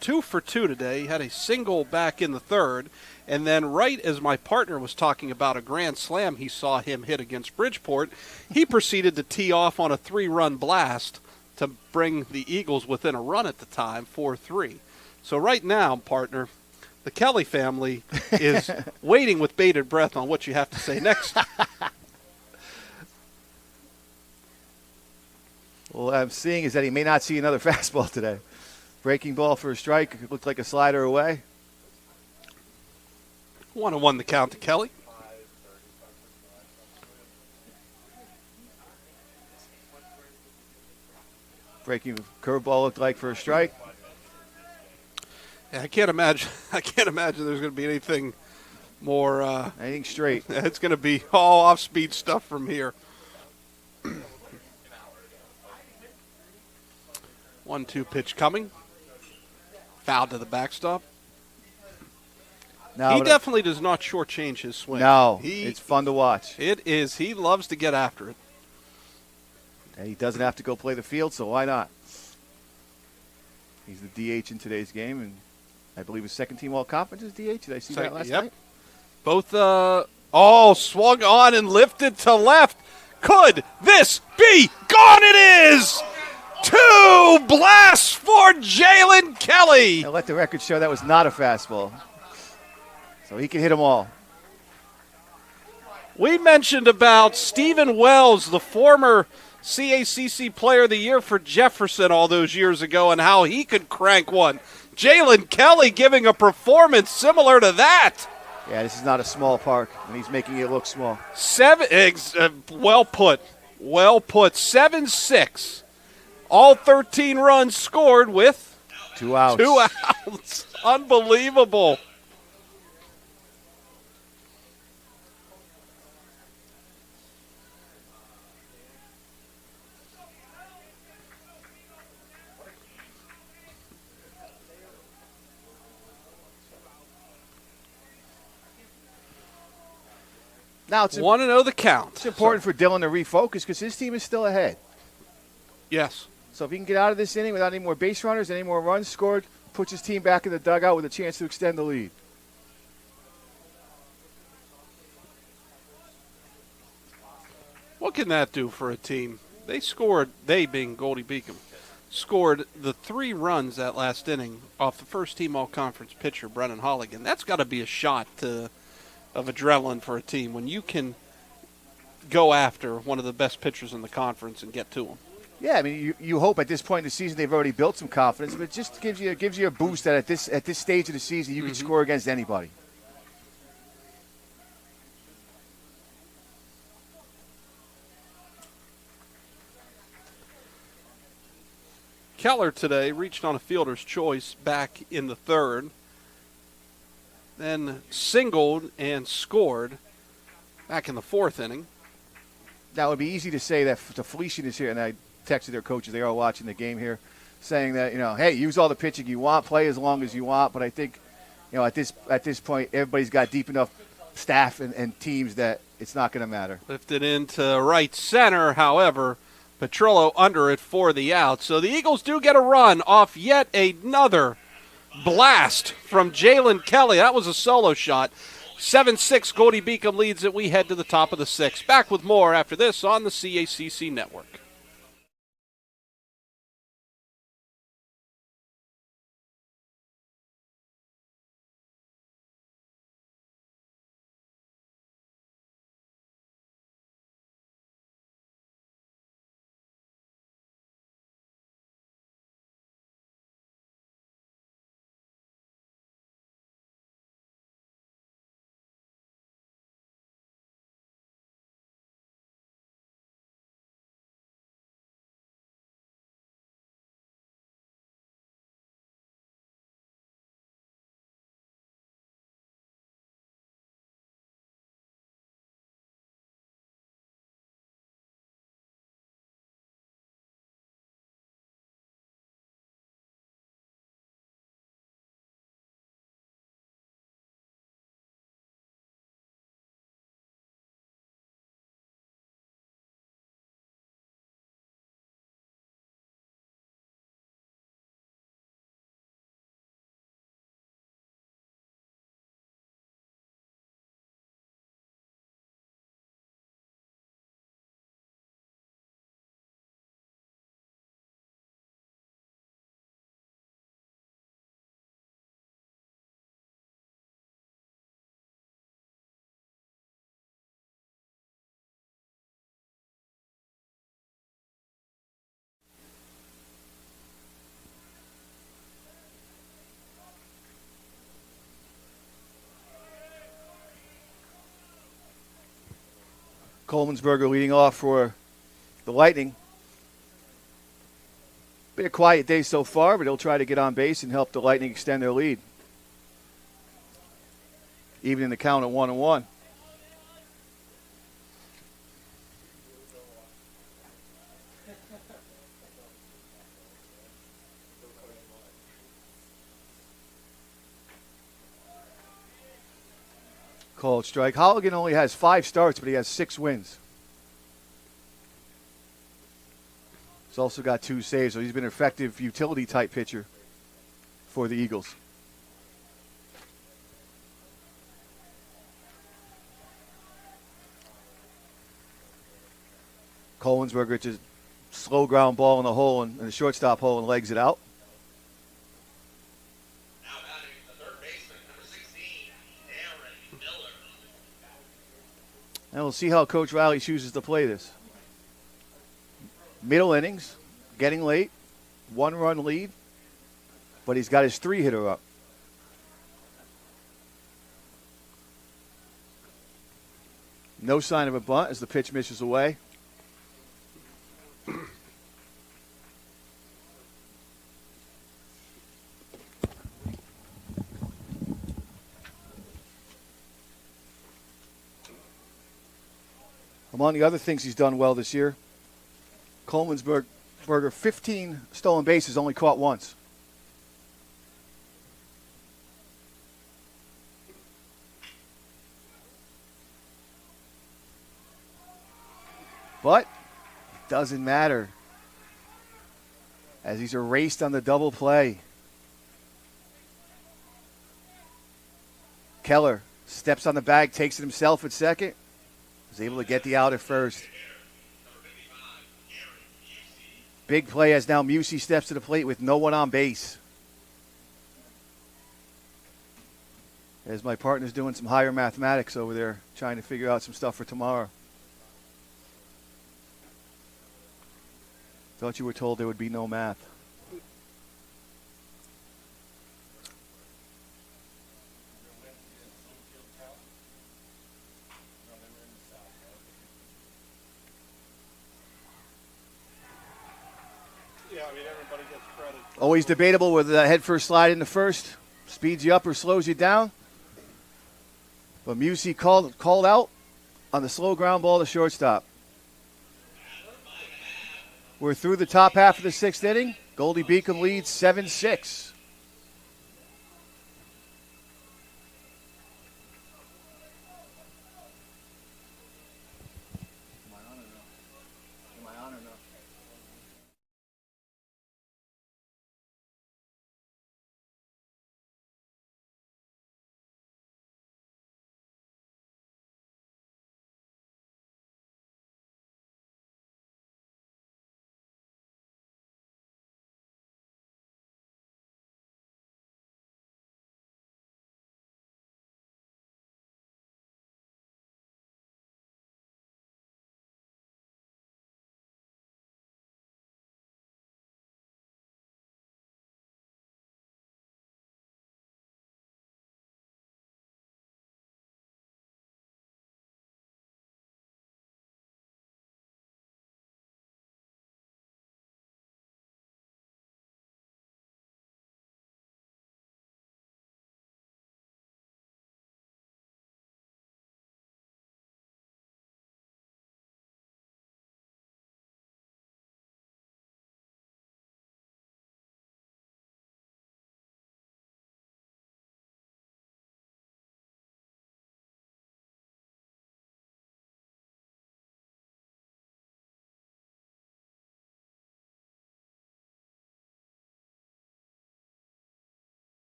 2 for 2 today. He had a single back in the third. And then right as my partner was talking about a grand slam he saw him hit against Bridgeport, he proceeded to tee off on a 3-run blast to bring the Eagles within a run at the time, 4-3. So right now, partner, the Kelly family is waiting with bated breath on what you have to say next. Well, what I'm seeing is that he may not see another fastball today. Breaking ball for a strike. It looked like a slider away. 1-1 the count to Kelly. Breaking curveball looked like for a strike. Yeah, I can't imagine there's going to be anything more. Anything straight. It's going to be all off-speed stuff from here. 1-2 pitch coming. Foul to the backstop. No, he definitely does not shortchange his swing. No, it's fun to watch. It is. He loves to get after it. And he doesn't have to go play the field, so why not? He's the DH in today's game, and I believe his second-team all-conference is DH. Did I see that last night? Both, swung on and lifted to left. Could this be gone? It is! 2 blasts for Jalen Kelly. And let the record show that was not a fastball. So he can hit them all. We mentioned about Stephen Wells, the former CACC Player of the Year for Jefferson all those years ago, and how he could crank one. Jalen Kelly giving a performance similar to that. Yeah, this is not a small park, and he's making it look small. Well put. 7-6. All 13 runs scored with 2 outs. 2 outs. Unbelievable. Now it's 1-0 the count. It's important for Dylan to refocus because his team is still ahead. Yes. So if he can get out of this inning without any more base runners, any more runs scored, puts his team back in the dugout with a chance to extend the lead. What can that do for a team? They being Goldey-Beacom, scored the 3 runs that last inning off the first-team all-conference pitcher, Brennan Holligan. That's got to be a shot of adrenaline for a team when you can go after one of the best pitchers in the conference and get to him. Yeah, I mean, you hope at this point in the season they've already built some confidence, but it just gives you a boost that at this stage of the season you can score against anybody. Keller today reached on a fielder's choice back in the third, then singled and scored back in the 4th inning. Now, it would be easy to say that the Felician is here, and I texted their coaches. They are watching the game here, saying that, hey, use all the pitching you want, play as long as you want. But I think, at this point, everybody's got deep enough staff and teams that it's not going to matter. Lifted into right center, however, Petrillo under it for the out. So the Eagles do get a run off yet another blast from Jalen Kelly. That was a solo shot. 7-6, Goldey-Beacom leads it. We head to the top of the 6th. Back with more after this on the CACC Network. Coleman'sberger leading off for the Lightning. Been a quiet day so far, but he'll try to get on base and help the Lightning extend their lead. Even in the count at 1-1. Called strike. Holligan only has 5 starts, but he has 6 wins. He's also got 2 saves, so he's been an effective utility-type pitcher for the Eagles. Coleman'sberger just slow ground ball in the hole and the shortstop hole and legs it out. And we'll see how Coach Riley chooses to play this. Middle innings, getting late, 1-run lead, but he's got his 3-hitter up. No sign of a bunt as the pitch misses away. Among the other things he's done well this year, Coleman'sberger, 15 stolen bases, only caught once. But it doesn't matter as he's erased on the double play. Keller steps on the bag, takes it himself at second. Was able to get the out at first. Big play as now Musey steps to the plate with no one on base. As my partner's doing some higher mathematics over there, trying to figure out some stuff for tomorrow. Thought you were told there would be no math. Always debatable whether that head first slide in the first speeds you up or slows you down. But Musey called out on the slow ground ball to shortstop. We're through the top half of the 6th inning. Goldey-Beacom leads 7-6.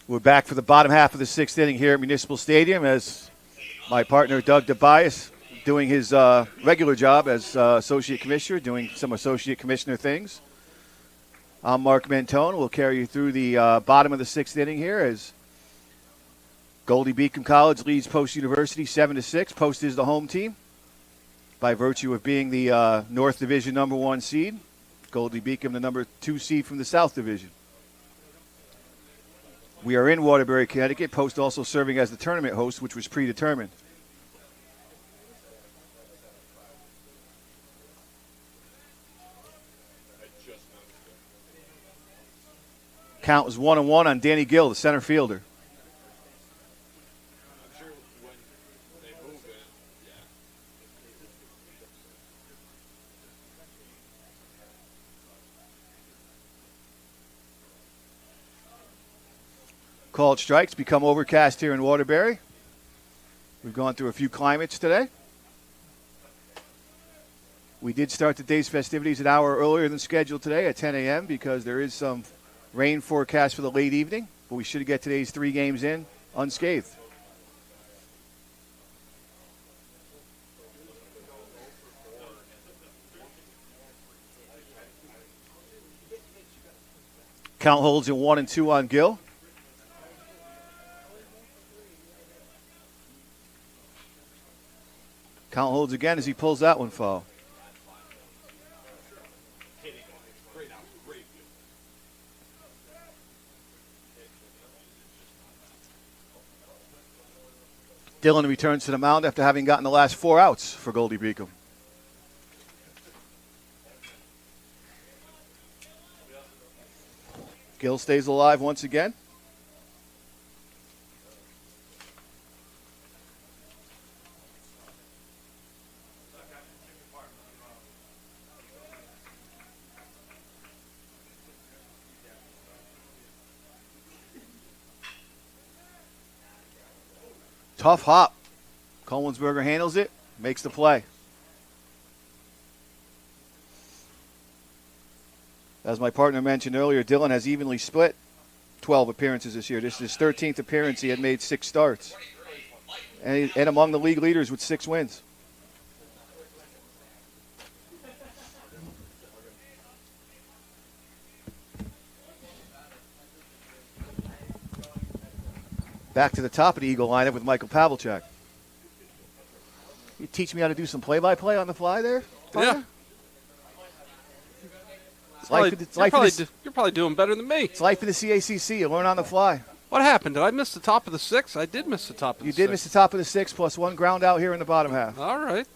We're back for the bottom half of the 6th inning here at Municipal Stadium as my partner Doug DeBias doing his regular job as Associate Commissioner, doing some Associate Commissioner things. I'm Mark Mentone. We'll carry you through the bottom of the 6th inning here as Goldey-Beacom College leads Post University 7-6. Post is the home team by virtue of being the North Division #1 seed. Goldey-Beacom the #2 seed from the South Division. We are in Waterbury, Connecticut. Post also serving as the tournament host, which was predetermined. Count was 1-1 on Danny Gill, the center fielder. Called strikes become overcast here in Waterbury. We've gone through a few climates today. We did start the day's festivities an hour earlier than scheduled today at 10 a.m. because there is some rain forecast for the late evening, but we should get today's 3 games in unscathed. Count holds in 1-2 on Gill. Count holds again as he pulls that one foul. Dillon returns to the mound after having gotten the last 4 outs for Goldey-Beacom. Gill stays alive once again. Tough hop. Kolmensberger handles it, makes the play. As my partner mentioned earlier, Dillon has evenly split 12 appearances this year. This is his 13th appearance. He had made 6 starts. And among the league leaders with 6 wins. Back to the top of the Eagle lineup with Michael Pavlicek. You teach me how to do some play-by-play on the fly there? Yeah. You're probably doing better than me. It's life in the CACC. You learn on the fly. What happened? Did I miss the top of the 6? I did miss the top of the 6. You did miss the top of the 6 plus 1 ground out here in the bottom half. All right.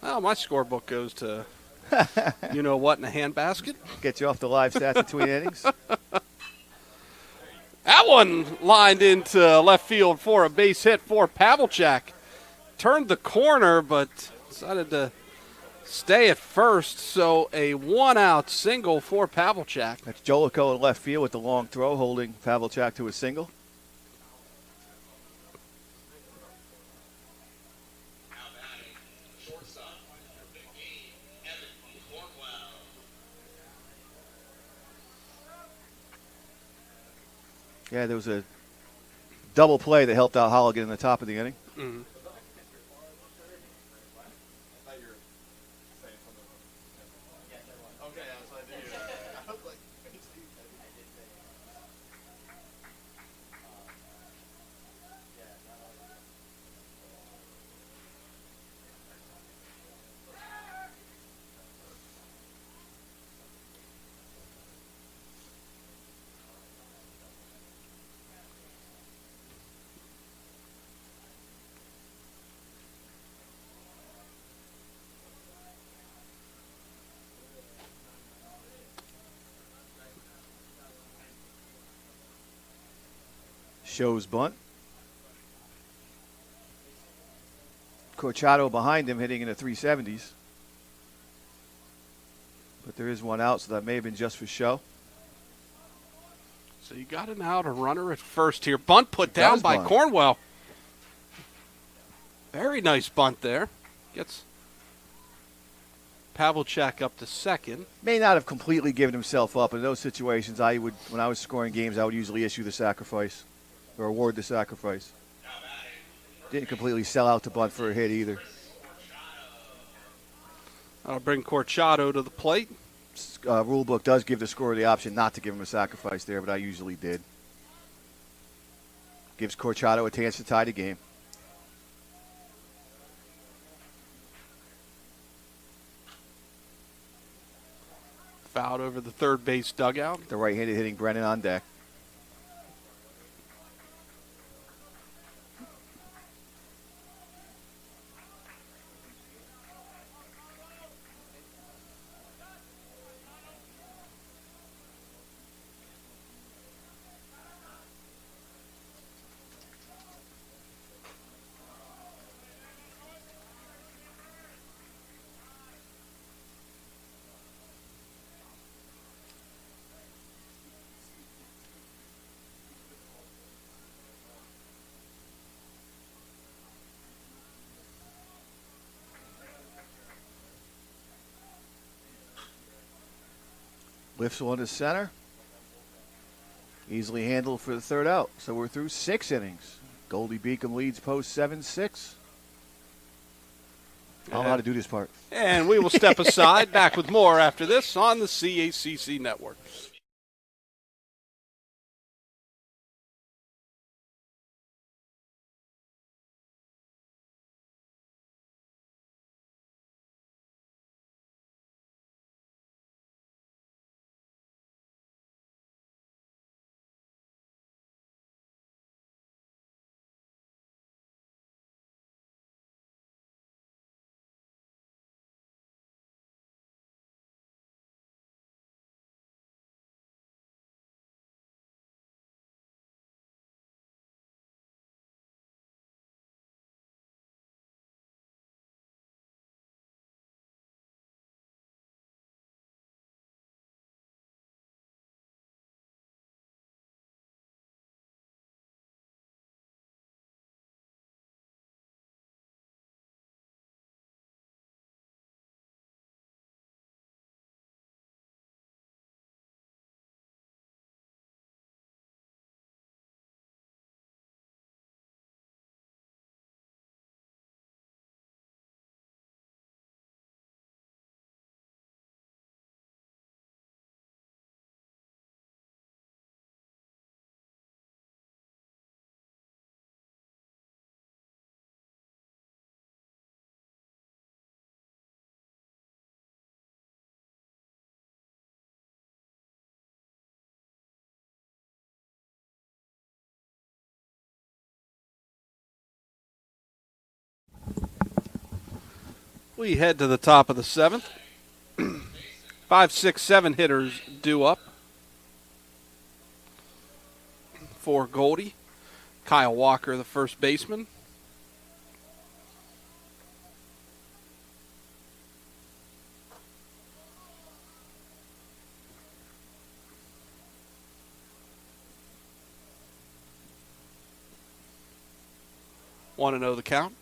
Well, my scorebook goes to you know what in a handbasket. Get you off the live stats between innings. That one lined into left field for a base hit for Pavlicek. Turned the corner, but decided to stay at first. So a 1-out single for Pavlicek. That's Jolico in left field with the long throw, holding Pavlicek to a single. Yeah, there was a double play that helped out Holligan in the top of the inning. Mm-hmm. Shows bunt. Corchado behind him hitting in the 370s. But there is 1 out, so that may have been just for show. So you got an out, a runner at first here. Bunt put down by Cornwell. Very nice bunt there. Gets Pavlicek up to second. May not have completely given himself up. In those situations, when I was scoring games, I would usually issue the sacrifice or award the sacrifice. Didn't completely sell out to bunt for a hit either. That'll bring Corchado to the plate. Rule book does give the scorer the option not to give him a sacrifice there, but I usually did. Gives Corchado a chance to tie the game. Fouled over the third base dugout. The right-handed hitting Brennan on deck. Lifts one to center. Easily handled for the third out. So we're through 6 innings. Goldey-Beacom leads post 7-6. I don't know how to do this part. And we will step aside. Back with more after this on the CACC Network. We head to the top of the 7th. 5, 6, 7 hitters due up for Goldie. Kyle Walker, the first baseman. Want to know the count?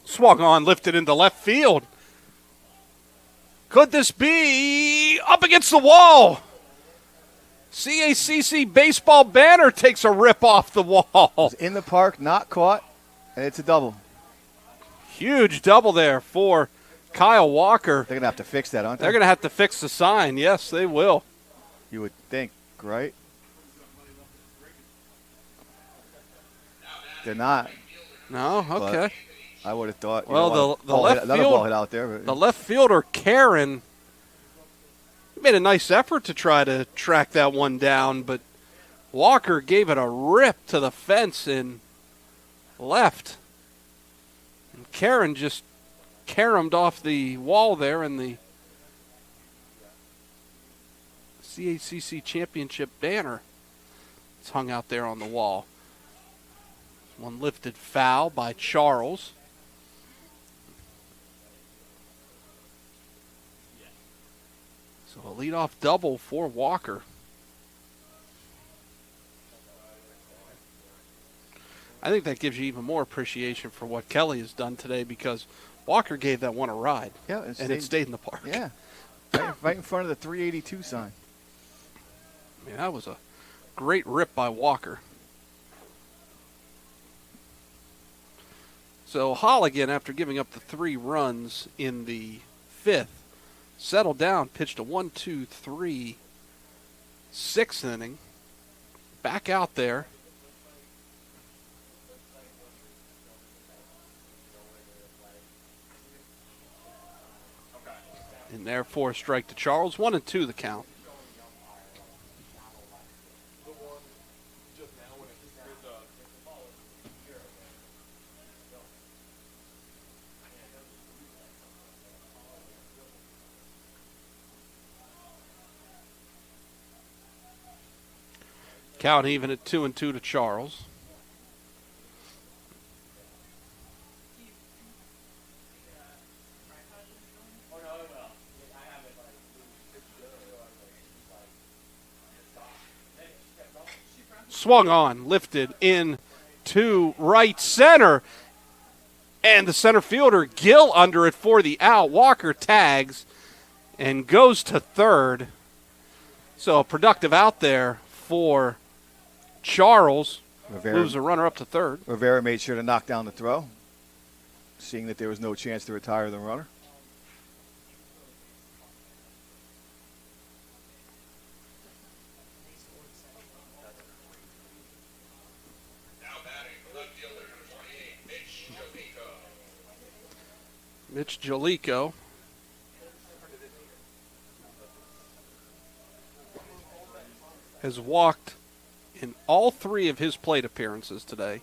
Swung on, lifted into left field. Could this be up against the wall? CACC baseball banner takes a rip off the wall. It's in the park, not caught, and it's a double. Huge double there for Kyle Walker. They're going to have to fix that, aren't they? They're going to have to fix the sign. Yes, they will. You would think, right? They're not. No, okay. I would have thought. Well, the left another field, ball hit out there. But the left fielder Karen made a nice effort to try to track that one down, but Walker gave it a rip to the fence and left. And Karen just caromed off the wall there, and the CACC championship banner is hung out there on the wall. One lifted foul by Charles. So a leadoff double for Walker. I think that gives you even more appreciation for what Kelly has done today, because Walker gave that one a ride. Yeah, and it stayed in the park. Yeah, right in front of the 382 sign. I mean, that was a great rip by Walker. So Holligan, after giving up the 3 runs in the 5th, settled down, pitched a 1-2-3 6th inning. Back out there. And therefore a strike to Charles. 1-2 the count. Count even at 2-2 to Charles. Swung on, lifted in to right center. And the center fielder, Gill, under it for the out. Walker tags and goes to third. So a productive out there for Charles. Moves the runner up to third. Rivera made sure to knock down the throw, seeing that there was no chance to retire the runner. Mitch Jolico. Has walked in all 3 of his plate appearances today.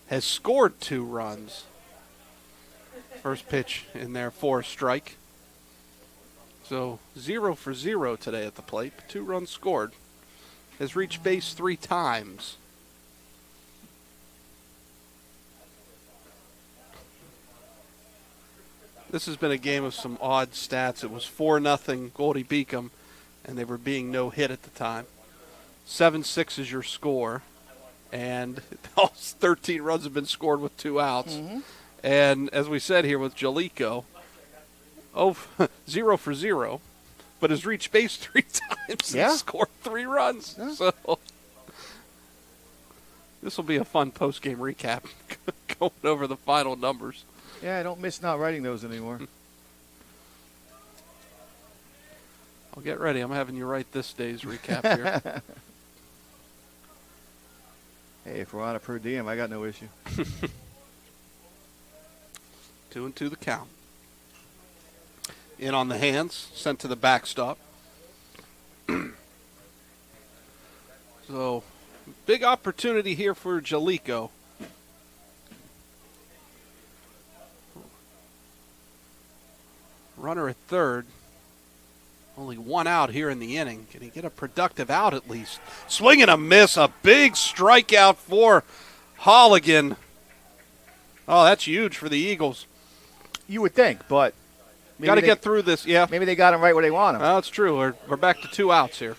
Has scored 2 runs. First pitch in there for a strike. So 0 for 0 today at the plate. 2 runs scored. Has reached base 3 times. This has been a game of some odd stats. It was 4-0 Goldey-Beacom, and they were being no hit at the time. 7-6 is your score, and all 13 runs have been scored with 2 outs. Mm-hmm. And as we said here with Jolico, 0 for 0, but has reached base 3 times and scored 3 runs. Yeah. So this will be a fun post-game recap going over the final numbers. Yeah, I don't miss not writing those anymore. I'll get ready. I'm having you write this day's recap here. Hey, if we're on a per diem, I got no issue. 2-2 the count. In on the hands, sent to the backstop. So, big opportunity here for Jolico. Runner at third. Only 1 out here in the inning. Can he get a productive out at least? Swing and a miss. A big strikeout for Holligan. Oh, that's huge for the Eagles. You would think, but got to get through this, yeah. Maybe they got him right where they want him. Oh, that's true. We're back to 2 outs here.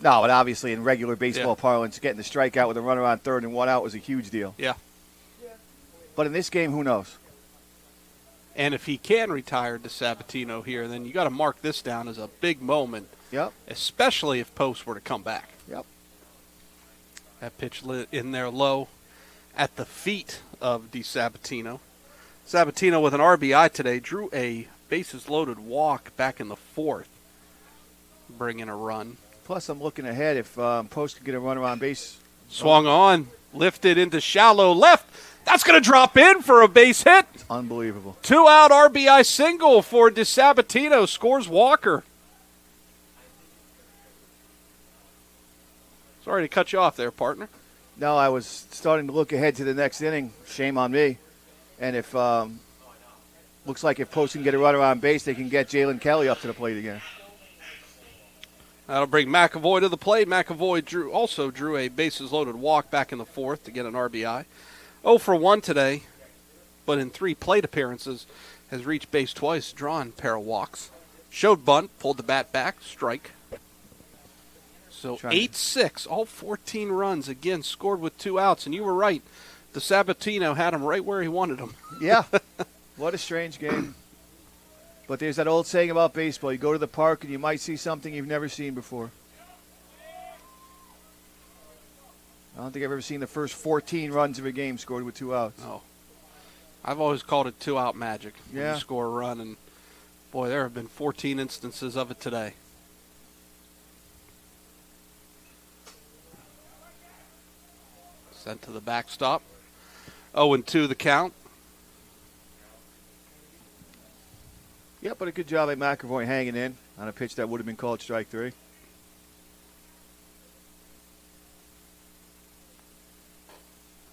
No, but obviously in regular baseball parlance, getting the strikeout with a runner on third and 1 out was a huge deal. Yeah. But in this game, who knows? And if he can retire DeSabatino here, then you got to mark this down as a big moment. Yep. Especially if Post were to come back. Yep. That pitch lit in there low at the feet of DeSabatino. Sabatino with an RBI today drew a bases-loaded walk back in the 4th, bringing a run. Plus, I'm looking ahead if Post could get a runner on base. Swung on, lifted into shallow left. That's going to drop in for a base hit. It's unbelievable. 2-out RBI single for DeSabatino. Scores Walker. Sorry to cut you off there, partner. No, I was starting to look ahead to the next inning. Shame on me. And if looks like if Post can get a runner on base, they can get Jalen Kelly up to the plate again. That'll bring McAvoy to the plate. McAvoy also drew a bases-loaded walk back in the 4th to get an RBI. 0 for 1 today, but in 3 plate appearances has reached base twice, drawn a pair of walks. Showed bunt, pulled the bat back, strike. So 8-6, all 14 runs, again, scored with 2 outs. And you were right, DeSabatino had him right where he wanted him. Yeah, what a strange game. But there's that old saying about baseball. You go to the park and you might see something you've never seen before. I don't think I've ever seen the first 14 runs of a game scored with 2 outs. No. I've always called it 2-out magic. When you score a run, and boy, there have been 14 instances of it today. Sent to the backstop. 0-2 the count. Yeah, but a good job by McAvoy hanging in on a pitch that would have been called strike 3.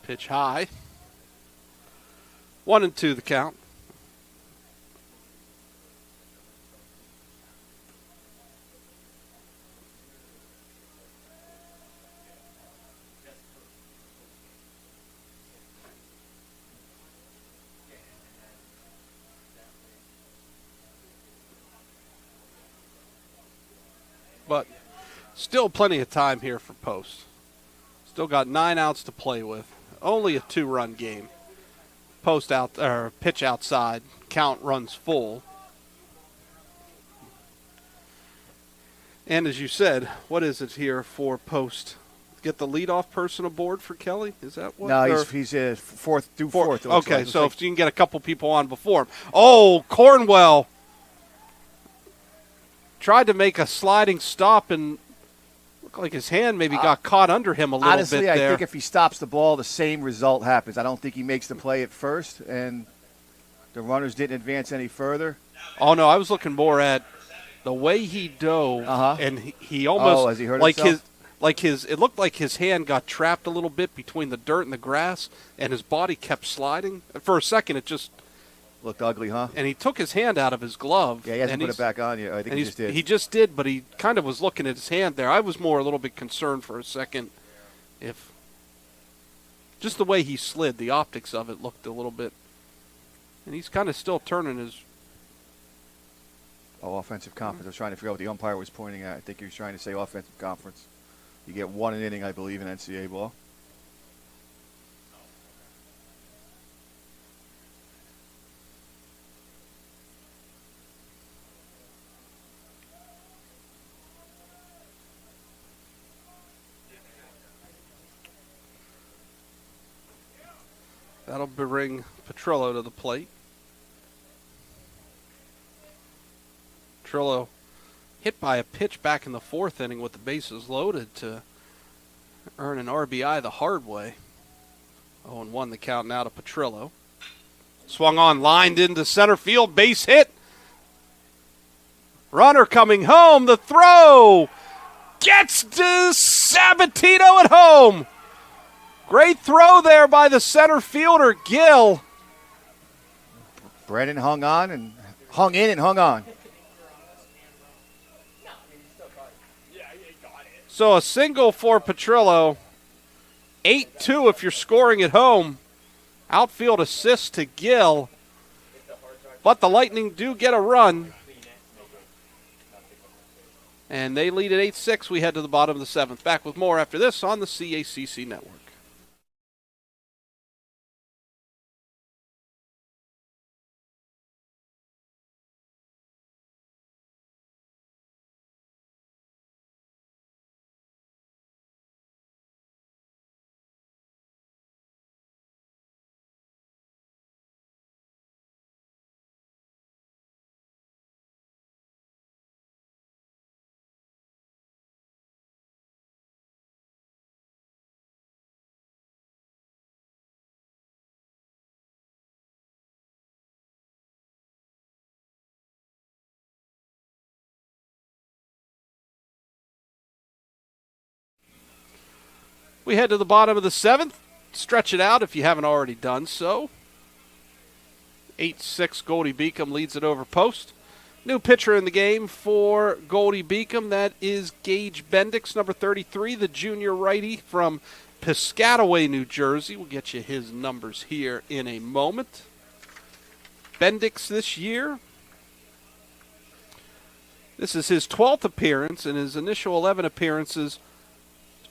Pitch high. 1-2 the count. But still plenty of time here for Post. Still got 9 outs to play with. only a 2-run game. Post out or pitch outside, count runs full. And as you said, what is it here for Post? Get the leadoff person aboard for Kelly? Is that what? No, he's fourth. Okay, so if you can get a couple people on before him. Oh, Cornwell tried to make a sliding stop and looked like his hand maybe got caught under him a little honestly, bit there. Honestly, I think if he stops the ball, the same result happens. I don't think he makes the play at first, and the runners didn't advance any further. Oh, no, I was looking more at the way he dove, and he almost as he hurt like himself? it looked like his hand got trapped a little bit between the dirt and the grass, and his body kept sliding. For a second, it just looked ugly, huh? And he took his hand out of his glove. Yeah, he hasn't put it back on yet. I think he just did. He just did, but he kind of was looking at his hand there. I was more a little bit concerned for a second if just the way he slid, the optics of it looked a little bit. And he's kind of still turning his. Oh, offensive conference. I was trying to figure out what the umpire was pointing at. I think he was trying to say offensive conference. You get 1 inning, I believe, in NCAA ball. That'll bring Petrillo to the plate. Petrillo hit by a pitch back in the 4th inning with the bases loaded to earn an RBI the hard way. 0-1 the count now to Petrillo. Swung on, lined into center field, base hit. Runner coming home, the throw gets to Sabatino at home. Great throw there by the center fielder, Gill. Brennan hung on and hung in and hung on. So a single for Petrillo. 8-2 if you're scoring at home. Outfield assist to Gill. But the Lightning do get a run. And they lead at 8-6. We head to the bottom of the 7th. Back with more after this on the CACC Network. We head to the bottom of the 7th. Stretch it out if you haven't already done so. 8-6, Goldey-Beacom leads it over Post. New pitcher in the game for Goldey-Beacom. That is Gage Bendix, number 33, the junior righty from Piscataway, New Jersey. We'll get you his numbers here in a moment. Bendix this year. This is his 12th appearance, and his initial 11 appearances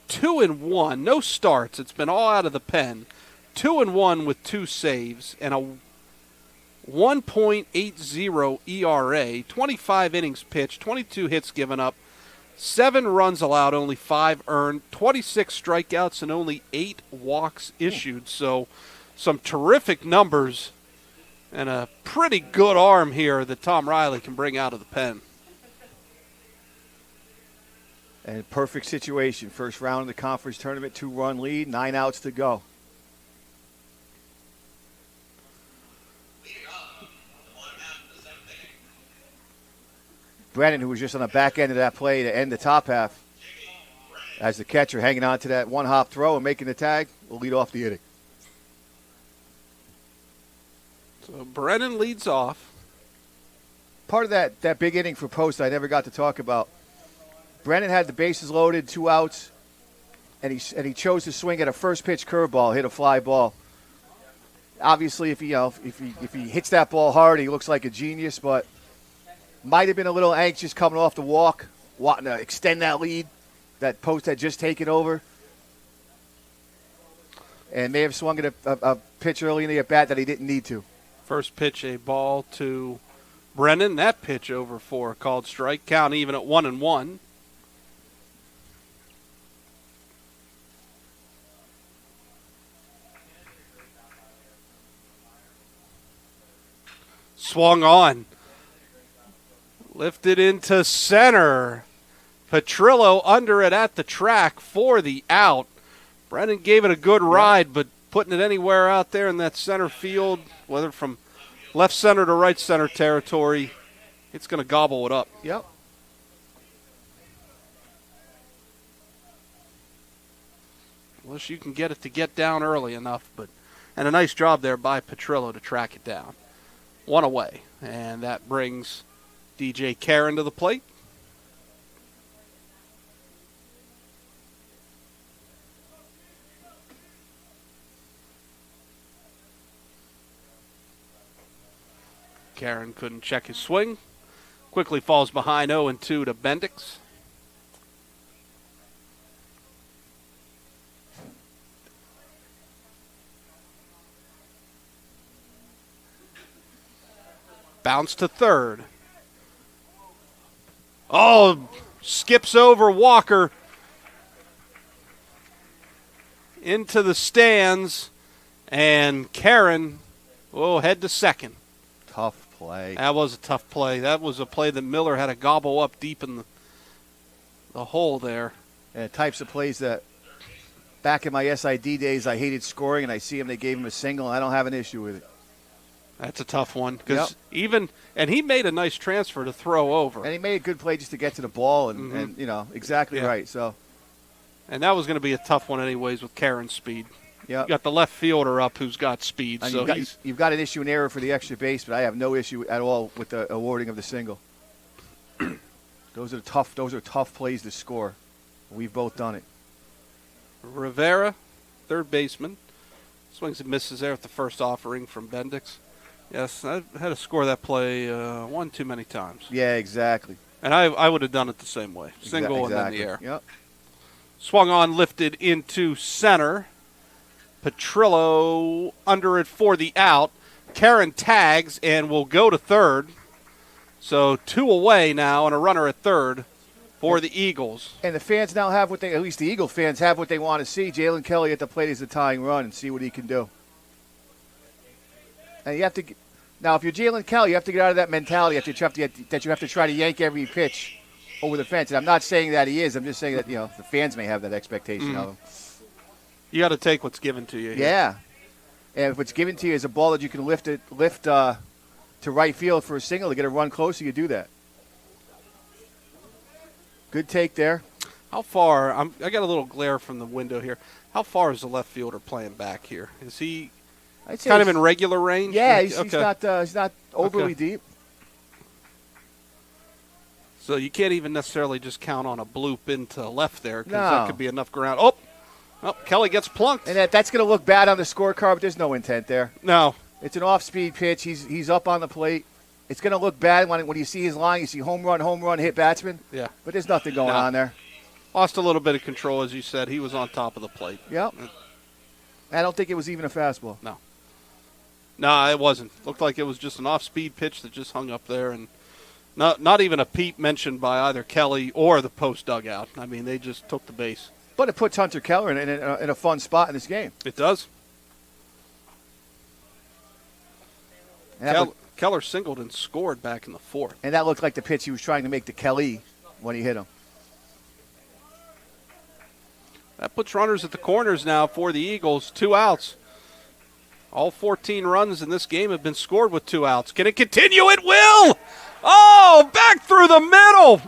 2-1, no starts. It's been all out of the pen. 2-1 with 2 saves and a 1.80 ERA. 25 innings pitched, 22 hits given up, 7 runs allowed, only 5 earned, 26 strikeouts, and only 8 walks issued. So some terrific numbers and a pretty good arm here that Tom Riley can bring out of the pen. And perfect situation. First round of the conference tournament, 2-run lead, 9 outs to go. Brennan, who was just on the back end of that play to end the top half, as the catcher hanging on to that one-hop throw and making the tag, will lead off the inning. So Brennan leads off. Part of that big inning for Post I never got to talk about. Brennan had the bases loaded, 2 outs, and he chose to swing at a first pitch curveball, hit a fly ball. Obviously, if he hits that ball hard, he looks like a genius, but might have been a little anxious coming off the walk, wanting to extend that lead that Post had just taken over. and may have swung at a pitch early in the at-bat that he didn't need to. First pitch, a ball to Brennan. That pitch over for a called strike. Count even at 1-1. Swung on. Lifted into center. Petrillo under it at the track for the out. Brennan gave it a good ride, but putting it anywhere out there in that center field, whether from left center to right center territory, it's going to gobble it up. Yep. Unless you can get it to get down early enough, and a nice job there by Petrillo to track it down. One away, and that brings DJ Karen to the plate. Karen couldn't check his swing. Quickly falls behind 0-2 to Bendix. Bounce to third. Oh, skips over Walker into the stands, and Karen will head to second. Tough play. That was a tough play. That was a play that Miller had to gobble up deep in the hole there. And types of plays that back in my SID days I hated scoring, and I see him, they gave him a single, and I don't have an issue with it. That's a tough one because and he made a nice transfer to throw over. And he made a good play just to get to the ball, and you know, exactly right. So, and that was going to be a tough one anyways with Karen's speed. Yeah, you got the left fielder up who's got speed. And so you've got an issue in error for the extra base, but I have no issue at all with the awarding of the single. Those are tough plays to score. We've both done it. Rivera, third baseman, swings and misses there at the first offering from Bendix. Yes, I had to score that play one too many times. Yeah, exactly. And I would have done it the same way. Single and then the air. Yep. Swung on, lifted into center. Petrillo under it for the out. Karen tags and will go to third. So 2 away now and a runner at third for the Eagles. And the fans now have at least the Eagle fans have what they want to see. Jalen Kelly at the plate is the tying run and see what he can do. And you have to now, if you're Jalen Kelly, you have to get out of that mentality that you have to try to yank every pitch over the fence. And I'm not saying that he is. I'm just saying that the fans may have that expectation of him. You got to take what's given to you here. Yeah, and if what's given to you is a ball that you can lift to right field for a single to get a run closer, you do that. Good take there. How far? I got a little glare from the window here. How far is the left fielder playing back here? Is he kind of in regular range? Yeah, he's not overly deep. So you can't even necessarily just count on a bloop into left there because No. that could be enough ground. Oh, Kelly gets plunked. And that's going to look bad on the scorecard, but there's no intent there. No. It's an off-speed pitch. He's up on the plate. It's going to look bad when you see his line. You see home run, hit batsman. Yeah. But there's nothing going on there. Lost a little bit of control, as you said. He was on top of the plate. Yep. I don't think it was even a fastball. No, it wasn't. Looked like it was just an off-speed pitch that just hung up there, and not even a peep mentioned by either Kelly or the post dugout. I mean, they just took the base. But it puts Hunter Keller in a fun spot in this game. It does. Keller singled and scored back in the fourth. And that looked like the pitch he was trying to make to Kelly when he hit him. That puts runners at the corners now for the Eagles. 2 outs. All 14 runs in this game have been scored with 2 outs. Can it continue? It will! Oh, back through the middle!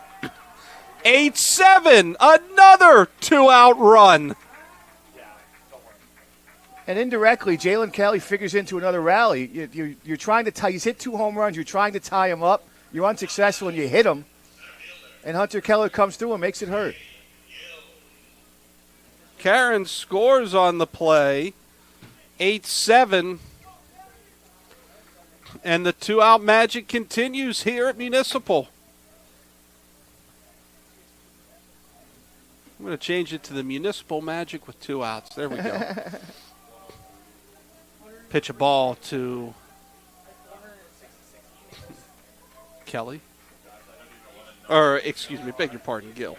8-7, another 2-out run. And indirectly, Jalen Kelly figures into another rally. You're trying to tie. He's hit 2 home runs. You're trying to tie him up. You're unsuccessful, and you hit him. And Hunter Keller comes through and makes it hurt. Karen scores on the play, 8-7. And the 2-out magic continues here at Municipal. I'm going to change it to the Municipal Magic with 2 outs. There we go. Pitch a ball to Kelly. Or, excuse me, beg your pardon, Gill.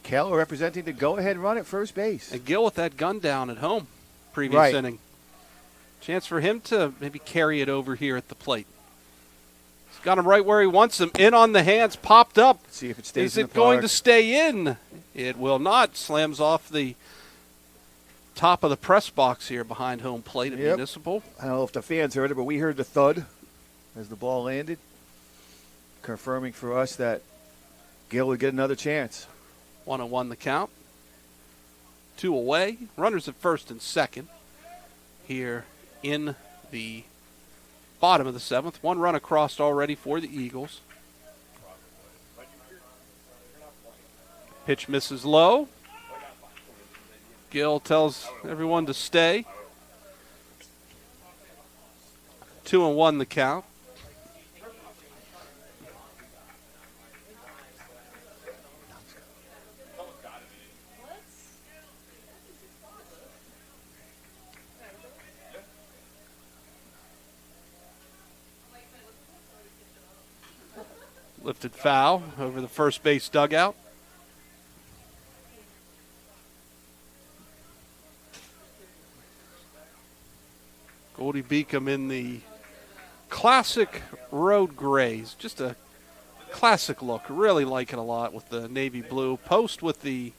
Keller representing the go-ahead run at first base. And Gill with that gun down at home previous inning. Chance for him to maybe carry it over here at the plate. He's got him right where he wants him. In on the hands, popped up. Let's see if it stays Is in it the going park. to stay in? It will not. Slams off the top of the press box here behind home plate at Municipal. I don't know if the fans heard it, but we heard the thud as the ball landed, confirming for us that Gill would get another chance. 1-1 the count. 2 away. Runners at first and second here in the bottom of the 7th. 1 run across already for the Eagles. Pitch misses low. Gill tells everyone to stay. 2-1 the count. Lifted foul over the first base dugout. Goldey-Beacom in the classic road grays. Just a classic look. Really like it a lot with the navy blue. Post with the,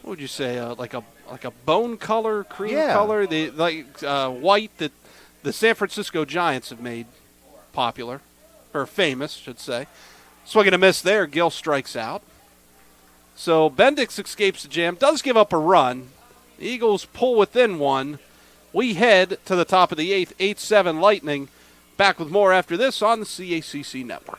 what would you say, like a bone color, cream color, the white that the San Francisco Giants have made popular. Or famous, should say. Swinging a miss there. Gill strikes out. So Bendix escapes the jam. Does give up a run. The Eagles pull within 1. We head to the top of the 8th. 8-7 Lightning. Back with more after this on the CACC Network.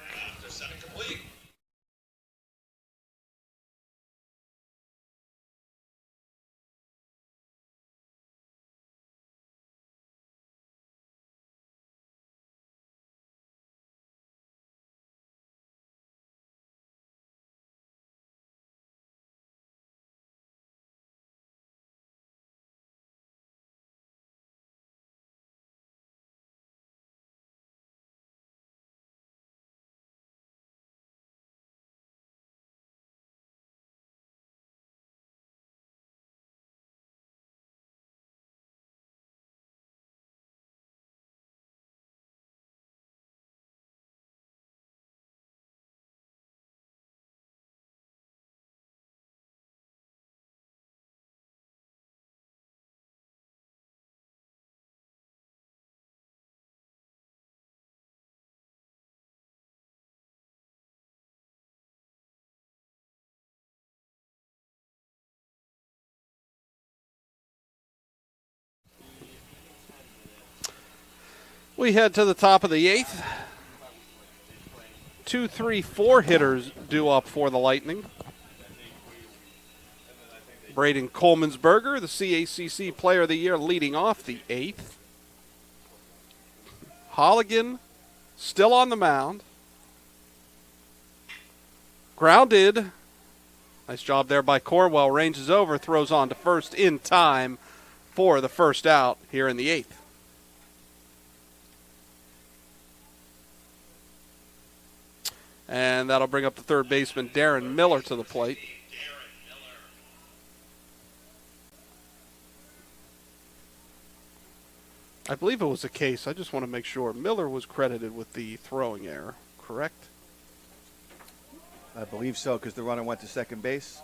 We head to the top of the 8th. 2, 3, 4 hitters due up for the Lightning. Braden Colemansberger, the CACC Player of the Year, leading off the 8th. Holligan still on the mound. Grounded. Nice job there by Cornwell. Ranges over, throws on to first in time for the first out here in the 8th. And that'll bring up the third baseman, Darren Miller, to the plate. I believe it was a case. I just want to make sure. Miller was credited with the throwing error, correct? I believe so, because the runner went to second base.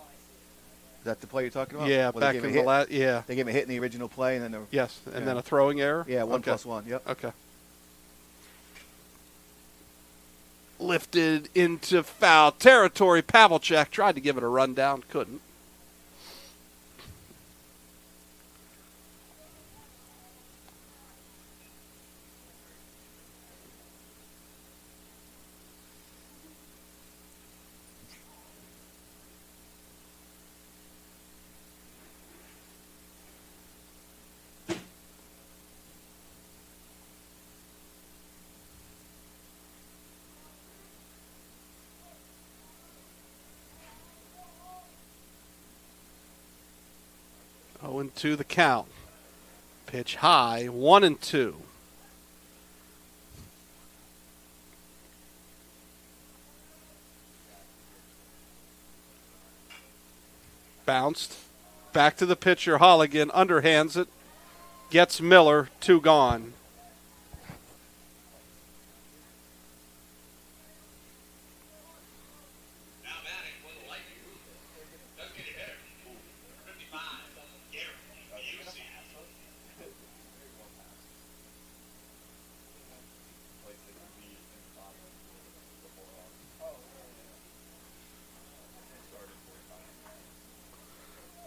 Is that the play you're talking about? Yeah, back in the last. Yeah. They gave him a hit in the original play, and then then a throwing error. Yeah, 1+1. Yep. Okay. Lifted into foul territory. Pavlicek tried to give it a rundown, couldn't. To the count. Pitch high, 1-2. Bounced. Back to the pitcher, Holligan, underhands it. Gets Miller, 2 gone.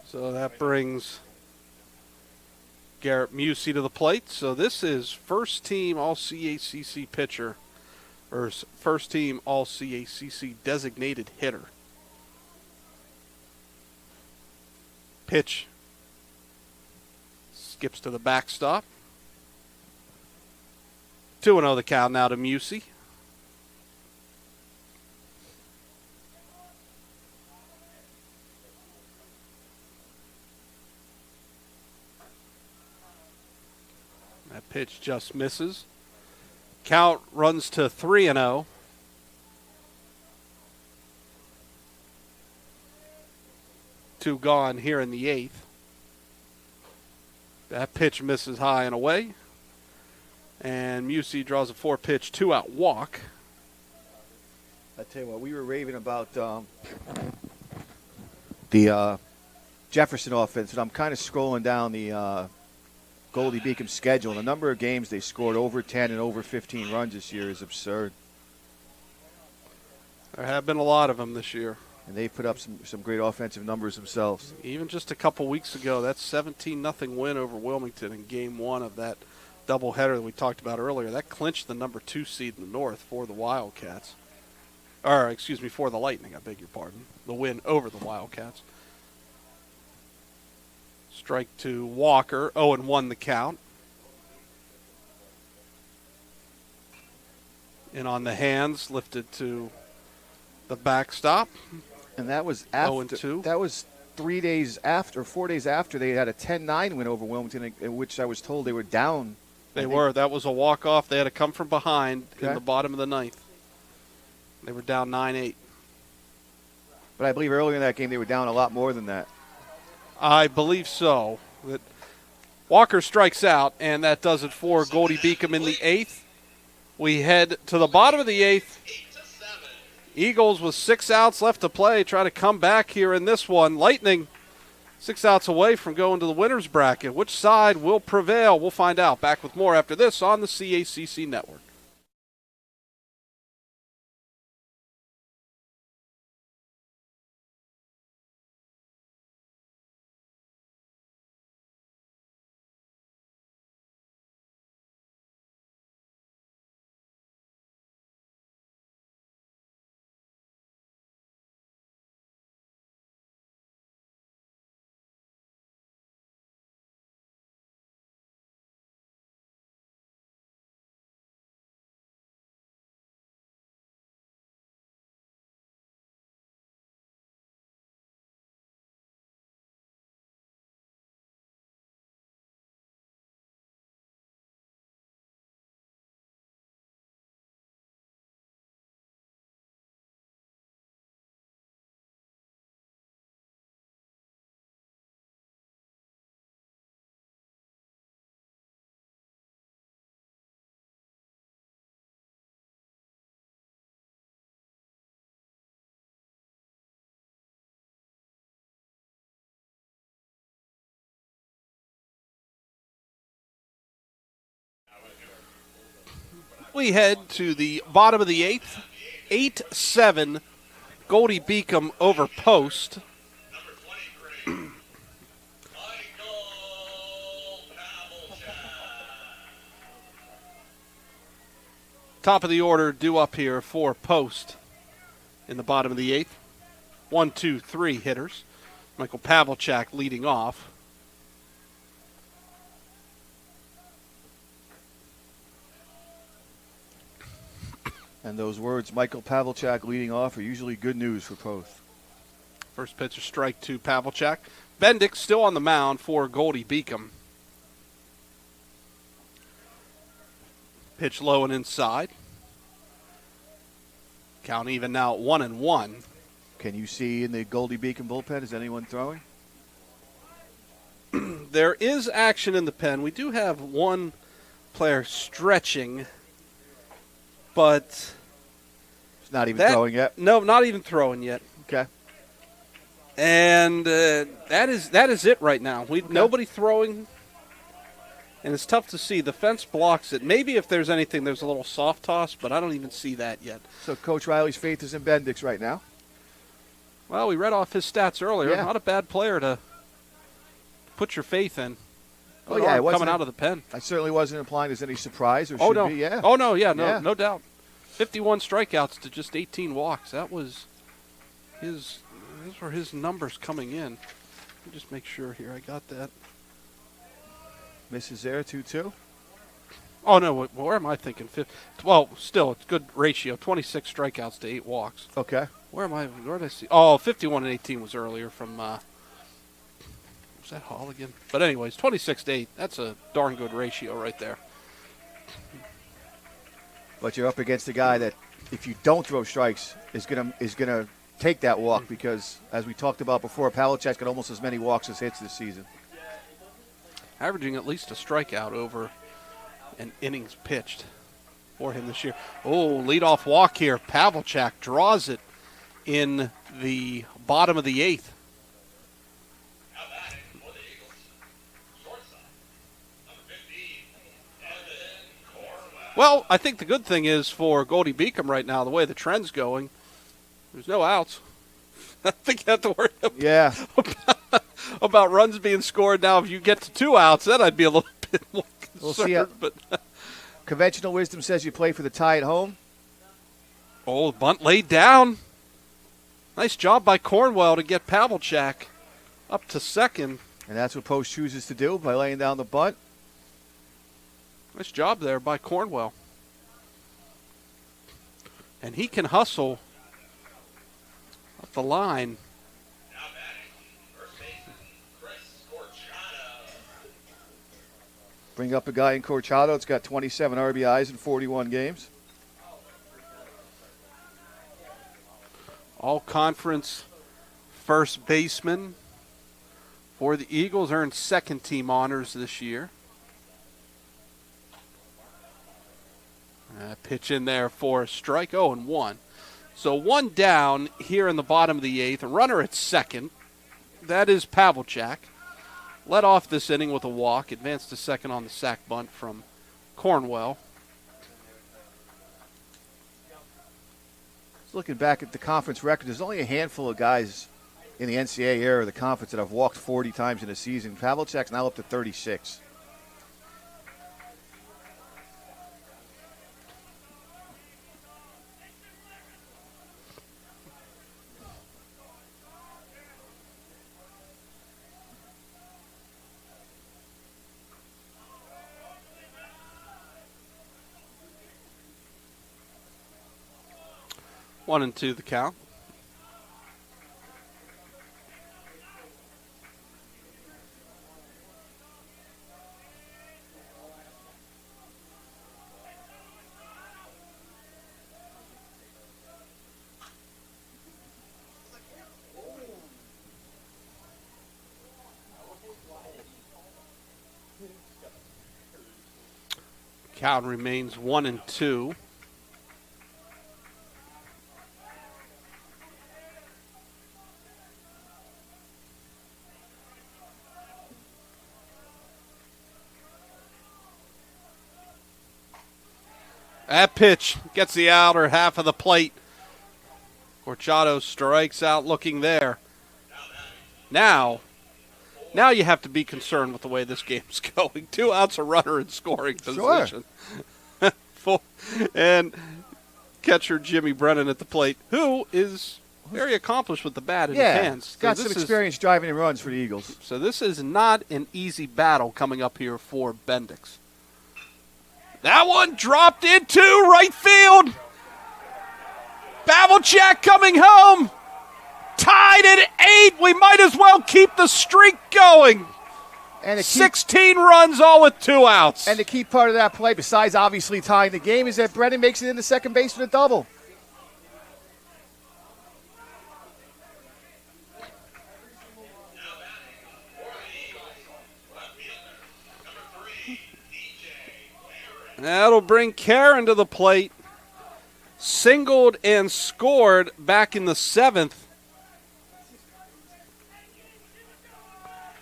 So that brings Garrett Musey to the plate. So this is first team All-CACC pitcher, or first team All-CACC designated hitter. Pitch skips to the backstop. 2-0 the count now to Musey. That pitch just misses. Count runs to 3-0. Two gone here in the 8th. That pitch misses high and away. And Musey draws a 4-pitch, 2-out walk. I tell you what, we were raving about the Jefferson offense, and I'm kind of scrolling down the Goldey-Beacom schedule. The number of games they scored over 10 and over 15 runs this year is absurd. There have been a lot of them this year. And they put up some great offensive numbers themselves. Even just a couple weeks ago, that 17-0 win over Wilmington in Game 1 of that doubleheader that we talked about earlier, that clinched the number 2 seed in the North for the Wildcats. Or, excuse me, for the Lightning, I beg your pardon. The win over the Wildcats. Strike to Walker, 0-1 the count. In on the hands, lifted to the backstop. And that was after. 0-2. That was 4 days after they had a 10-9 win over Wilmington, in which I was told they were down. They were. That was a walk-off. They had to come from behind Okay. in the bottom of the 9th. They were down 9-8. But I believe earlier in that game they were down a lot more than that. I believe so. That Walker strikes out, and that does it for Goldey-Beacom in the 8th. We head to the bottom of the 8th. Eagles with 6 outs left to play, try to come back here in this one. Lightning 6 outs away from going to the winner's bracket. Which side will prevail? We'll find out. Back with more after this on the CACC Network. We head to the bottom of the 8th. 8-7, Goldey-Beacom over Post. Top of the order due up here for Post in the bottom of the 8th. 1, 2, 3 hitters. Michael Pavlicek leading off. And those words, Michael Pavlicek leading off, are usually good news for Post. First pitch, a strike to Pavlicek. Bendick still on the mound for Goldey-Beacom. Pitch low and inside. Count even now at 1-1. Can you see in the Goldey-Beacom bullpen, is anyone throwing? There is action in the pen. We do have one player stretching, but It's not even throwing yet? No, not even throwing yet. Okay. And that is it right now. Nobody throwing, and it's tough to see. The fence blocks it. Maybe if there's anything, there's a little soft toss, but I don't even see that yet. So Coach Riley's faith is in Bendix right now? Well, we read off his stats earlier. Yeah. Not a bad player to put your faith in. Oh, yeah, it wasn't coming out of the pen. I certainly wasn't implying there's any surprise or no. be. Yeah. Oh, no, no doubt. 51 strikeouts to just 18 walks. That was those were his numbers coming in. Let me just make sure here I got that. Misses there, 2-2. Oh, no, where am I thinking? Well, still, it's good ratio. 26 strikeouts to 8 walks. Okay. Where did I see? Oh, 51 and 18 was earlier from, was that Hall again? But anyways, 26 to 8. That's a darn good ratio right there. But you're up against a guy that, if you don't throw strikes, is gonna take that walk because, as we talked about before, Pavlicek's got almost as many walks as hits this season. Averaging at least a strikeout over an innings pitched for him this year. Oh, leadoff walk here. Pavlicek draws it in the bottom of the 8th. Well, I think the good thing is for Goldey-Beacom right now, the way the trend's going, there's no outs. I think you have to worry about runs being scored. Now, if you get to 2 outs, then I'd be a little bit more concerned. We'll see. Conventional wisdom says you play for the tie at home. Oh, the bunt laid down. Nice job by Cornwell to get Pavlicek up to second. And that's what Post chooses to do by laying down the bunt. Nice job there by Cornwell. And he can hustle up the line. Bring up a guy in Corchado. It's got 27 RBIs in 41 games. All-conference first baseman for the Eagles, earned second-team honors this year. Pitch in there for a strike. 0-1. So 1 down here in the bottom of the 8th. A runner at second. That is Pavlicek. Led off this inning with a walk. Advanced to second on the sac bunt from Cornwell. Looking back at the conference record, there's only a handful of guys in the NCAA era of the conference that have walked 40 times in a season. Pavlicek's now up to 36. One and two the count. Count remains 1 and 2. That pitch gets the outer half of the plate. Corchado strikes out looking there. Now you have to be concerned with the way this game's going. 2 outs, a runner in scoring position. Sure. And catcher Jimmy Brennan at the plate, who is very accomplished with the bat in his hands. Got some experience driving in runs for the Eagles. So this is not an easy battle coming up here for Bendix. That one dropped into right field. Pavlicek coming home. Tied at 8. We might as well keep the streak going. And 16 runs, all with 2 outs. And the key part of that play, besides obviously tying the game, is that Brennan makes it into second base for the double. That'll bring Karen to the plate. Singled and scored back in the 7th.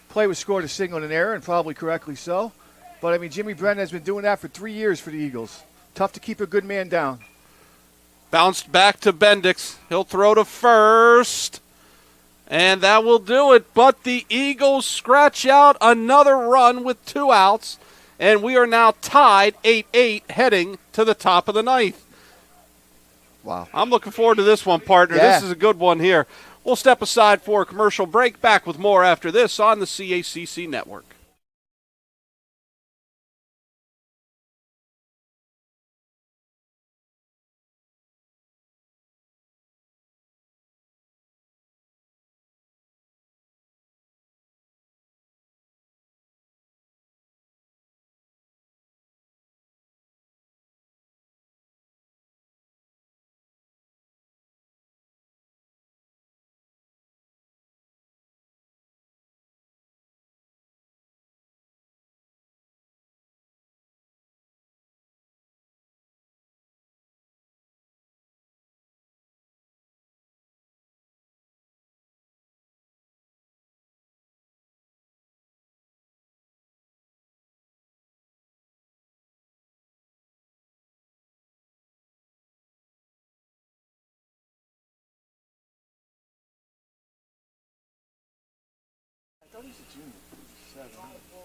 Play was scored a single and an error, and probably correctly so. But, I mean, Jimmy Brennan has been doing that for 3 years for the Eagles. Tough to keep a good man down. Bounced back to Bendix. He'll throw to first. And that will do it. But the Eagles scratch out another run with 2 outs. And we are now tied 8-8 heading to the top of the 9th. Wow. I'm looking forward to this one, partner. Yeah. This is a good one here. We'll step aside for a commercial break. Back with more after this on the CACC Network.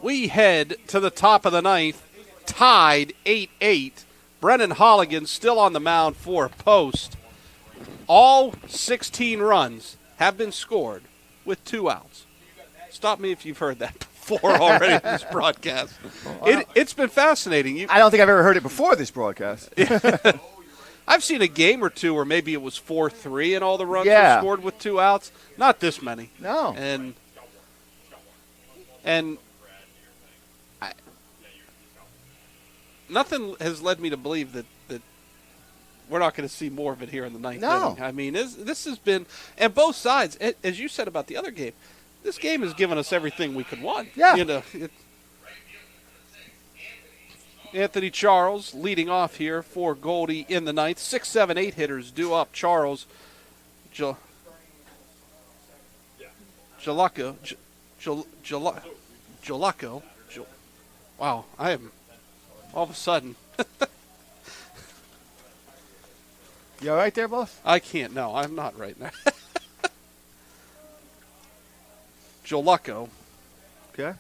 We head to the top of the 9th, tied 8-8. Brennan Holligan still on the mound for Post. All 16 runs have been scored with 2 outs. Stop me if you've heard that before already in this broadcast. It's been fascinating. I don't think I've ever heard it before this broadcast. I've seen a game or two where maybe it was 4-3 and all the runs were Yeah. scored with 2 outs. Not this many. No. And nothing has led me to believe that we're not going to see more of it here in the 9th No. inning. I mean, this has been – and both sides, as you said about the other game, this game has given us everything we could want. Yeah. You know, Anthony Charles leading off here for Goldie in the 9th. 6, 7, 8 hitters due up. Charles, Jalaco. Wow, I am all of a sudden. You all right there, boss? I can't. No, I'm not right now. Jalaco. Okay.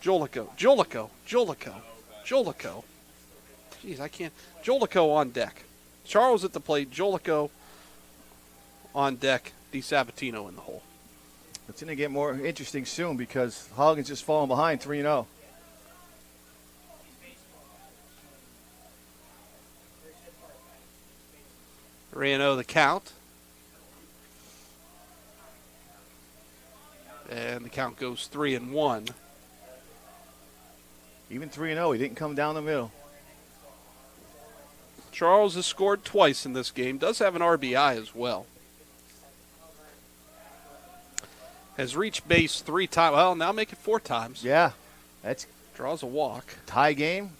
Jolico. Jeez, I can't. Jolico on deck. Charles at the plate. Jolico on deck. DiSabatino in the hole. It's going to get more interesting soon because Holligan's just falling behind 3-0. Rano the count. And the count goes 3-1. Even 3-0, he didn't come down the middle. Charles has scored twice in this game. Does have an RBI as well. Has reached base 3 times. Well, now make it 4 times. Yeah, that's Draws a walk. tie game.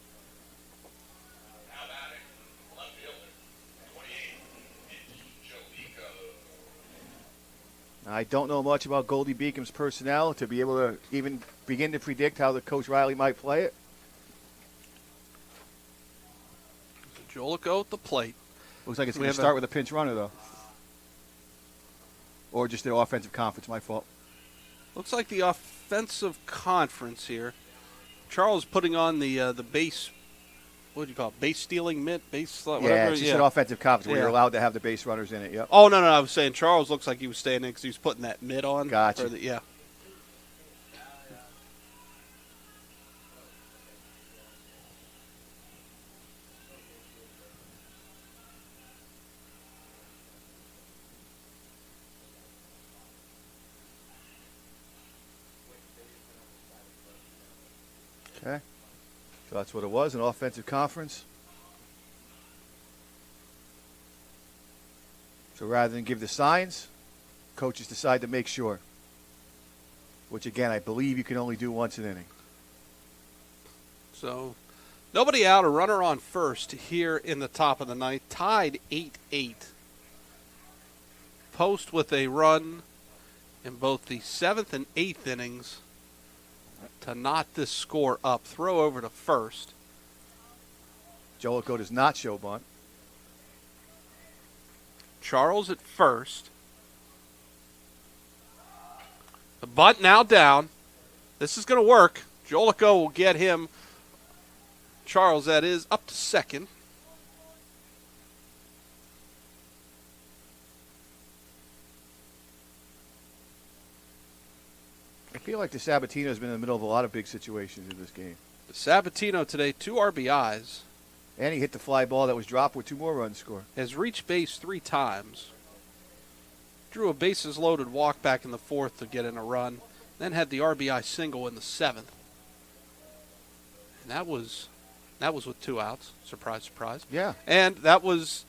I don't know much about Goldey-Beacom's personnel to be able to even begin to predict how the Coach Riley might play it. Jolico at the plate. Looks like it's We going to have start with a pinch runner, though. Or just the offensive conference, my fault. Looks like the offensive conference here. Charles putting on the base, what do you call it, base stealing mitt, base, whatever. Yeah, it's just an offensive conference where Yeah. you're allowed to have the base runners in it, yep. Oh, no, I was saying Charles looks like he was standing because he was putting that mitt on. Gotcha. Yeah. Okay. So that's what it was, an offensive conference. So rather than give the signs, coaches decide to make sure. Which, again, I believe you can only do once an inning. So, nobody out, a runner on first here in the top of the ninth, tied 8-8. Post with a run in both the 7th and 8th innings to knot this score up. Throw over to first. Jolico does not show bunt. Charles at first. The bunt now down. This is going to work. Jolico will get him, Charles that is, up to second. I feel like the Sabatino's been in the middle of a lot of big situations in this game. The Sabatino today, 2 RBIs. And he hit the fly ball that was dropped with 2 more runs scored. Has reached base 3 times. Drew a bases loaded walk back in the 4th to get in a run. Then had the RBI single in the 7th. And that was with 2 outs. Surprise, surprise. Yeah. And that was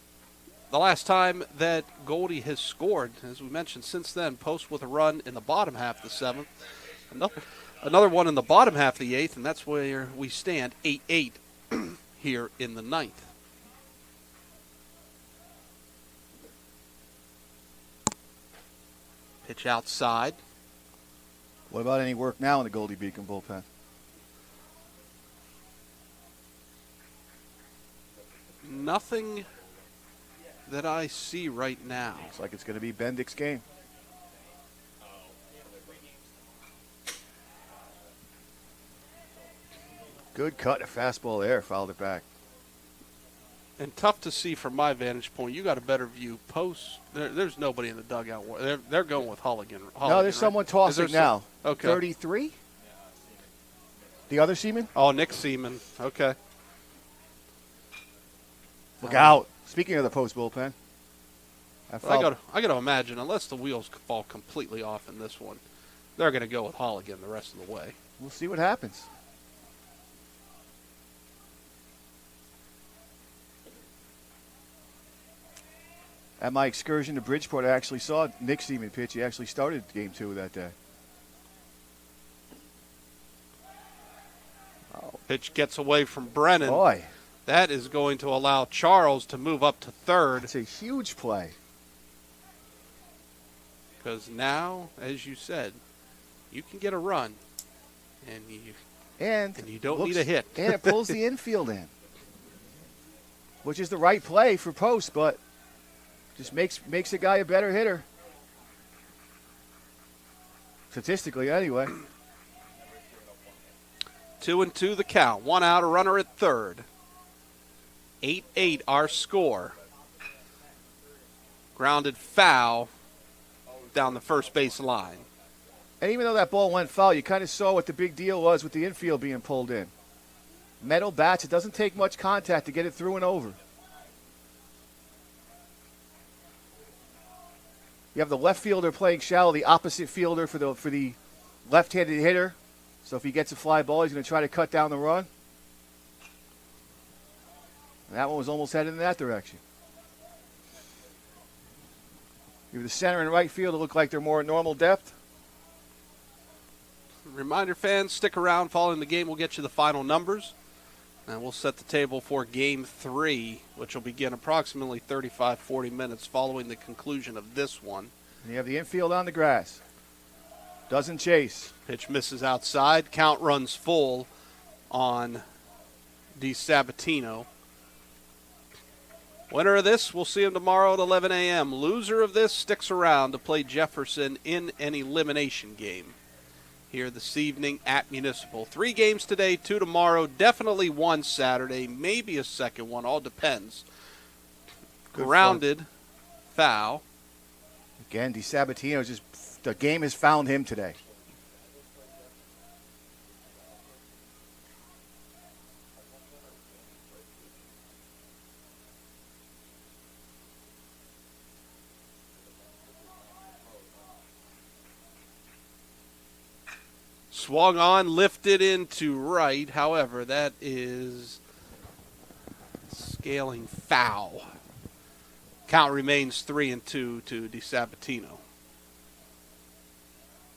the last time that Goldie has scored. As we mentioned, since then, Post with a run in the bottom half of the 7th. Another one in the bottom half of the 8th, and that's where we stand, 8-8 here in the 9th. Pitch outside. What about any work now in the Goldey-Beacom bullpen? Nothing that I see right now. Looks like it's going to be Bendick's game. Good cut, a fastball there, fouled it back. And tough to see from my vantage point. You got a better view. Post, there's nobody in the dugout. They're going with Hulligan. No, there's someone tossing now. Okay. 33? The other Seaman? Oh, Nick Seaman. Okay. Look out. Speaking of the Post bullpen. I got to imagine, unless the wheels fall completely off in this one, they're going to go with Hulligan the rest of the way. We'll see what happens. At my excursion to Bridgeport, I actually saw Nick Seaman pitch. He actually started Game 2 that day. Pitch gets away from Brennan. Boy. That is going to allow Charles to move up to third. It's a huge play. Because now, as you said, you can get a run. And you don't need a hit. And it pulls the infield in. Which is the right play for Post, but just makes a guy a better hitter. Statistically, anyway. 2-2 the count. 1 out, a runner at third. 8-8 our score. Grounded foul down the first base line. And even though that ball went foul, you kind of saw what the big deal was with the infield being pulled in. Metal bats, it doesn't take much contact to get it through and over. You have the left fielder playing shallow, the opposite fielder for the left-handed hitter. So if he gets a fly ball, he's going to try to cut down the run. And that one was almost headed in that direction. You have the center and right field that look like they're more at normal depth. Reminder, fans, stick around. Following the game, we'll get you the final numbers. And we'll set the table for Game 3, which will begin approximately 35-40 minutes following the conclusion of this one. And you have the infield on the grass. Doesn't chase. Pitch misses outside. Count runs full on DiSabatino. Winner of this, we'll see him tomorrow at 11 a.m. Loser of this sticks around to play Jefferson in an elimination game here this evening at Municipal. 3 games today, 2 tomorrow, definitely 1 Saturday, maybe a second one, all depends. Good Grounded, fun. Foul. Again, DiSabatino, the game has found him today. Swung on, lifted into right. However, that is scaling foul. Count remains 3-2 to DiSabatino.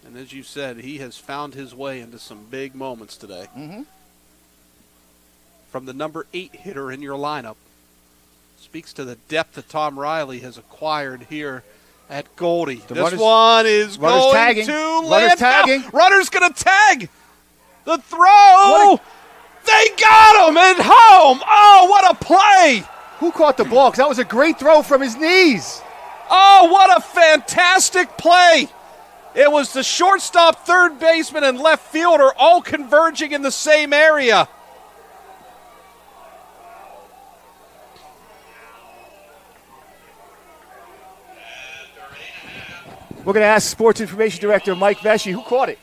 And as you said, he has found his way into some big moments today. Mm-hmm. From the number 8 hitter in your lineup. Speaks to the depth that Tom Riley has acquired here at Goldey. This one is going tagging. to Runner's land. tagging. Runner's going to tag. The throw. They got him at home. Oh, what a play. Who caught the ball? 'Cause that was a great throw from his knees. Oh, what a fantastic play. It was the shortstop, third baseman, and left fielder all converging in the same area. We're going to ask Sports Information Director Mike Vesey who caught it.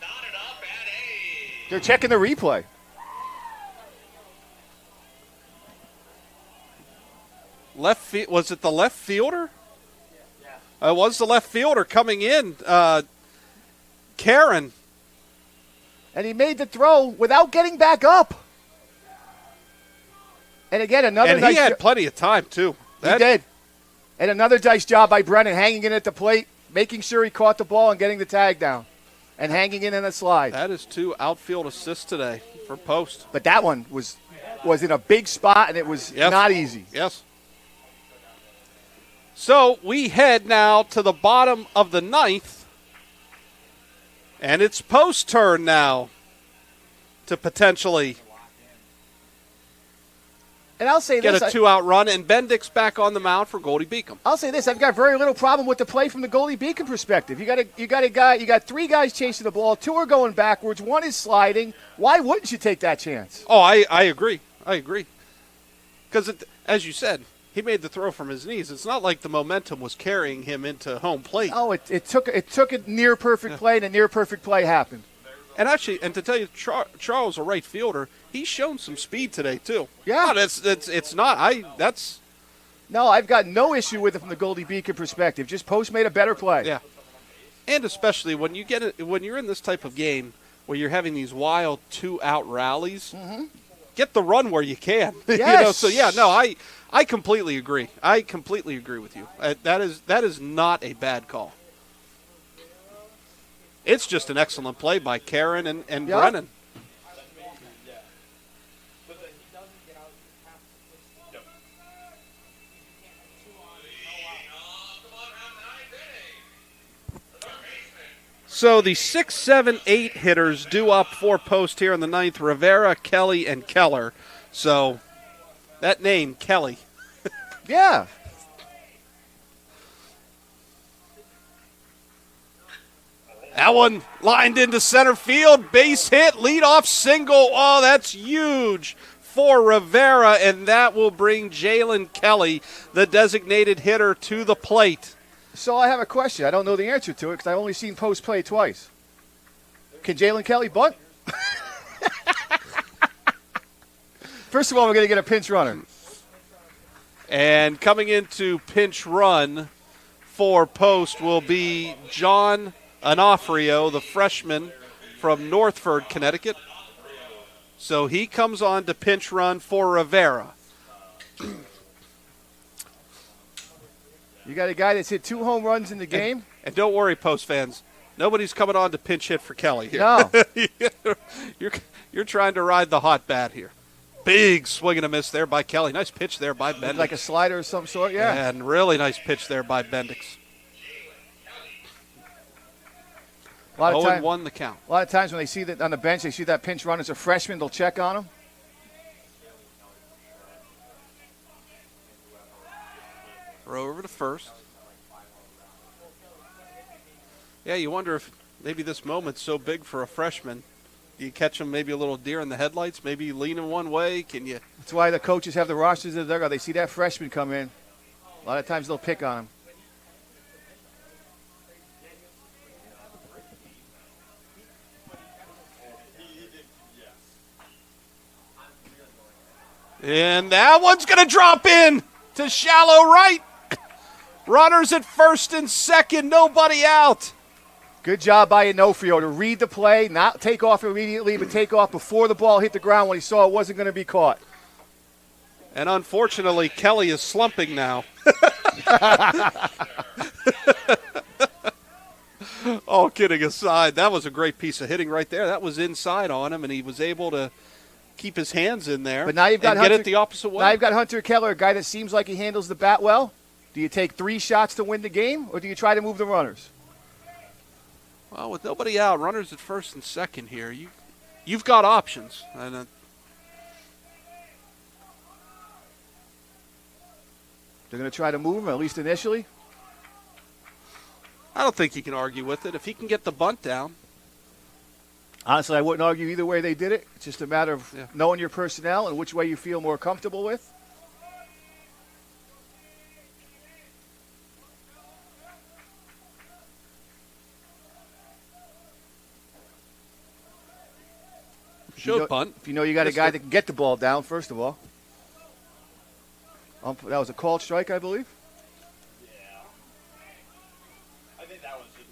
They're checking the replay. Was it the left fielder? It was the left fielder coming in, Karen. And he made the throw without getting back up. And again, another And he had plenty of time, too. He did. And another nice job by Brennan, hanging in at the plate, making sure he caught the ball and getting the tag down. And hanging in a slide. That is 2 outfield assists today for Post. But that one was in a big spot, and it was not easy. Yes. So we head now to the bottom of the 9th. And it's Post's turn now to potentially and I'll say get this, a 2-out run. And Bendick's back on the mound for Goldey-Beacom. I'll say this: I've got very little problem with the play from the Goldey-Beacom perspective. You got 3 guys chasing the ball, 2 are going backwards, 1 is sliding. Why wouldn't you take that chance? Oh, I agree. Because as you said, he made the throw from his knees. It's not like the momentum was carrying him into home plate. Oh, it took a near perfect play, and a near perfect play happened. And actually, and to tell you, Charles, a right fielder, he's shown some speed today too. Yeah, no, it's not. No, I've got no issue with it from the Goldey-Beacom perspective. Just Post made a better play. Yeah, and especially when you're in this type of game where you're having these wild 2-out rallies, get the run where you can. Yes. I completely agree. I completely agree with you. That is not a bad call. It's just an excellent play by Karen and Brennan. So the 6, 7, 8 hitters due up for Post here in the 9th. Rivera, Kelly, and Keller. So that name, Kelly. Yeah. That one lined into center field. Base hit, leadoff single. Oh, that's huge for Rivera, and that will bring Jalen Kelly, the designated hitter, to the plate. So I have a question. I don't know the answer to it because I've only seen Post play twice. Can Jalen Kelly bunt? First of all, we're going to get a pinch runner. And coming into pinch run for Post will be John Onofrio, the freshman from Northford, Connecticut. So he comes on to pinch run for Rivera. You got a guy that's hit 2 home runs in the game. And don't worry, Post fans. Nobody's coming on to pinch hit for Kelly here. No. You're trying to ride the hot bat here. Big swing and a miss there by Kelly. Nice pitch there by Bendix. Like a slider of some sort, yeah. And really nice pitch there by Bendix. 0-1 the count. A lot of times when they see that on the bench, they see that pinch run as a freshman, they'll check on him. Throw over to first. Yeah, you wonder if maybe this moment's so big for a freshman. Do you catch him maybe a little deer in the headlights? Maybe leaning one way? Can you? That's why the coaches have the rosters of the dugout. They see that freshman come in. A lot of times they'll pick on him. And that one's going to drop in to shallow right. Runners at first and second, nobody out. Good job by Onofrio to read the play, not take off immediately, but take off before the ball hit the ground when he saw it wasn't going to be caught. And unfortunately, Kelly is slumping now. All kidding aside, that was a great piece of hitting right there. That was inside on him, and he was able to keep his hands in there. But now you've got and Hunter, get it the opposite way. Now you've got Hunter Keller, a guy that seems like he handles the bat well. Do you take 3 shots to win the game, or do you try to move the runners? Well, with nobody out, runners at first and second here, you've got options. And they're going to try to move him, at least initially. I don't think you can argue with it. If he can get the bunt down. Honestly, I wouldn't argue either way they did it. It's just a matter of knowing your personnel and which way you feel more comfortable with. Should punt. If you know you got a guy that can get the ball down, first of all. That was a called strike, I believe. Yeah. I think that was just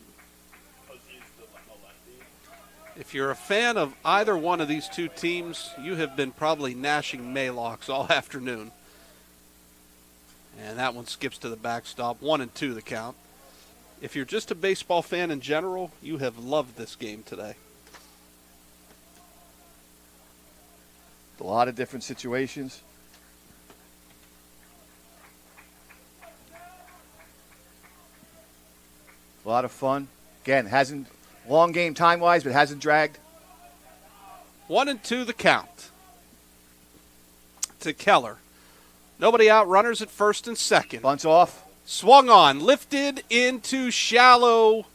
because he's the lefty. If you're a fan of either one of these two teams, you have been probably gnashing Maylocks all afternoon. And that one skips to the backstop. 1-2 the count. If you're just a baseball fan in general, you have loved this game today. A lot of different situations. A lot of fun. Again, hasn't long game time-wise, but hasn't dragged. 1-2 the count to Keller. Nobody out. Runners at first and second. Bunts off. Swung on. Lifted into shallow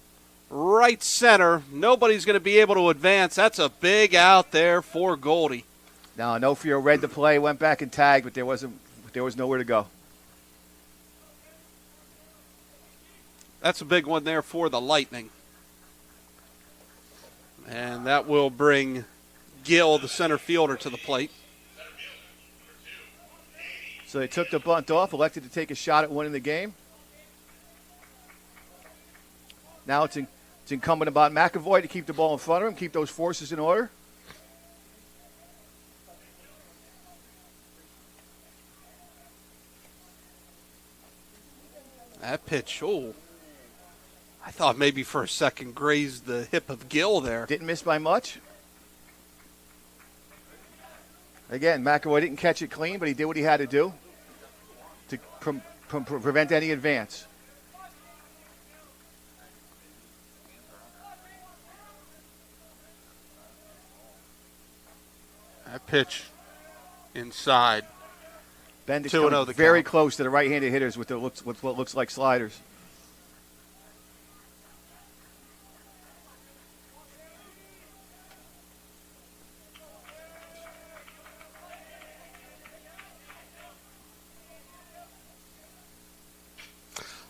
right center. Nobody's going to be able to advance. That's a big out there for Goldie. Now, Onofrio read the play, went back and tagged, but there was nowhere to go. That's a big one there for the Lightning. And that will bring Gill, the center fielder, to the plate. So they took the bunt off, elected to take a shot at winning the game. Now it's incumbent upon McAvoy to keep the ball in front of him, keep those forces in order. That pitch, I thought maybe for a second grazed the hip of Gill there. Didn't miss by much. Again, McAvoy didn't catch it clean, but he did what he had to do to prevent any advance. That pitch inside. Bendix 2-0 coming the very count. close to the right-handed hitters with what looks like sliders.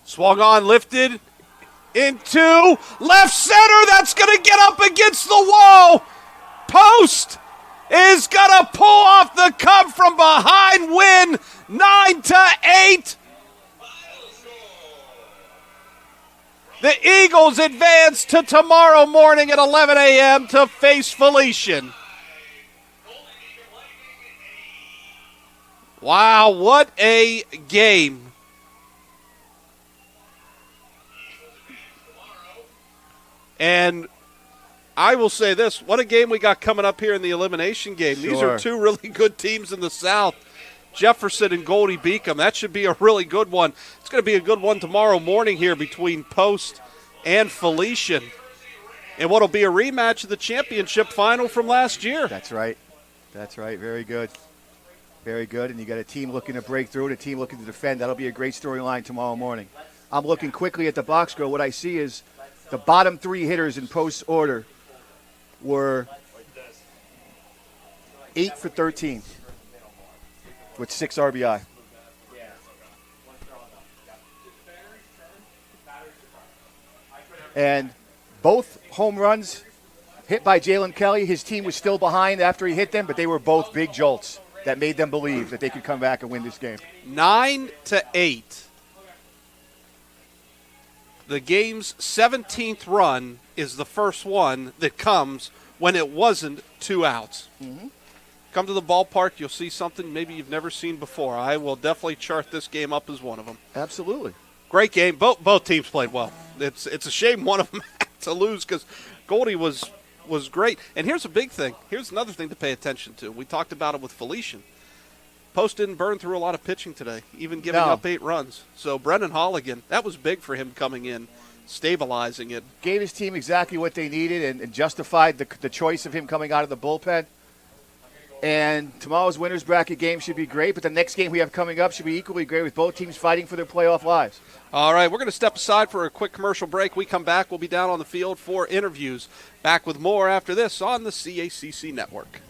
Swung on, lifted into left center. That's going to get up against the wall. Post is going to pull off the Cub from behind, win 9-8. The Eagles advance to tomorrow morning at 11 a.m. to face Felician. Wow, what a game. And I will say this, what a game we got coming up here in the elimination game. Sure. These are two really good teams in the South, Jefferson and Goldey-Beacom. That should be a really good one. It's going to be a good one tomorrow morning here between Post and Felician. And what will be a rematch of the championship final from last year. That's right. That's right. Very good. Very good. And you got a team looking to break through and a team looking to defend. That'll be a great storyline tomorrow morning. I'm looking quickly at the box score. What I see is the bottom 3 hitters in Post's order were 8 for 13 with 6 RBI. And both home runs hit by Jalen Kelly. His team was still behind after he hit them, but they were both big jolts that made them believe that they could come back and win this game. 9-8. The game's 17th run is the first one that comes when it wasn't 2 outs. Come to the ballpark, you'll see something maybe you've never seen before. I will definitely chart this game up as one of them. Absolutely. Great game. Both teams played well. It's a shame one of them had to lose because Goldie was great. And here's a big thing. Here's another thing to pay attention to. We talked about it with Felician. Post didn't burn through a lot of pitching today, even giving up 8 runs. So Brendan Holligan, that was big for him coming in, stabilizing it. Gave his team exactly what they needed and justified the choice of him coming out of the bullpen. And tomorrow's winner's bracket game should be great, but the next game we have coming up should be equally great with both teams fighting for their playoff lives. All right, we're going to step aside for a quick commercial break. We come back, we'll be down on the field for interviews. Back with more after this on the CACC Network.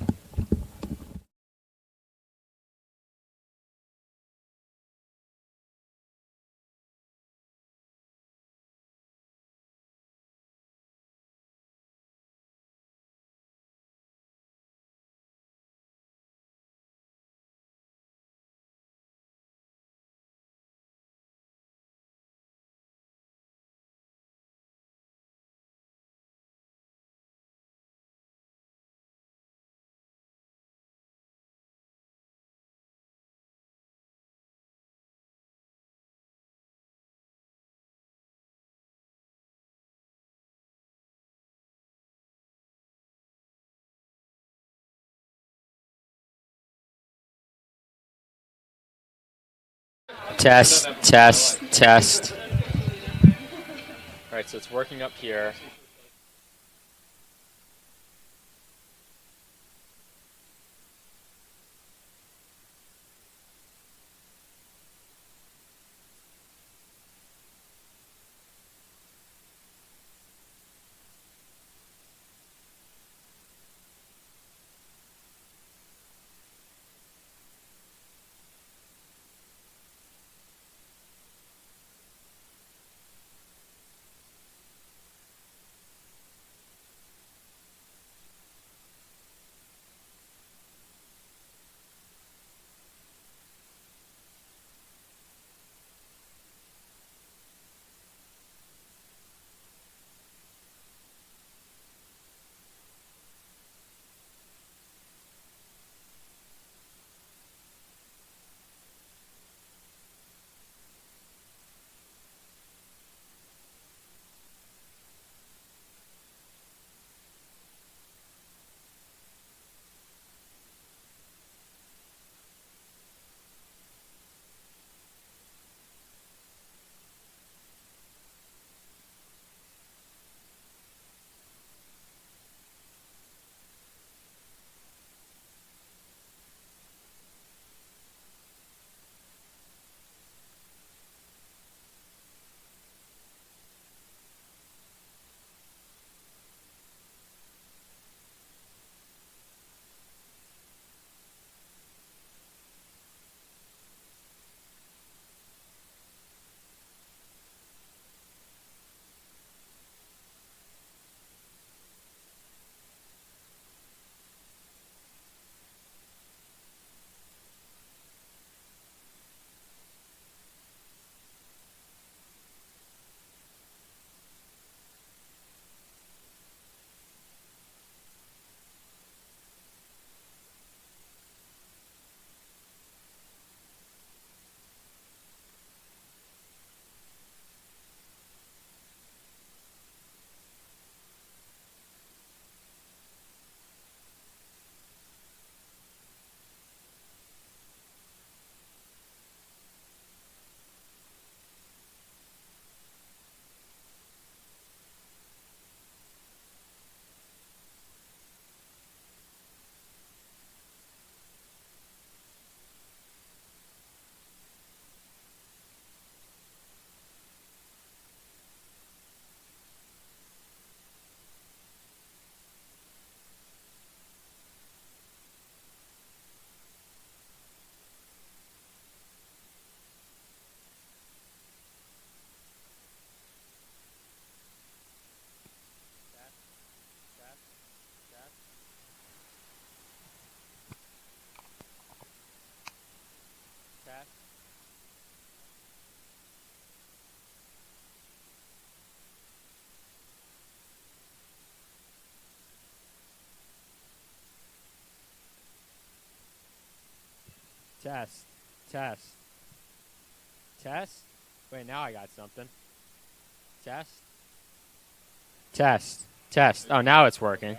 Test, test, test. All right, so it's working up here. Test. Test. Test. Wait, now I got something. Test. Test. Test. Oh, now it's working.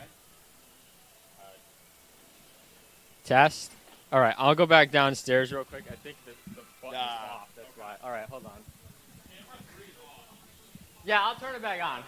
Test. All right, I'll go back downstairs real quick. I think the button's off. That's why. All right, hold on. Yeah, I'll turn it back on.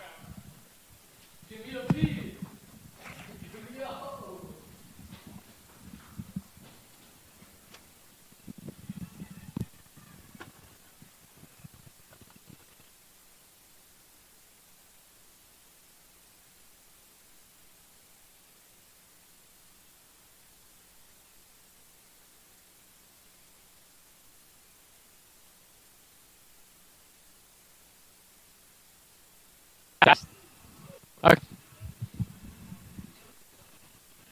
Test. Okay.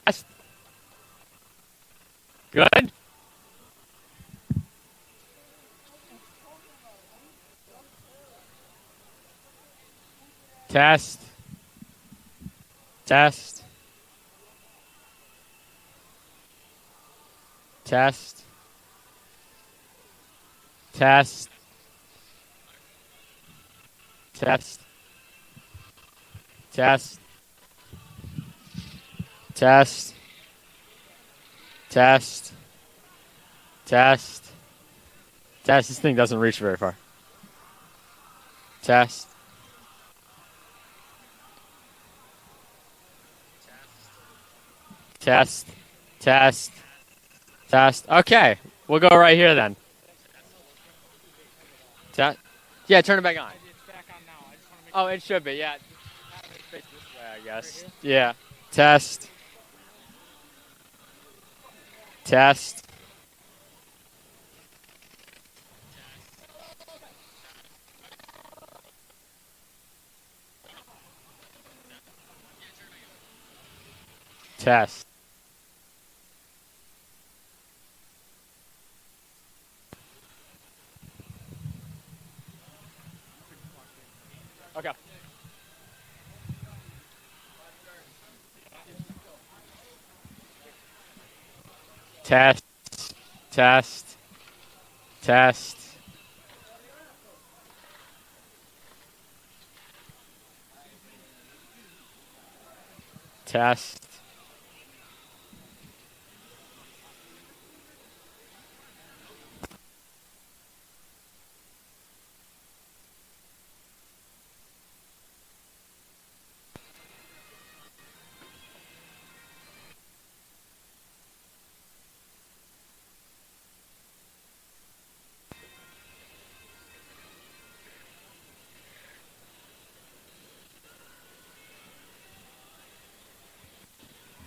Test. Good. Test. Test. Test. Test. Test. Test. Test. Test. Test. Test. This thing doesn't reach very far. Test. Test. Test. Test. Okay. We'll go right here then. Test. Yeah, turn it back on. Oh, it should be, yeah. Face this way, I guess. Yeah. Test. Test. Test. Okay. Test. Test. Test. Test.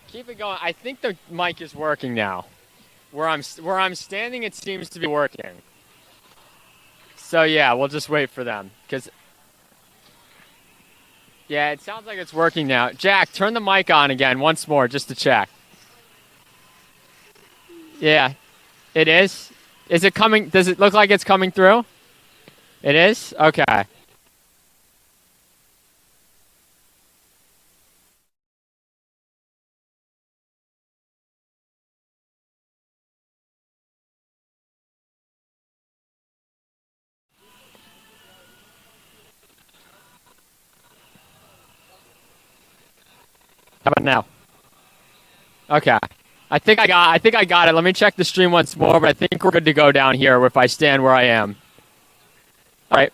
Keep it going. I think the mic is working now. Where I'm standing, it seems to be working. So yeah, we'll just wait for them. Yeah, it sounds like it's working now. Jack, turn the mic on again once more just to check. Yeah, it is. Is it coming? Does it look like it's coming through? It is? Okay. How about now? Okay. I think I got it. Let me check the stream once more, but I think we're good to go down here if I stand where I am. All right.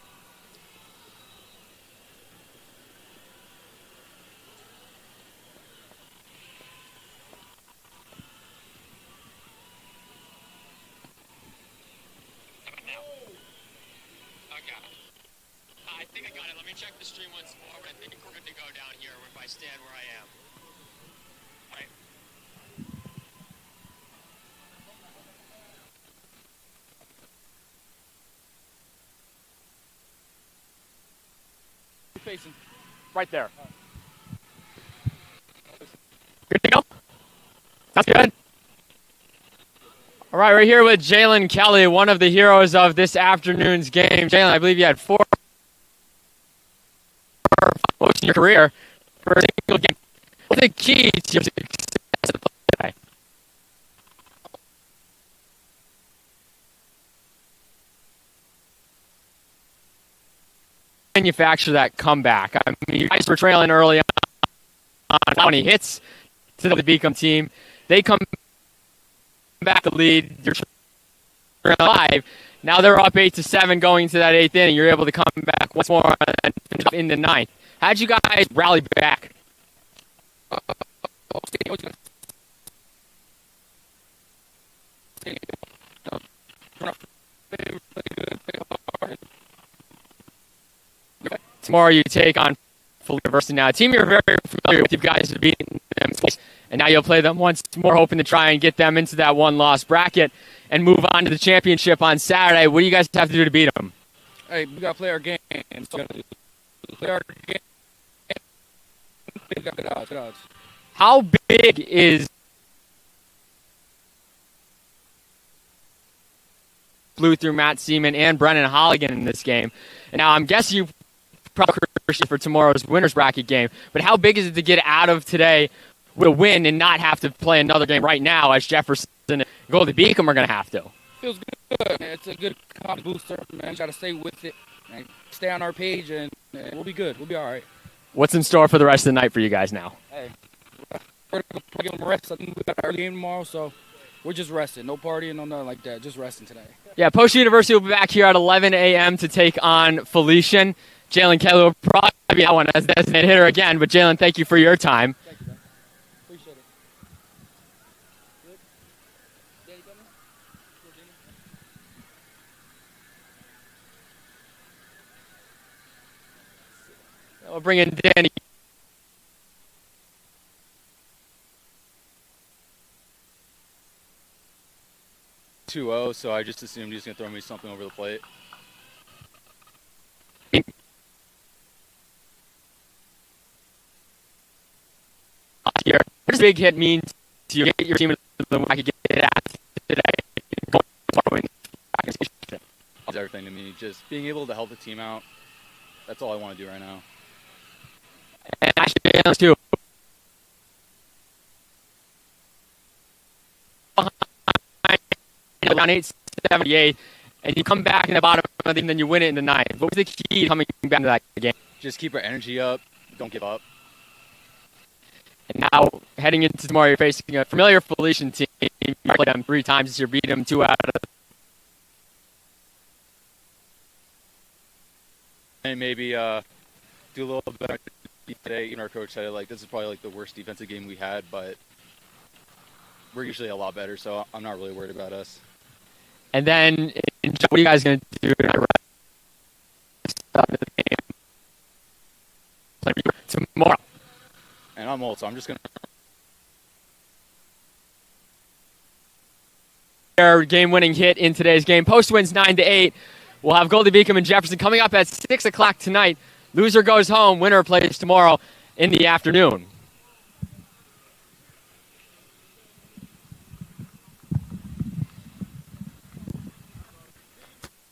I think I got it. Let me check the stream once more, but I think we're good to go down here if I stand where I am. All right. Facing right there. Good to go? Sounds good. All right, we're here with Jalen Kelly, one of the heroes of this afternoon's game. Jalen, I believe you had 4 votes in your career for a single game. What are the keys to your success today? manufacture that comeback? I mean, you guys were trailing early on. When he hits to the Beacom team, they come back to lead. You're trailing 5. Now they're up 8-7 going into that 8th inning. You're able to come back once more in the 9th. How'd you guys rally back? Tomorrow you take on Full University. Now, a team you're very familiar with. You guys have beaten them twice, and now you'll play them once more, hoping to try and get them into that one-loss bracket and move on to the championship on Saturday. What do you guys have to do to beat them? Hey, we got to play our game. Play our game. We got good odds. How big is blew through Matt Seaman and Brennan Holligan in this game? And now I'm guessing you probably for tomorrow's winners bracket game, but how big is it to get out of today with a win and not have to play another game right now as Jefferson and Goldey-Beacom are going to have to? Feels good, man. It's a good confidence booster, man. Got to stay with it, man. Stay on our page, and we'll be good. We'll be all right. What's in store for the rest of the night for you guys now? Hey, we're going to give them a rest. I think we got our game tomorrow, so we're just resting. No partying, no nothing like that. Just resting today. Yeah, Post University will be back here at 11 a.m. to take on Felician. Jalen Kelly will probably be that one as designated hitter again, but Jalen, thank you for your time. Thank you, man. Appreciate it. Good? Danny coming? We'll bring in Danny. So I just assumed he's going to throw me something over the plate. Here, what does big hit mean to you? Get your team the I could get it at today. It's everything to me. Just being able to help the team out. That's all I want to do right now. And actually, too. Around 878, and you come back in the bottom of the game, then you win it in the 9th. What was the key coming back to that game? Just keep our energy up. Don't give up. And now, heading into tomorrow, you're facing a familiar Felician team. You played them 3 times this year, beat them 2 out of. And maybe do a little better today. Even our coach said it, like, this is probably like the worst defensive game we had, but we're usually a lot better, so I'm not really worried about us. And then, what are you guys going to do tomorrow? And I'm old, so I'm just going to game-winning hit in today's game. Post wins 9-8. We'll have Goldey-Beacom and Jefferson coming up at 6 o'clock tonight. Loser goes home. Winner plays tomorrow in the afternoon.